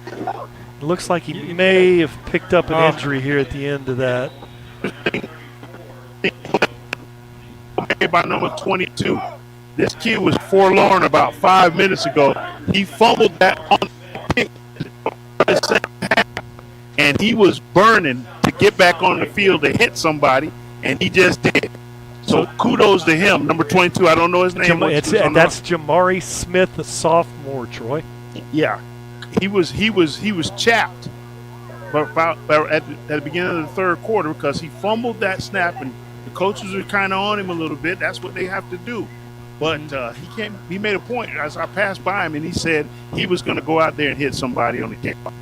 Looks like he may have picked up an injury here at the end of that. By number 22. This kid was forlorn about 5 minutes ago. He fumbled that on the second half, and he was burning to get back on the field to hit somebody, and he just did. So kudos to him. Number 22, I don't know his name. That's Jamari Smith, the sophomore, Troy. Yeah, he was chapped, but at the beginning of the third quarter because he fumbled that snap, and the coaches are kind of on him a little bit. That's what they have to do. But he made a point as I passed by him, and he said he was going to go out there and hit somebody on the kickoff.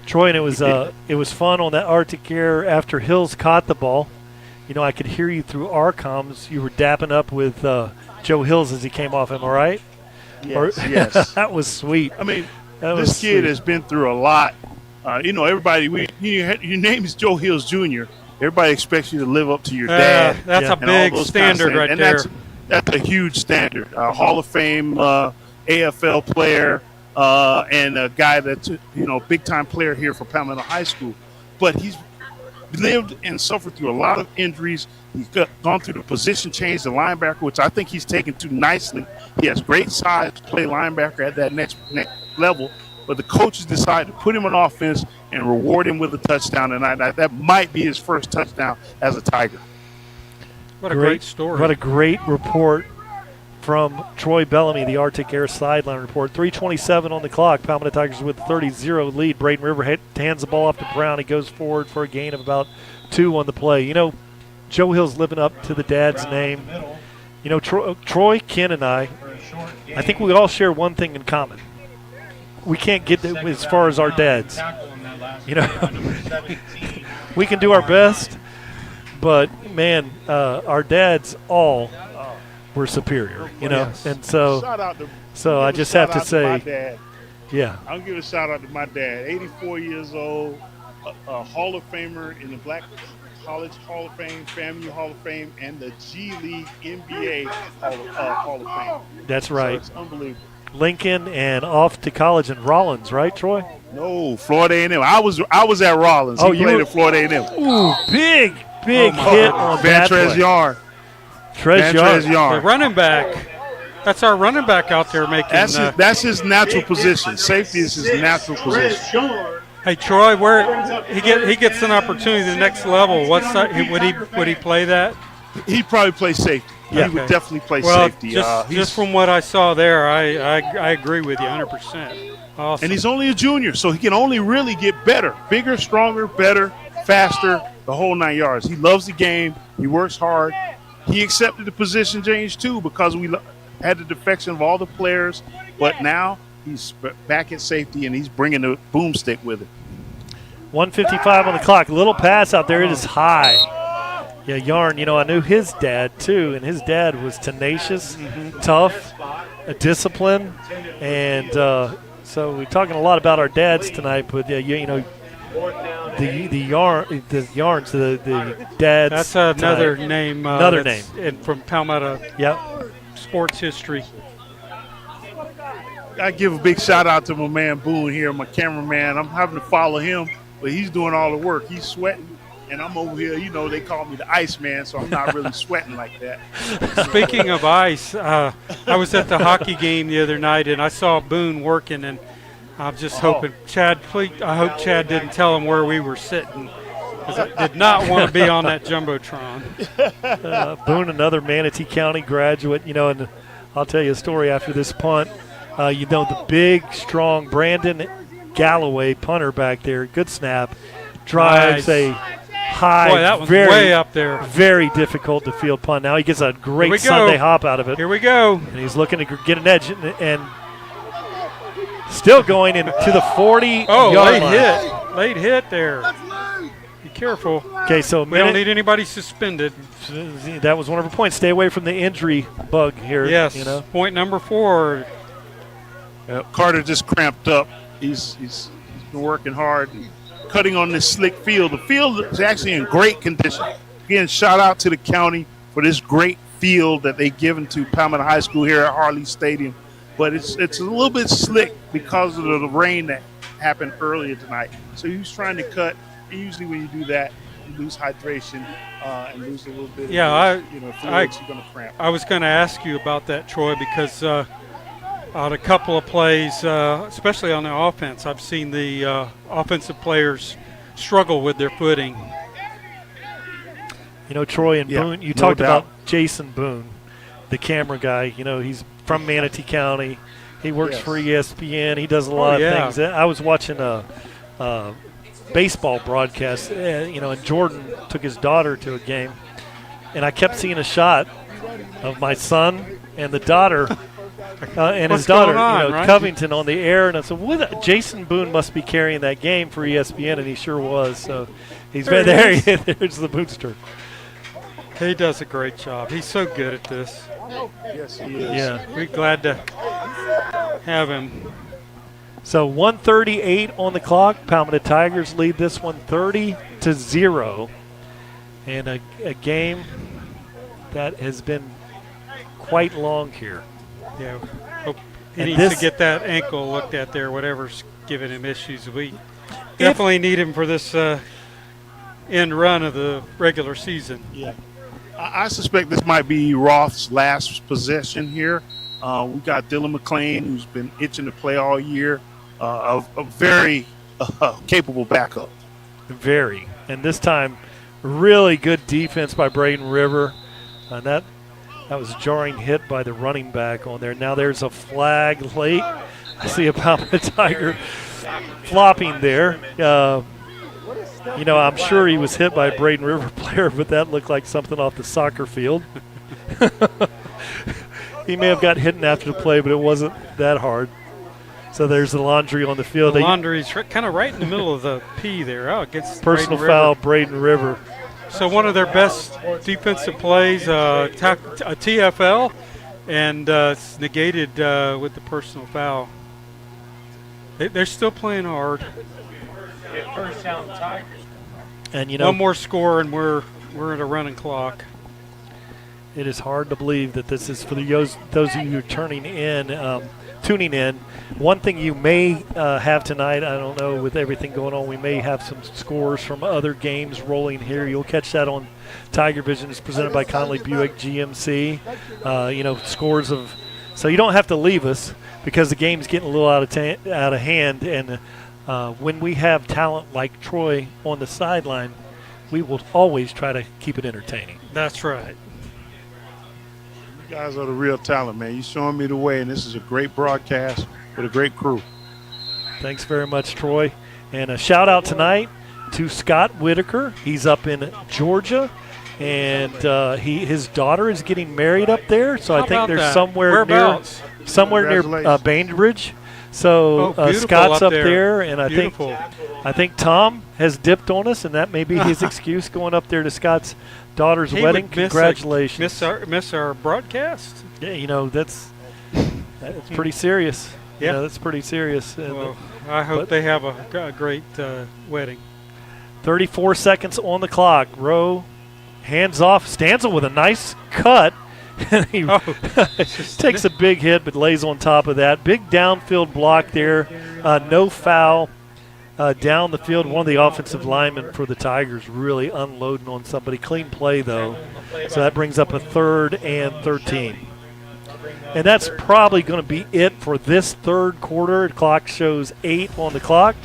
Troy, and it was fun on that Arctic Air after Hills caught the ball. You know, I could hear you through our comms. You were dapping up with Joe Hills as he came off. Am I right? Yes. That was sweet. I mean, this kid has been through a lot. You know, everybody. Your name is Joe Hills Jr. Everybody expects you to live up to your dad. That's a big standard right there. That's a huge standard. Hall of Fame AFL player and a guy that's big time player here for Palmetto High School. But he's lived and suffered through a lot of injuries. He's gone through the position change, the linebacker, which I think he's taken to nicely. He has great size to play linebacker at that next level. But the coaches decided to put him on offense and reward him with a touchdown tonight. That might be his first touchdown as a Tiger. What a great story. What a great report from Troy Bellamy, the Arctic Air sideline report. 3:27 on the clock. Palmetto Tigers with a 30-0 lead. Braden River hands the ball off to Brown. He goes forward for a gain of about 2 on the play. You know, Joe Hill's living up to the dad's name. You know, Troy, Ken, and I think we all share one thing in common. We can't get as far as our dads. You know, we can do our best. But, man, our dads all were superior, you know. And so I just have to say, yeah. I'll give a shout-out to my dad, 84 years old, a Hall of Famer in the Black College Hall of Fame, FAMU Hall of Fame, and the G League NBA Hall of Fame. That's right. So it's unbelievable. Lincoln and off to college in Rollins, right, Troy? No, Florida A&M. I was at Rollins. He played at Florida A&M. Ooh, big hit on that play. Trez Yarn. The running back. That's our running back out there making. That's his natural position. Safety is his natural position. Hey Troy, where he gets an opportunity to the next level. What's that? Would he play that? He'd probably play safety. Yeah. He would definitely play well, safety. Just from what I saw there, I agree with you 100%. Awesome. And he's only a junior, so he can only really get better, bigger, stronger, better, faster, the whole 9 yards. He loves the game. He works hard. He accepted the position change too because we had the defection of all the players, but now he's back at safety and he's bringing the boomstick with him. 1:55 on the clock. A little pass out there. It is high. Yeah, Yarn, you know, I knew his dad too, and his dad was tenacious, tough, disciplined, and so we're talking a lot about our dads tonight, but you know, the Yarns, the dads. That's another tonight. name. Another name. And from Palmetto. Yep. Sports history. I give a big shout out to my man Boone here, my cameraman. I'm having to follow him, but he's doing all the work. He's sweating. and I'm over here. You know, they call me the Iceman, so I'm not really sweating like that. Speaking of ice, I was at the hockey game the other night, and I saw Boone working, and I'm just hoping I hope Chad didn't tell him where we were sitting, because I did not want to be on that jumbotron. Boone, another Manatee County graduate, and I'll tell you a story after this punt. The big, strong Brandon Galloway punter back there, good snap, drives a high, boy, that was way up there. Very difficult to field punt. Now he gets a great Sunday hop out of it. Here we go. And he's looking to get an edge and still going into the 40-yard line. Late hit there. Be careful. Okay, so we don't need anybody suspended. That was one of her points. Stay away from the injury bug here. Yes. Point number 4. Carter just cramped up. He's been working hard, cutting on this slick field. The field is actually in great condition. Again, shout out to the county for this great field that they've given to Palmetto High School here at Harley Stadium. But it's a little bit slick because of the rain that happened earlier tonight. So he was trying to cut. And usually when you do that, you lose hydration and lose a little bit. Yeah, fluids, you're going to cramp. I was going to ask you about that, Troy, because on a couple of plays, especially on the offense, I've seen the offensive players struggle with their footing. Troy and Boone, you talked about Jason Boone, the camera guy. He's from Manatee County. He works for ESPN. He does a lot of things. I was watching a baseball broadcast, and Jordan took his daughter to a game, and I kept seeing a shot of my son and the daughter and his daughter, Covington on the air, and I said, Jason Boone must be carrying that game for ESPN, and he sure was. So he's been there. There's the Boonster. He does a great job. He's so good at this. Yes, he is. Yeah. We're glad to have him. So 1:38 on the clock. Palmetto Tigers lead this one 30-0. And a game that has been quite long here. Yeah, hope he needs to get that ankle looked at there, whatever's giving him issues. We definitely need him for this end run of the regular season. Yeah. I suspect this might be Roth's last possession here. We got Dylan McClain, who's been itching to play all year, a very capable backup. Very. And this time, really good defense by Braden River. And that was a jarring hit by the running back on there. Now there's a flag late. I see a Palmetto Tiger flopping there. I'm sure he was hit by a Braden River player, but that looked like something off the soccer field. He may have got hit after the play, but it wasn't that hard. So there's the laundry on the field. The laundry's kind of right in the middle of the P there. Oh, it gets personal foul, Braden River. So one of their best defensive plays, a TFL, and it's negated with the personal foul. They're still playing hard. First down, Tigers. And one more score, and we're at a running clock. It is hard to believe that this is for those of you who are tuning in. One thing you may have tonight, I don't know, with everything going on, we may have some scores from other games rolling here. You'll catch that on TigerVision. It's presented by Conley Buick GMC. Scores of, so you don't have to leave us because the game's getting a little out of hand. And when we have talent like Troy on the sideline, we will always try to keep it entertaining. That's right. You guys are the real talent, man. You're showing me the way, and this is a great broadcast with a great crew. Thanks very much, Troy. And a shout-out tonight to Scott Whitaker. He's up in Georgia, and his daughter is getting married up there. So I think they're somewhere near Bainbridge. So Scott's up there, and I think Tom has dipped on us, and that may be his excuse going up there to Scott's daughter's wedding. Congratulations. Miss our broadcast? Yeah, that's pretty serious. Yeah, that's pretty serious. Well, I hope they have a great wedding. 34 seconds on the clock. Rowe hands off. Stanzel with a nice cut. He takes a big hit but lays on top of that. Big downfield block there. No foul. down the field. One of the offensive linemen for the Tigers really unloading on somebody. Clean play, though. So that brings up a 3rd and 13. And that's probably going to be it for this third quarter. The clock shows 8 on the clock.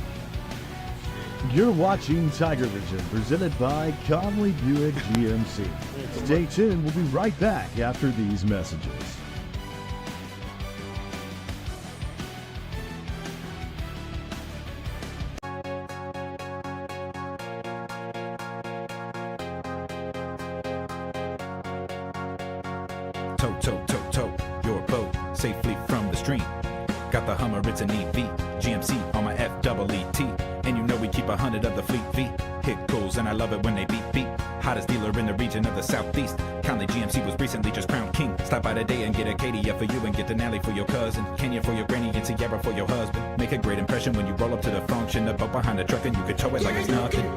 You're watching TigerVision, presented by Conley Buick GMC. Stay tuned. We'll be right back after these messages. Tow, tow, tow, tow your boat safely from the stream. Got the Hummer, it's an EV. GMC on my FEET. And you know we keep 100 of the fleet V. Hit goals and I love it when they beep beep. Hottest dealer in the region of the Southeast. Conley GMC was recently just crowned king. Stop by today and get Acadia for you and get Denali for your cousin. Kenya for your granny and Sierra for your husband. Make a great impression when you roll up to the function. The boat behind the truck and you can tow it like it's nothing.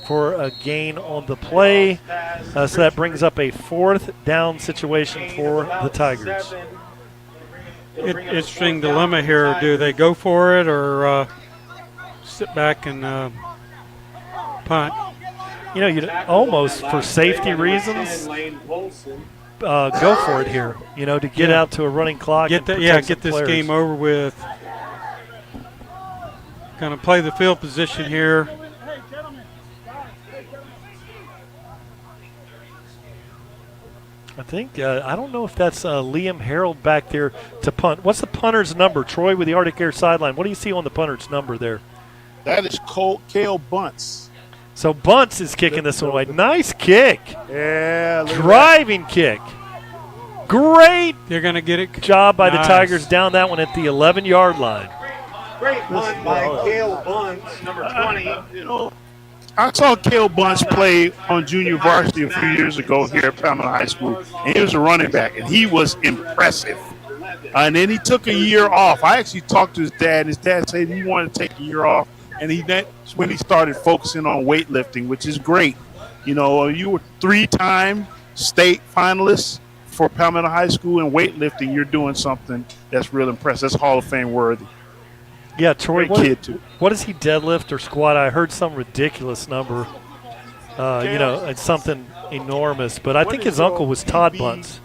For a gain on the play. So that brings up a 4th down situation for the Tigers. Interesting dilemma here. Do they go for it or sit back and punt? You know, you almost for safety reasons go for it here. You know, to get out to a running clock. Get this game over with. Going to play the field position here. I think, I don't know if that's Liam Harold back there to punt. What's the punter's number? Troy with the Arctic Air sideline. What do you see on the punter's number there? That is Cale Bunce. So Bunce is kicking this one away. Nice kick. Yeah. Driving kick. Great. They're going to get it. Job by the Tigers down that one at the 11-yard line. Great punt by Cale Bunce, number 20. You know, I saw Cale Bunce play on junior varsity a few years ago here at Palmetto High School, and he was a running back, and he was impressive. And then he took a year off. I actually talked to his dad, and his dad said he wanted to take a year off, and that's when he started focusing on weightlifting, which is great. You know, you were 3-time state finalist for Palmetto High School in weightlifting. You're doing something that's real impressive. That's Hall of Fame worthy. Yeah, Troy, what does he deadlift or squat? I heard some ridiculous number. You know, it's something enormous. But I think his uncle was Todd Bunce.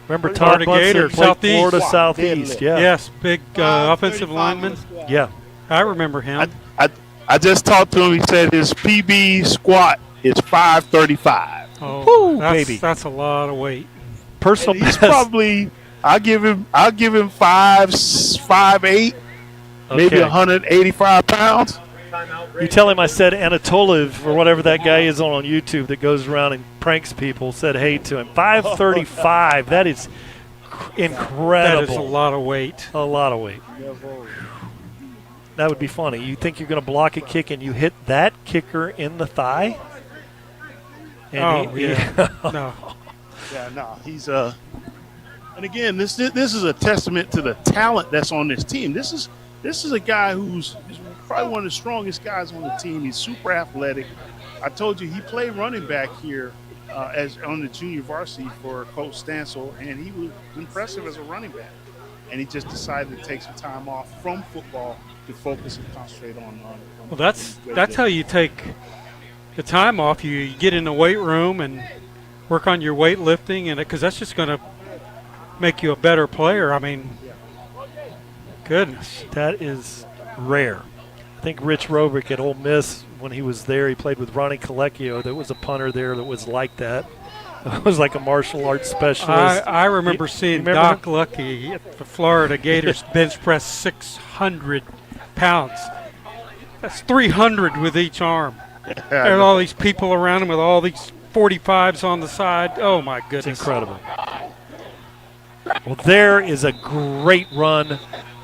Remember Todd Bunce played Southeast. Florida Southeast? Yeah. Yes, big offensive lineman. Yeah. I remember him. I just talked to him. He said his PB squat is 535. Oh, baby. That's a lot of weight. Personal He's best. probably I'll give him 5'8". Maybe 185 pounds. You tell him I said Anatoliv or whatever that guy is on YouTube that goes around and pranks people, said hey to him. 535. That is incredible. That is a lot of weight. A lot of weight. That would be funny. You think you're going to block a kick and you hit that kicker in the thigh? And no. Yeah, no. He's and again, this is a testament to the talent that's on this team. This is a guy who's probably one of the strongest guys on the team. He's super athletic. I told you he played running back here as on the junior varsity for Coach Stansel, and he was impressive as a running back. And he just decided to take some time off from football to focus and concentrate on. Well, that's how you take the time off. You get in the weight room and work on your weightlifting, and because that's just going to make you a better player. I mean. Goodness. That is rare. I think Rich Robrick at Ole Miss, when he was there, he played with Ronnie Colecchio. There was a punter there that was like that. It was like a martial arts specialist. I remember seeing Doc Lucky at the Florida Gators bench press 600 pounds. That's 300 with each arm. There's all these people around him with all these 45s on the side. Oh, my goodness. It's incredible. Well, there is a great run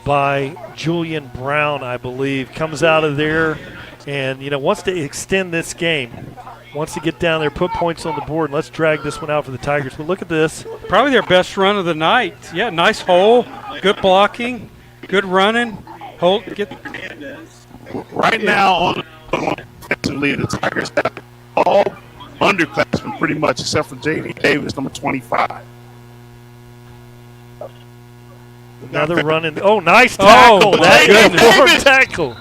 by Julian Brown, I believe. Comes out of there and, wants to extend this game. Wants to get down there, put points on the board, and let's drag this one out for the Tigers. But look at this. Probably their best run of the night. Yeah, nice hole, good blocking, good running. Right now, on the lead, the Tigers have all underclassmen pretty much, except for J.D. Davis, number 25. Another run. Oh, nice tackle. Oh, that is tackle.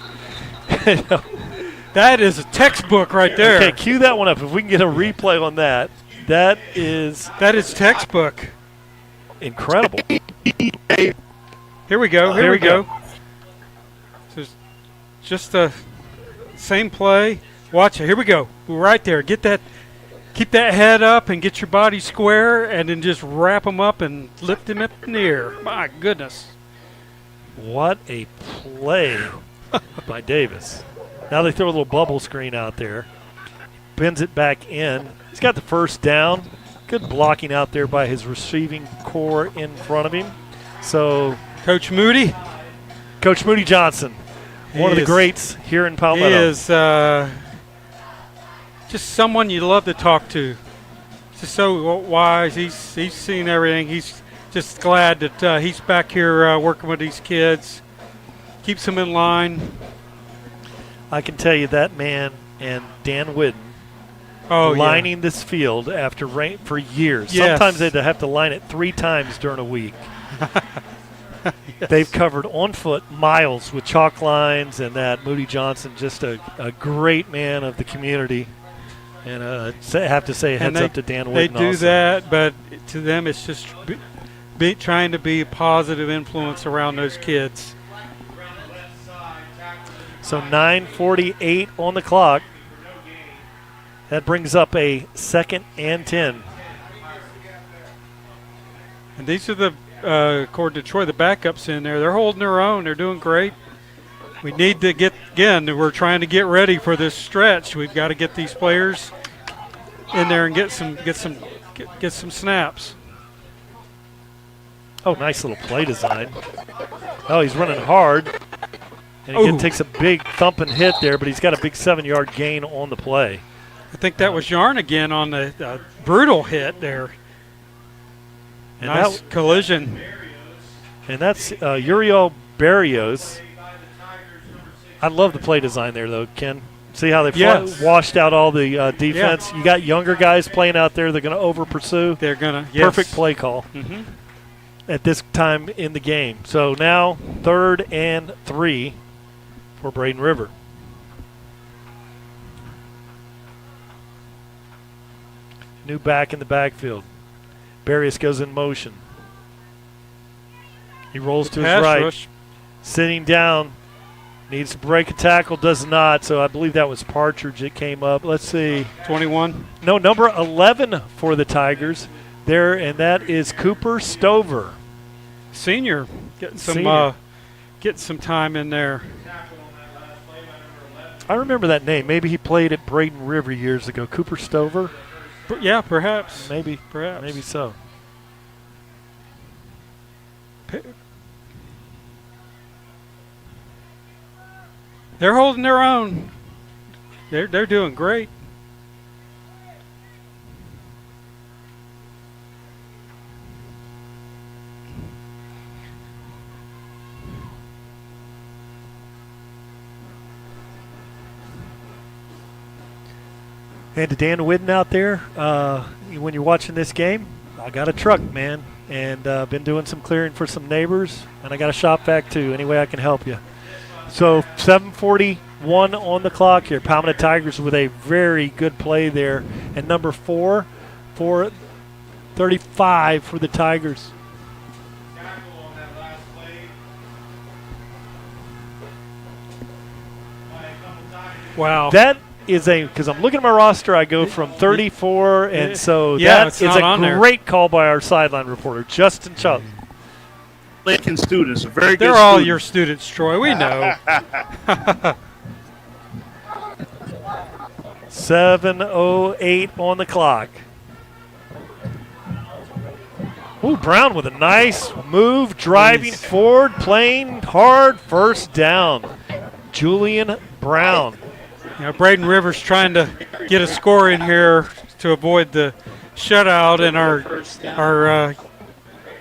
That is a textbook right there. Okay, cue that one up. If we can get a replay on that, that is textbook. Incredible. Here we go. Here we go. So just the same play. Watch it. Here we go. We're right there. Get that. Keep that head up and get your body square, and then just wrap them up and lift them up in the air. My goodness. What a play by Davis. Now they throw a little bubble screen out there. Bends it back in. He's got the first down. Good blocking out there by his receiving core in front of him. So Coach Moody Johnson, one of the greats here in Palmetto. He is just someone you love to talk to. Just so wise. He's seen everything. He's just glad that he's back here working with these kids. Keeps them in line. I can tell you that man and Dan Whidden lining this field after rain for years. Yes. Sometimes they'd have to line it 3 times during a week. Yes. They've covered on foot miles with chalk lines and that. Moody Johnson, just a great man of the community. And I have to say heads up to Dan Whidden. They do also. that, but to them it's just trying to be a positive influence around those kids. So 9:48 on the clock. That brings up a 2nd and 10. And these are the, according to Troy, the backups in there. They're holding their own. They're doing great. We need to we're trying to get ready for this stretch. We've got to get these players in there and get some snaps. Oh, nice little play design. Oh, he's running hard. And again, takes a big thumping hit there, but he's got a big 7-yard gain on the play. I think that was Yarn again on the brutal hit there. And nice collision. And that's Uriel Barrios. I love the play design there, though, Ken. See how they washed out all the defense? Yeah. You got younger guys playing out there. They're going to over-pursue. They're going to, Perfect play call at this time in the game. So now 3rd and 3 for Braden River. New back in the backfield. Barrios goes in motion. He rolls to his right. Rush. Sitting down. Needs to break a tackle. Does not. So I believe that was Partridge that came up. Let's see. 21. No, number 11 for the Tigers there, and that is Cooper Stover. Senior. Getting some time in there. I remember that name. Maybe he played at Braden River years ago. Cooper Stover? Yeah, perhaps. Maybe. Perhaps. Maybe so. They're holding their own. They're doing great. And to Dan Whidden out there, when you're watching this game, I got a truck, man, and been doing some clearing for some neighbors, and I got a shop vac too. Any way I can help you. So 7:41 on the clock here. Palmetto Tigers with a very good play there, and number 4 for 35 for the Tigers. Wow. That is because I'm looking at my roster, I go from 34, and so that is a great call by our sideline reporter, Justin Chubb. Lincoln students, a very good They're all students. your students, Troy. We know. 7:08 on the clock. Ooh, Brown with a nice move, driving forward, playing hard, first down. Julian Brown. You know, Braden Rivers trying to get a score in here to avoid the shutout, and our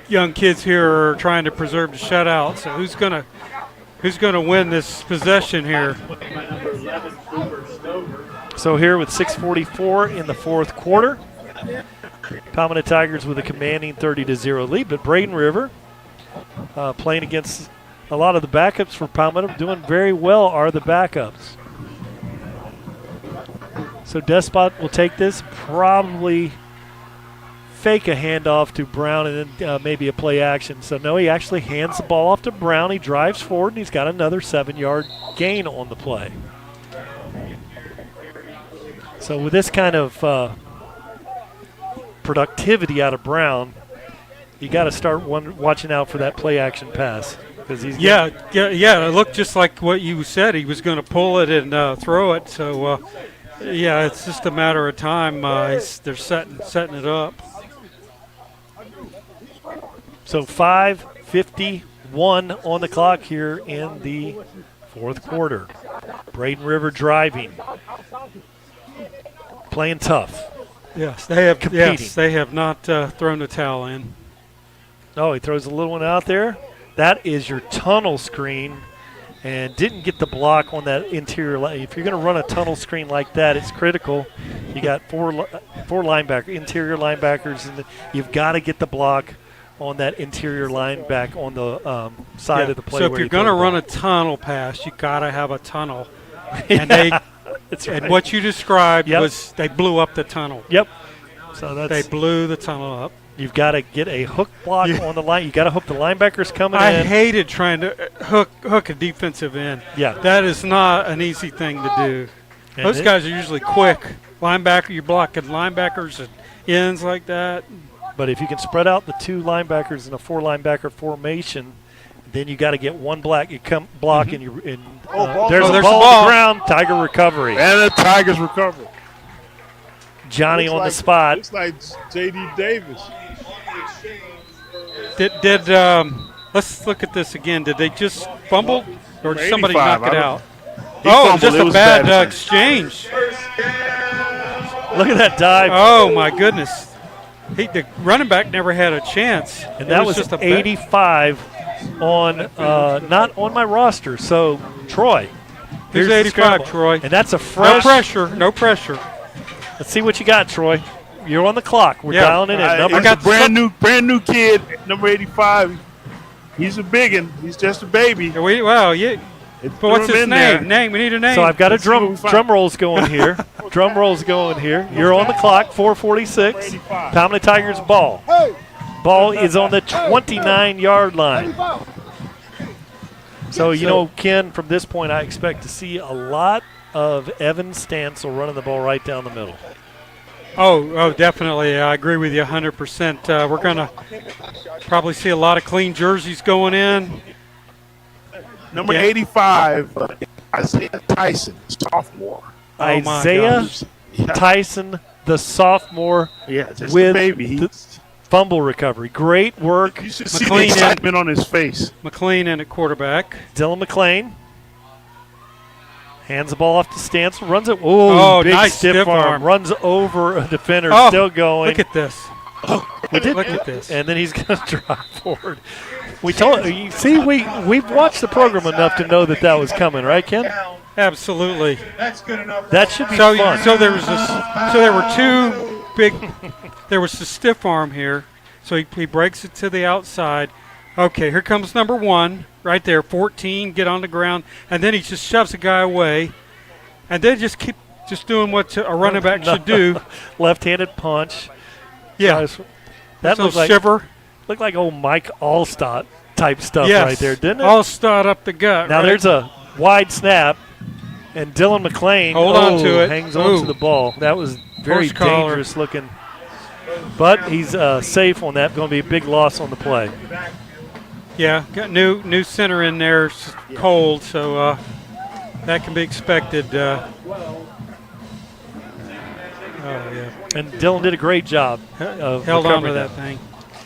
young kids here are trying to preserve the shutout. So who's gonna win this possession here? So here with 6:44 in the fourth quarter, Palmetto Tigers with a commanding 30-0 lead, but Braden River playing against a lot of the backups for Palmetto, doing very well are the backups. So Despot will take this, probably fake a handoff to Brown and then maybe a play action. So no, he actually hands the ball off to Brown. He drives forward, and he's got another 7-yard gain on the play. So with this kind of productivity out of Brown, you got to start watching out for that play action pass. He's yeah. It looked just like what you said. He was going to pull it and throw it. So yeah, it's just a matter of time. They're setting it up. So 5:51 on the clock here in the fourth quarter. Braden River driving, playing tough. Yes, they have. Competing. Yes, they have not thrown the towel in. Oh, he throws a little one out there. That is your tunnel screen, and didn't get the block on that interior line. If you're going to run a tunnel screen like that, it's critical. You got four interior linebackers, and you've got to get the block on that interior linebacker on the side of the play. So if you're going to run a tunnel pass, you got to have a tunnel. And and what you described was they blew up the tunnel. Yep. So they blew the tunnel up. You've got to get a hook block on the line. You got to hope the linebacker's coming in. I hated trying to hook a defensive end. Yeah. That is not an easy thing to do. And those guys are usually quick. Linebacker, you're blocking linebackers and ends like that. But if you can spread out the two linebackers in a 4-linebacker formation, then you got to get one block. You come block and you. There's a ball on the ground. Tiger recovery. And a Tigers recovery. Johnny on the spot. Looks like J.D. Davis. Let's look at this again. Did they just fumble, or did somebody 85, knock it out? Oh, just a bad exchange. Look at that dive. Oh my goodness. The running back never had a chance. And that was just 85 on not on my roster. So Troy. Here's 85, Troy. And that's a fresh. No pressure. Let's see what you got, Troy. You're on the clock. We're dialing it in. I got brand new kid, number 85. He's a big one. He's just a baby. But what's his name? We need a name. So I've got a drum rolls going here. Drum rolls going here. You're on the clock. 4:46. Palmetto Tigers ball. Ball is on the 29-yard line. So Ken, from this point, I expect to see a lot of Evan Stansel running the ball right down the middle. Oh, definitely. I agree with you 100%. We're going to probably see a lot of clean jerseys going in. Number 85, Isaiah Tyson, sophomore. Isaiah Tyson, the sophomore, just with a baby. The fumble recovery. Great work. You should see the excitement on his face. McLean in at quarterback. Dylan McLean. Hands the ball off to Stansel, runs it. Oh, big nice stiff arm. Runs over a defender, still going. Look at this. Look at this. And then he's going to drive forward. We've watched the program enough to know that was coming, right, Ken? Absolutely. That's good enough. That should be fun. So there were two big. There was the stiff arm here, so he breaks it to the outside. Okay, here comes number 1 right there, 14. Get on the ground, and then he just shoves the guy away, and then just keep doing what a running back should do. Left-handed punch. Yeah, that looked like shiver. Looked like old Mike Allstott type stuff right there, didn't it? Allstott up the gut. Now there's a wide snap, and Dylan McLean on to it. Hangs on to the ball. That was very dangerous looking, but he's safe on that. Going to be a big loss on the play. Yeah, got new center in there. It's cold, so that can be expected. Oh, yeah. And Dylan did a great job of held on to recovering that thing.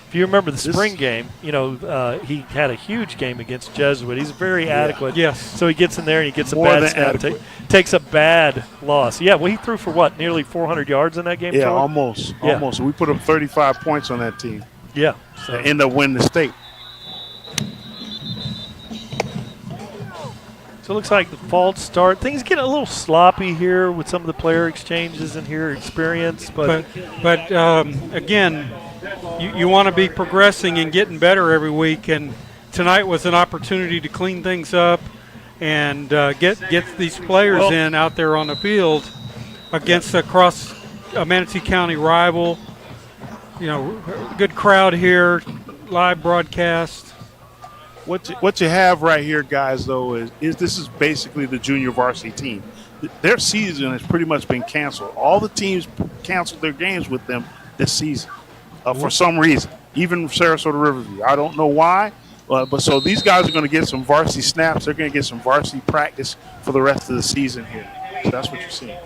If you remember the spring game, he had a huge game against Jesuit. He's very adequate. Yes. So he gets in there and he gets More a bad than snap. adequate. Takes a bad loss. Yeah, well, he threw for what, nearly 400 yards in that game? Yeah, Troy? almost. Yeah. Almost. We put up 35 points on that team. Yeah. So end up winning the state. So it looks like the false start. Things get a little sloppy here with some of the player exchanges and here experience. But again, you want to be progressing and getting better every week. And tonight was an opportunity to clean things up and get these players out there on the field against a Manatee County rival. Good crowd here, live broadcast. What you have right here, guys, though, is this is basically the junior varsity team. Their season has pretty much been canceled. All the teams canceled their games with them this season for some reason, even Sarasota Riverview. I don't know why, but so these guys are going to get some varsity snaps. They're going to get some varsity practice for the rest of the season here. So that's what you're seeing.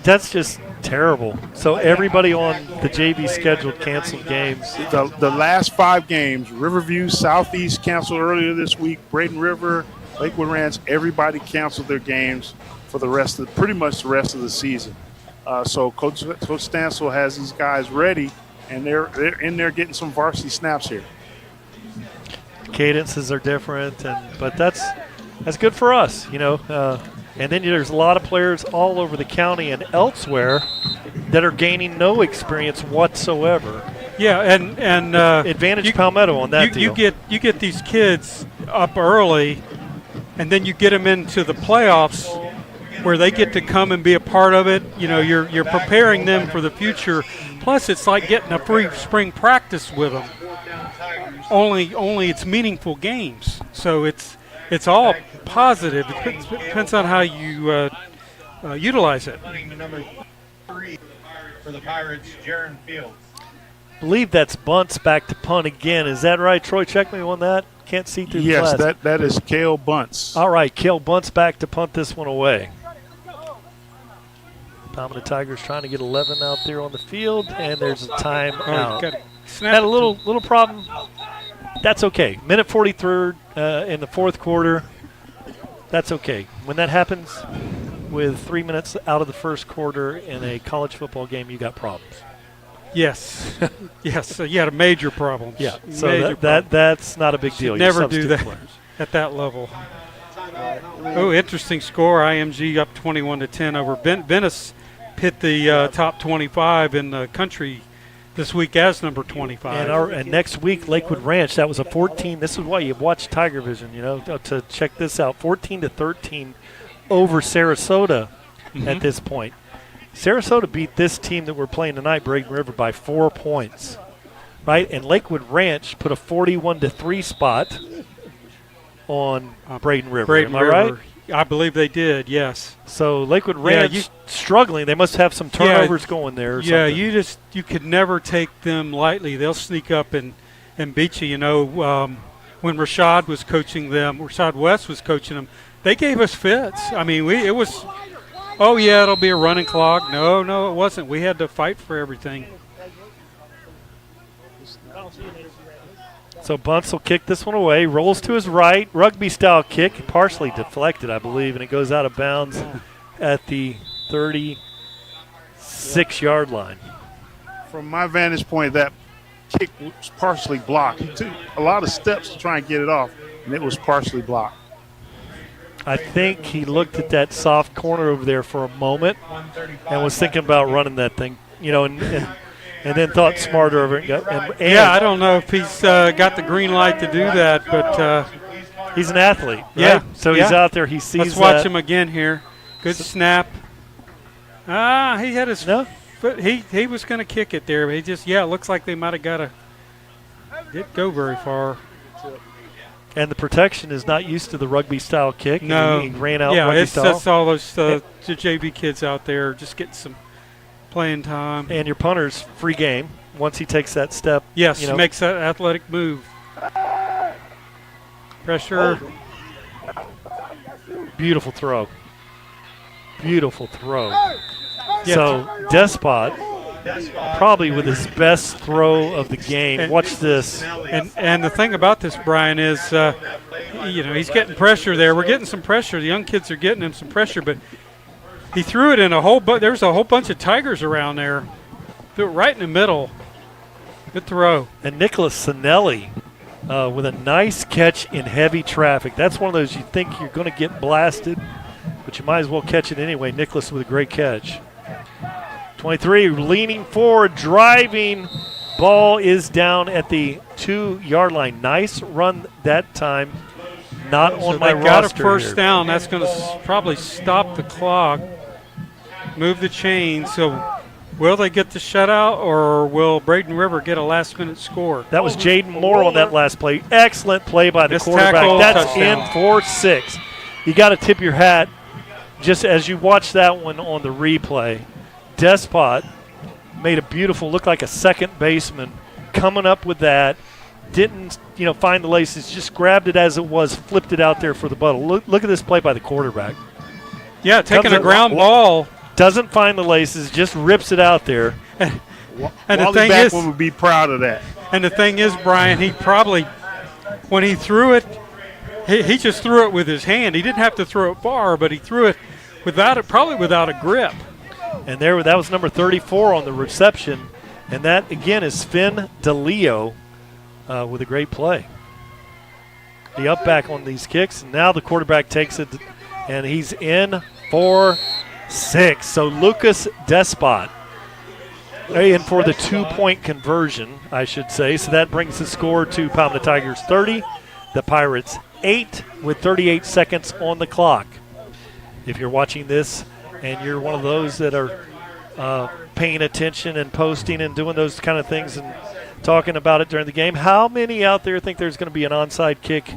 That's just terrible. So everybody on the JV schedule canceled games. The last 5 games, Riverview, Southeast canceled earlier this week. Braden River, Lakewood Ranch, everybody canceled their games for pretty much the rest of the season. So Coach Stansel has these guys ready, and they're in there getting some varsity snaps here. Cadences are different, but that's good for us, And then there's a lot of players all over the county and elsewhere that are gaining no experience whatsoever. Yeah, and advantage Palmetto on that deal. You get these kids up early, and then you get them into the playoffs where they get to come and be a part of it. You're preparing them for the future. Plus, it's like getting a free spring practice with them. Only it's meaningful games. So it's all positive. It depends on how you utilize it. Number 3 for the Pirates, Jaron Fields. I believe that's bunts back to punt again. Is that right, Troy? Check me on that. Can't see through the glass. Yes, that is Cale Bunts. All right, Cale Bunts back to punt this one away. Palmetto Tigers trying to get 11 out there on the field, and there's a timeout. Had a little problem. That's okay. Minute 43 in the fourth quarter. That's okay. When that happens with 3 minutes out of the first quarter in a college football game, you got problems. Yes. Yes. So you had a major problem. Yeah. So that's not a big deal. Never do that at that level. Oh, interesting score. IMG up 21-10 over Venice. Hit the top 25 in the country this week as number 25. And next week, Lakewood Ranch, that was a 14. This is why you watch TigerVision, to check this out. 14-13 over Sarasota at this point. Sarasota beat this team that we're playing tonight, Braden River, by 4 points, right? And Lakewood Ranch put a 41-3 spot on Braden River. Am I right? I believe they did, yes. So Lakewood Ranch struggling. They must have some turnovers going there or something. You could never take them lightly. They'll sneak up and beat you. When Rashad was coaching them, Rashad West was coaching them, they gave us fits. I mean, it was, it'll be a running clock. No, it wasn't. We had to fight for everything. So Bunts will kick this one away, rolls to his right, rugby-style kick, partially deflected, I believe, and it goes out of bounds at the 36-yard line. From my vantage point, that kick was partially blocked. He took a lot of steps to try and get it off, and it was partially blocked. I think he looked at that soft corner over there for a moment and was thinking about running that thing, and then thought smarter over it. I don't know if he's got the green light to do that, but he's an athlete, right? Yeah. So he's out there. He sees Let's watch him again here. Good snap. He had his foot. He was going to kick it there, but he just, it looks like they might have got didn't go very far. And the protection is not used to the rugby-style kick. No. He ran out rugby-style. Yeah, it's all those the JV kids out there just getting some playing time. And your punter's free game once he takes that step. Yes, makes that athletic move. Pressure. Beautiful throw. Beautiful throw. So Despot probably with his best throw of the game. Watch this. And the thing about this, Brian, is he's getting pressure there. We're getting some pressure. The young kids are getting him some pressure, but he threw it in a whole bunch. There's a whole bunch of Tigers around there. Threw it right in the middle. Good throw. And Nicholas Sinelli with a nice catch in heavy traffic. That's one of those you think you're going to get blasted, but you might as well catch it anyway. Nicholas with a great catch. 23 leaning forward, driving. Ball is down at the 2-yard line. Nice run that time. Not on my roster. Got a first down. That's going to probably stop the clock. Move the chain. So will they get the shutout, or will Braden River get a last-minute score? That was Jaden Moore on that last play. Excellent play by the quarterback. That's touchdown. In for 6. You got to tip your hat just as you watch that one on the replay. Despot made a beautiful, look like a second baseman, coming up with that. Didn't, find the laces, just grabbed it as it was, flipped it out there for the buttle. Look at this play by the quarterback. Yeah, taking a ground ball. Doesn't find the laces, just rips it out there. And the thing is, would be proud of that. And the thing is, Brian, he probably, when he threw it, he just threw it with his hand. He didn't have to throw it far, but he threw it probably without a grip. And that was number 34 on the reception. And that, again, is Finn DeLeo with a great play. The up back on these kicks. And now the quarterback takes it, and he's in for 6. So Lucas Despot in for the 2-point conversion, I should say. So that brings the score to Palmetto Tigers 30, the Pirates 8 with 38 seconds on the clock. If you're watching this and you're one of those that are paying attention and posting and doing those kind of things and talking about it during the game, how many out there think there's going to be an onside kick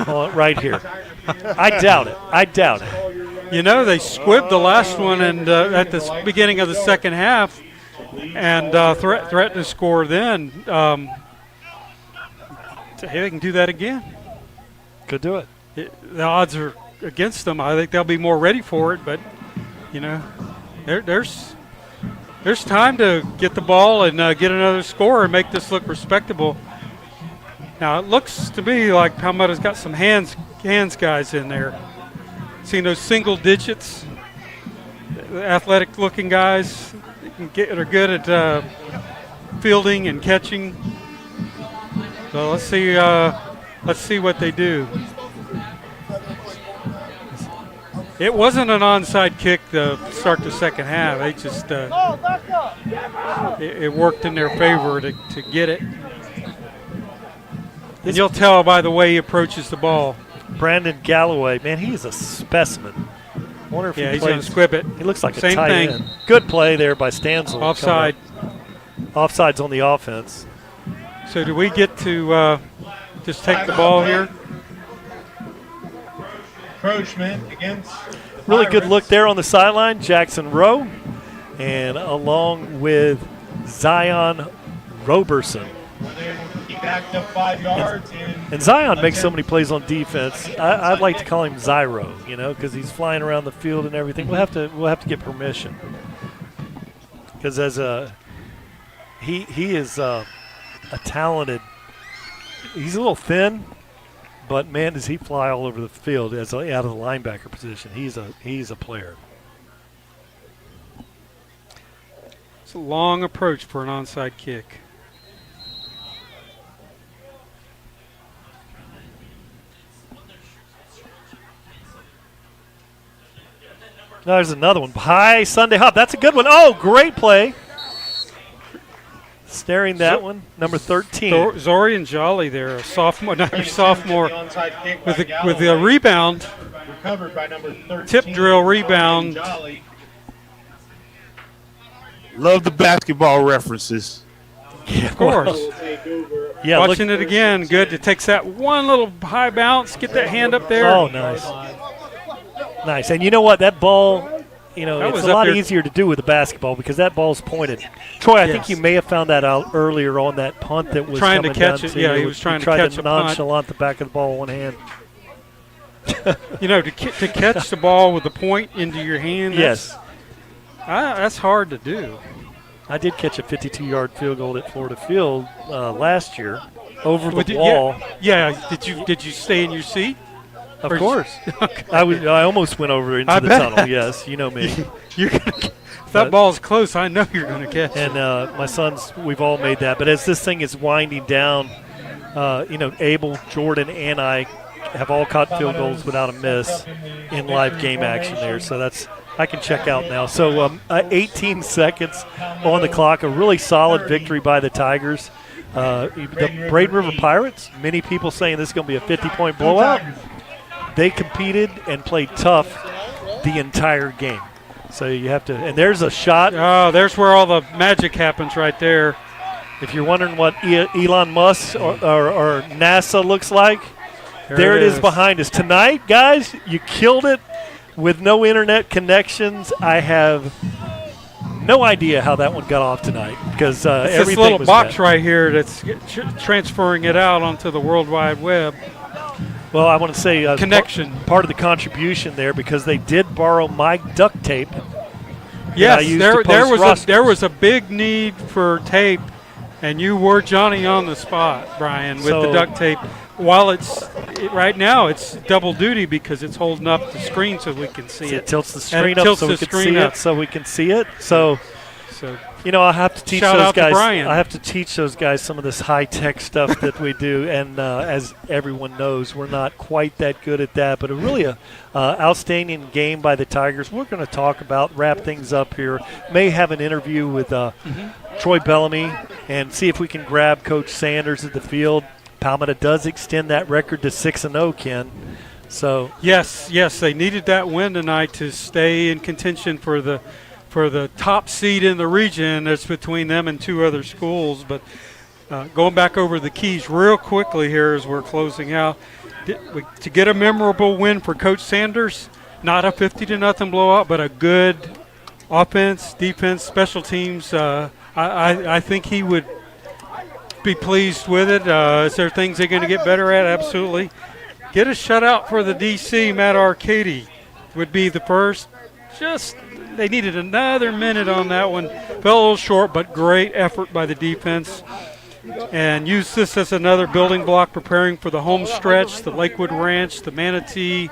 right here? I doubt it. They squibbed the last one and at the beginning of the second half and threatened to score then. They can do that again. Could do it. The odds are against them. I think they'll be more ready for it, but there's time to get the ball and get another score and make this look respectable. Now it looks to me like Palmetto's got some hands guys in there. Seeing those single digits, the athletic-looking guys are good at fielding and catching. So let's see what they do. It wasn't an onside kick to start the second half. They just it worked in their favor to get it. And you'll tell by the way he approaches the ball. Brandon Galloway, man, he is a specimen. I wonder if he's going to squib it. He looks like Same a tight thing. end. Good play there by Stansel. Offside. Offside's on the offense. So do we get to just take the ball here? Encroachment against really good look there on the sideline, Jackson Rowe, and along with Zion Roberson. Backed up 5 yards. And Zion makes so many plays on defense. I'd like to call him Zyro, because he's flying around the field and everything. We'll have to get permission, because he is a talented. He's a little thin, but man, does he fly all over the field out of the linebacker position. He's a player. It's a long approach for an onside kick. There's another one. High Sunday Hop. That's a good one. Oh, great play. Staring that one. Number 13. Zorian Jolly there, a sophomore, with the rebound. Recovered by number 13. Tip drill rebound. Love the basketball references. Yeah, of course. Yeah, watching it again. Good. It takes that one little high bounce. Get that hand up there. Oh, nice. Nice. And you know what? That ball, it's a lot easier to do with the basketball because that ball's pointed. Troy, I think you may have found that out earlier on that punt that was trying to coming catch down it. to Yeah, you. he was trying to tried catch to a punt. nonchalant the back of the ball with one hand. To catch the ball with the point into your hand. Yes. That's hard to do. I did catch a 52-yard field goal at Florida Field last year over the wall. Yeah. Did you stay in your seat? Of course. Okay. I almost went over into the tunnel. Yes, you know me. If that ball's close, I know you're going to catch it. And my sons, we've all made that. But as this thing is winding down, Abel, Jordan, and I have all caught field goals without a miss in live game action there. So I can check out now. So 18 seconds on the clock, a really solid victory by the Tigers. The Braden River Pirates, many people saying this is going to be a 50-point blowout. They competed and played tough the entire game. So you have to – and there's a shot. Oh, there's where all the magic happens right there. If you're wondering what Elon Musk or NASA looks like, there it is behind us. Tonight, guys, you killed it with no internet connections. I have no idea how that one got off tonight because everything this little was box bad. right here that's transferring it out onto the World Wide Web. Well, I want to say connection. Part of the contribution there because they did borrow my duct tape. Yes, there was a big need for tape, and you were Johnny on the spot, Brian, with the duct tape. While right now it's double duty because it's holding up the screen so we can see it. It tilts the screen up so we can see it. So we can see it. So I have to teach those guys. I have to teach those guys some of this high-tech stuff that we do. And as everyone knows, we're not quite that good at that. But a outstanding game by the Tigers. We're going to wrap things up here. May have an interview with Troy Bellamy and see if we can grab Coach Sanders at the field. Palmetto does extend that record to 6-0, Ken. So yes, they needed that win tonight to stay in contention for the top seed in the region. That's between them and two other schools. But going back over the keys real quickly here as we're closing out, to get a memorable win for Coach Sanders, not a 50-0 blowout, but a good offense, defense, special teams. I think he would be pleased with it. Is there things they're going to get better at? Absolutely. Get a shutout for the DC. Matt Arcady would be the first. They needed another minute on that one. Fell a little short, but great effort by the defense. And use this as another building block preparing for the home stretch, the Lakewood Ranch, the Manatee,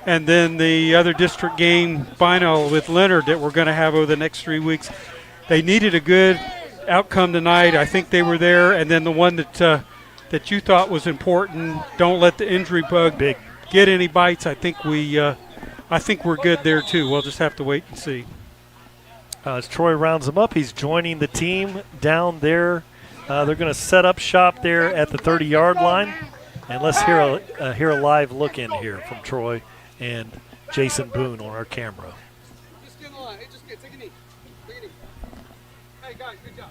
and then the other district game final with Leonard that we're going to have over the next 3 weeks. They needed a good outcome tonight. I think they were there. And then the one that you thought was important, don't let the injury bug get any bites. I think we're good there too. We'll just have to wait and see. As Troy rounds him up, he's joining the team down there. They're going to set up shop there at the 30-yard line. And let's hear a live look in here from Troy and Jason Boone on our camera. Just get in the line. Hey, take a knee. Take a knee. Hey, guys, good job.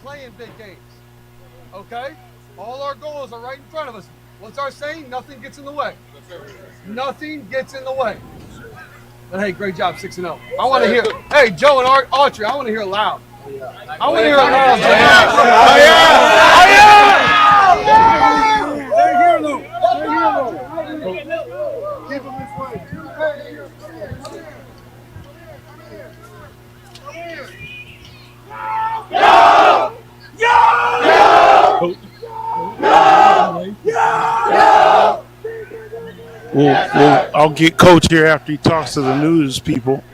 Playing big games, okay? All our goals are right in front of us. What's our saying? Nothing gets in the way. Nothing gets in the way. But hey, great job, 6-0. I want to hear. Hey, Joe and Autry, I want to hear it loud. I want to hear it loud. They're here, Luke. Keep them this way. Well, I'll get Coach here after he talks to the news people.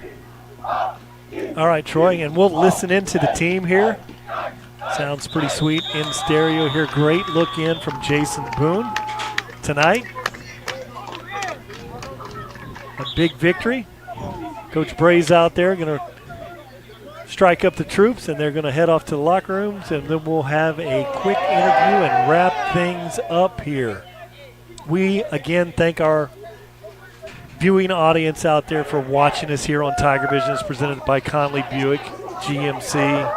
All right, Troy, and we'll listen into the team here. Sounds pretty sweet in stereo here. Great look in from Jason Boone tonight. A big victory. Coach Bray's out there going to strike up the troops, and they're going to head off to the locker rooms, and then we'll have a quick interview and wrap things up here. We, again, thank our viewing audience out there for watching us here on TigerVision. It's presented by Conley Buick GMC.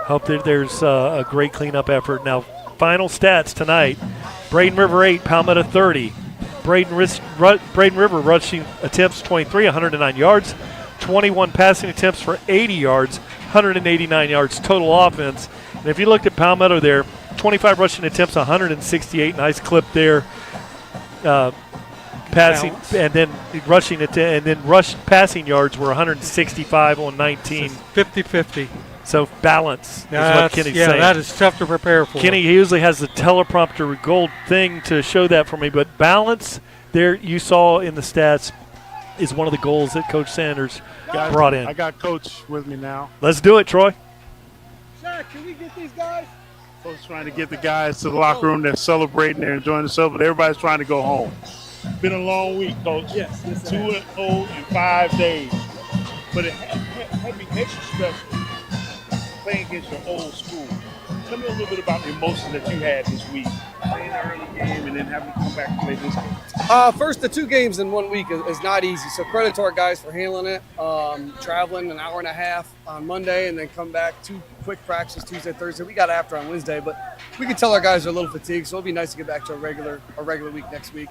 Hope that there's a great cleanup effort. Now, final stats tonight. Braden River 8, Palmetto 30. Braden River rushing attempts 23, 109 yards. 21 passing attempts for 80 yards, 189 yards total offense. And if you looked at Palmetto there, 25 rushing attempts, 168. Nice clip there. Passing and then rushing it, and then passing yards were 165 on 19. 50-50. So balance is what Kenny's saying. That is tough to prepare for. Kenny usually has the teleprompter gold thing to show that for me, but balance there you saw in the stats is one of the goals that Coach Sanders brought in. I got Coach with me now. Let's do it, Troy. Shaq, can we get these guys? Coach trying to get the guys to the locker room. They're celebrating. They're enjoying themselves, but everybody's trying to go home. Been a long week, Coach. Yes. 2-0 in 5 days. But it had me extra special playing against your old school. Tell me a little bit about the emotion that you had this week. Playing the early game and then having to come back and play this game. First, the 2 games in 1 week is not easy. So credit to our guys for handling it. Traveling an hour and a half on Monday and then come back 2 quick practices Tuesday, Thursday. We got after on Wednesday, but we can tell our guys are a little fatigued. So it'll be nice to get back to a regular week next week.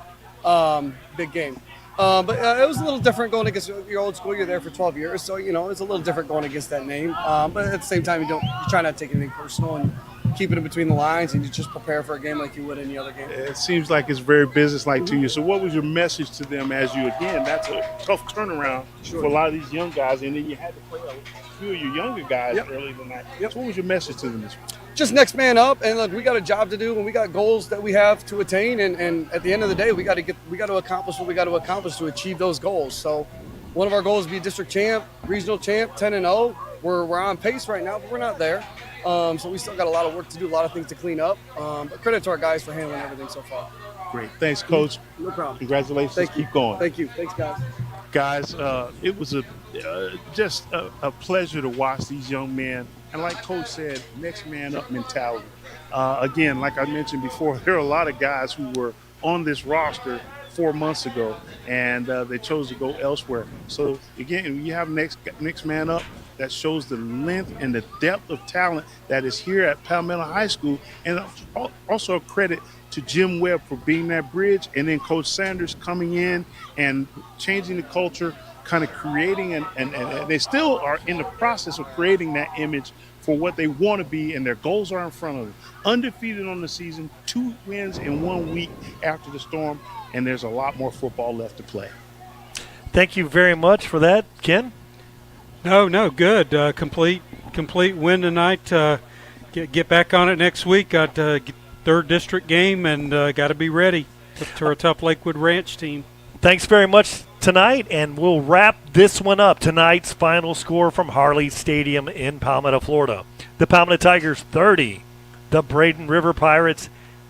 Big game. But it was a little different going against your old school. You're there for 12 years, so it's a little different going against that name. But at the same time, you try not to take anything personal and keep it in between the lines, and you just prepare for a game like you would any other game. It seems like it's very businesslike to you. So what was your message to them as you, again, that's a tough turnaround for a lot of these young guys, and then you had to play a few of your younger guys early tonight. So what was your message to them this week? Just next man up, and look, we got a job to do, and we got goals that we have to attain, and at the end of the day, we got to accomplish what we got to accomplish to achieve those goals. So, one of our goals is be a district champ, regional champ, 10-0. We're on pace right now, but we're not there. So we still got a lot of work to do, a lot of things to clean up. But credit to our guys for handling everything so far. Great, thanks, Coach. No problem. Congratulations. Thank you. Keep going. Thank you. Thanks, guys. Guys, it was just a pleasure to watch these young men. And like Coach said, next man up mentality. Again, like I mentioned before, there are a lot of guys who were on this roster 4 months ago, and they chose to go elsewhere. So again, you have next man up. That shows the length and the depth of talent that is here at Palmetto High School, and also a credit to Jim Webb for being that bridge, and then Coach Sanders coming in and changing the culture, kind of creating and they still are in the process of creating that image for what they want to be, and their goals are in front of them. Undefeated on the season, 2 wins in 1 week after the storm, and there's a lot more football left to play. Thank you very much for that, Ken. No, good. Complete win tonight. Get back on it next week. Got 3rd district game, and got to be ready to a tough Lakewood Ranch team. Thanks very much tonight, and we'll wrap this one up. Tonight's final score from Harley Stadium in Palmetto, Florida. The Palmetto Tigers 30, the Braden River Pirates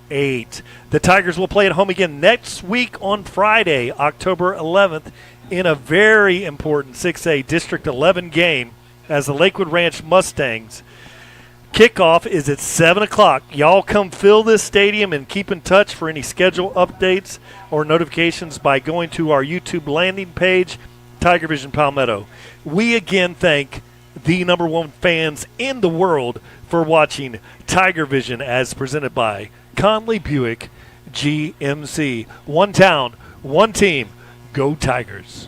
8. The Tigers will play at home again next week on Friday, October 11th, in a very important 6A District 11 game as the Lakewood Ranch Mustangs. Kickoff is at 7 o'clock. Y'all come fill this stadium and keep in touch for any schedule updates or notifications by going to our YouTube landing page, TigerVision Palmetto. We again thank the #1 fans in the world for watching TigerVision as presented by Conley Buick GMC. One town, one team. Go Tigers.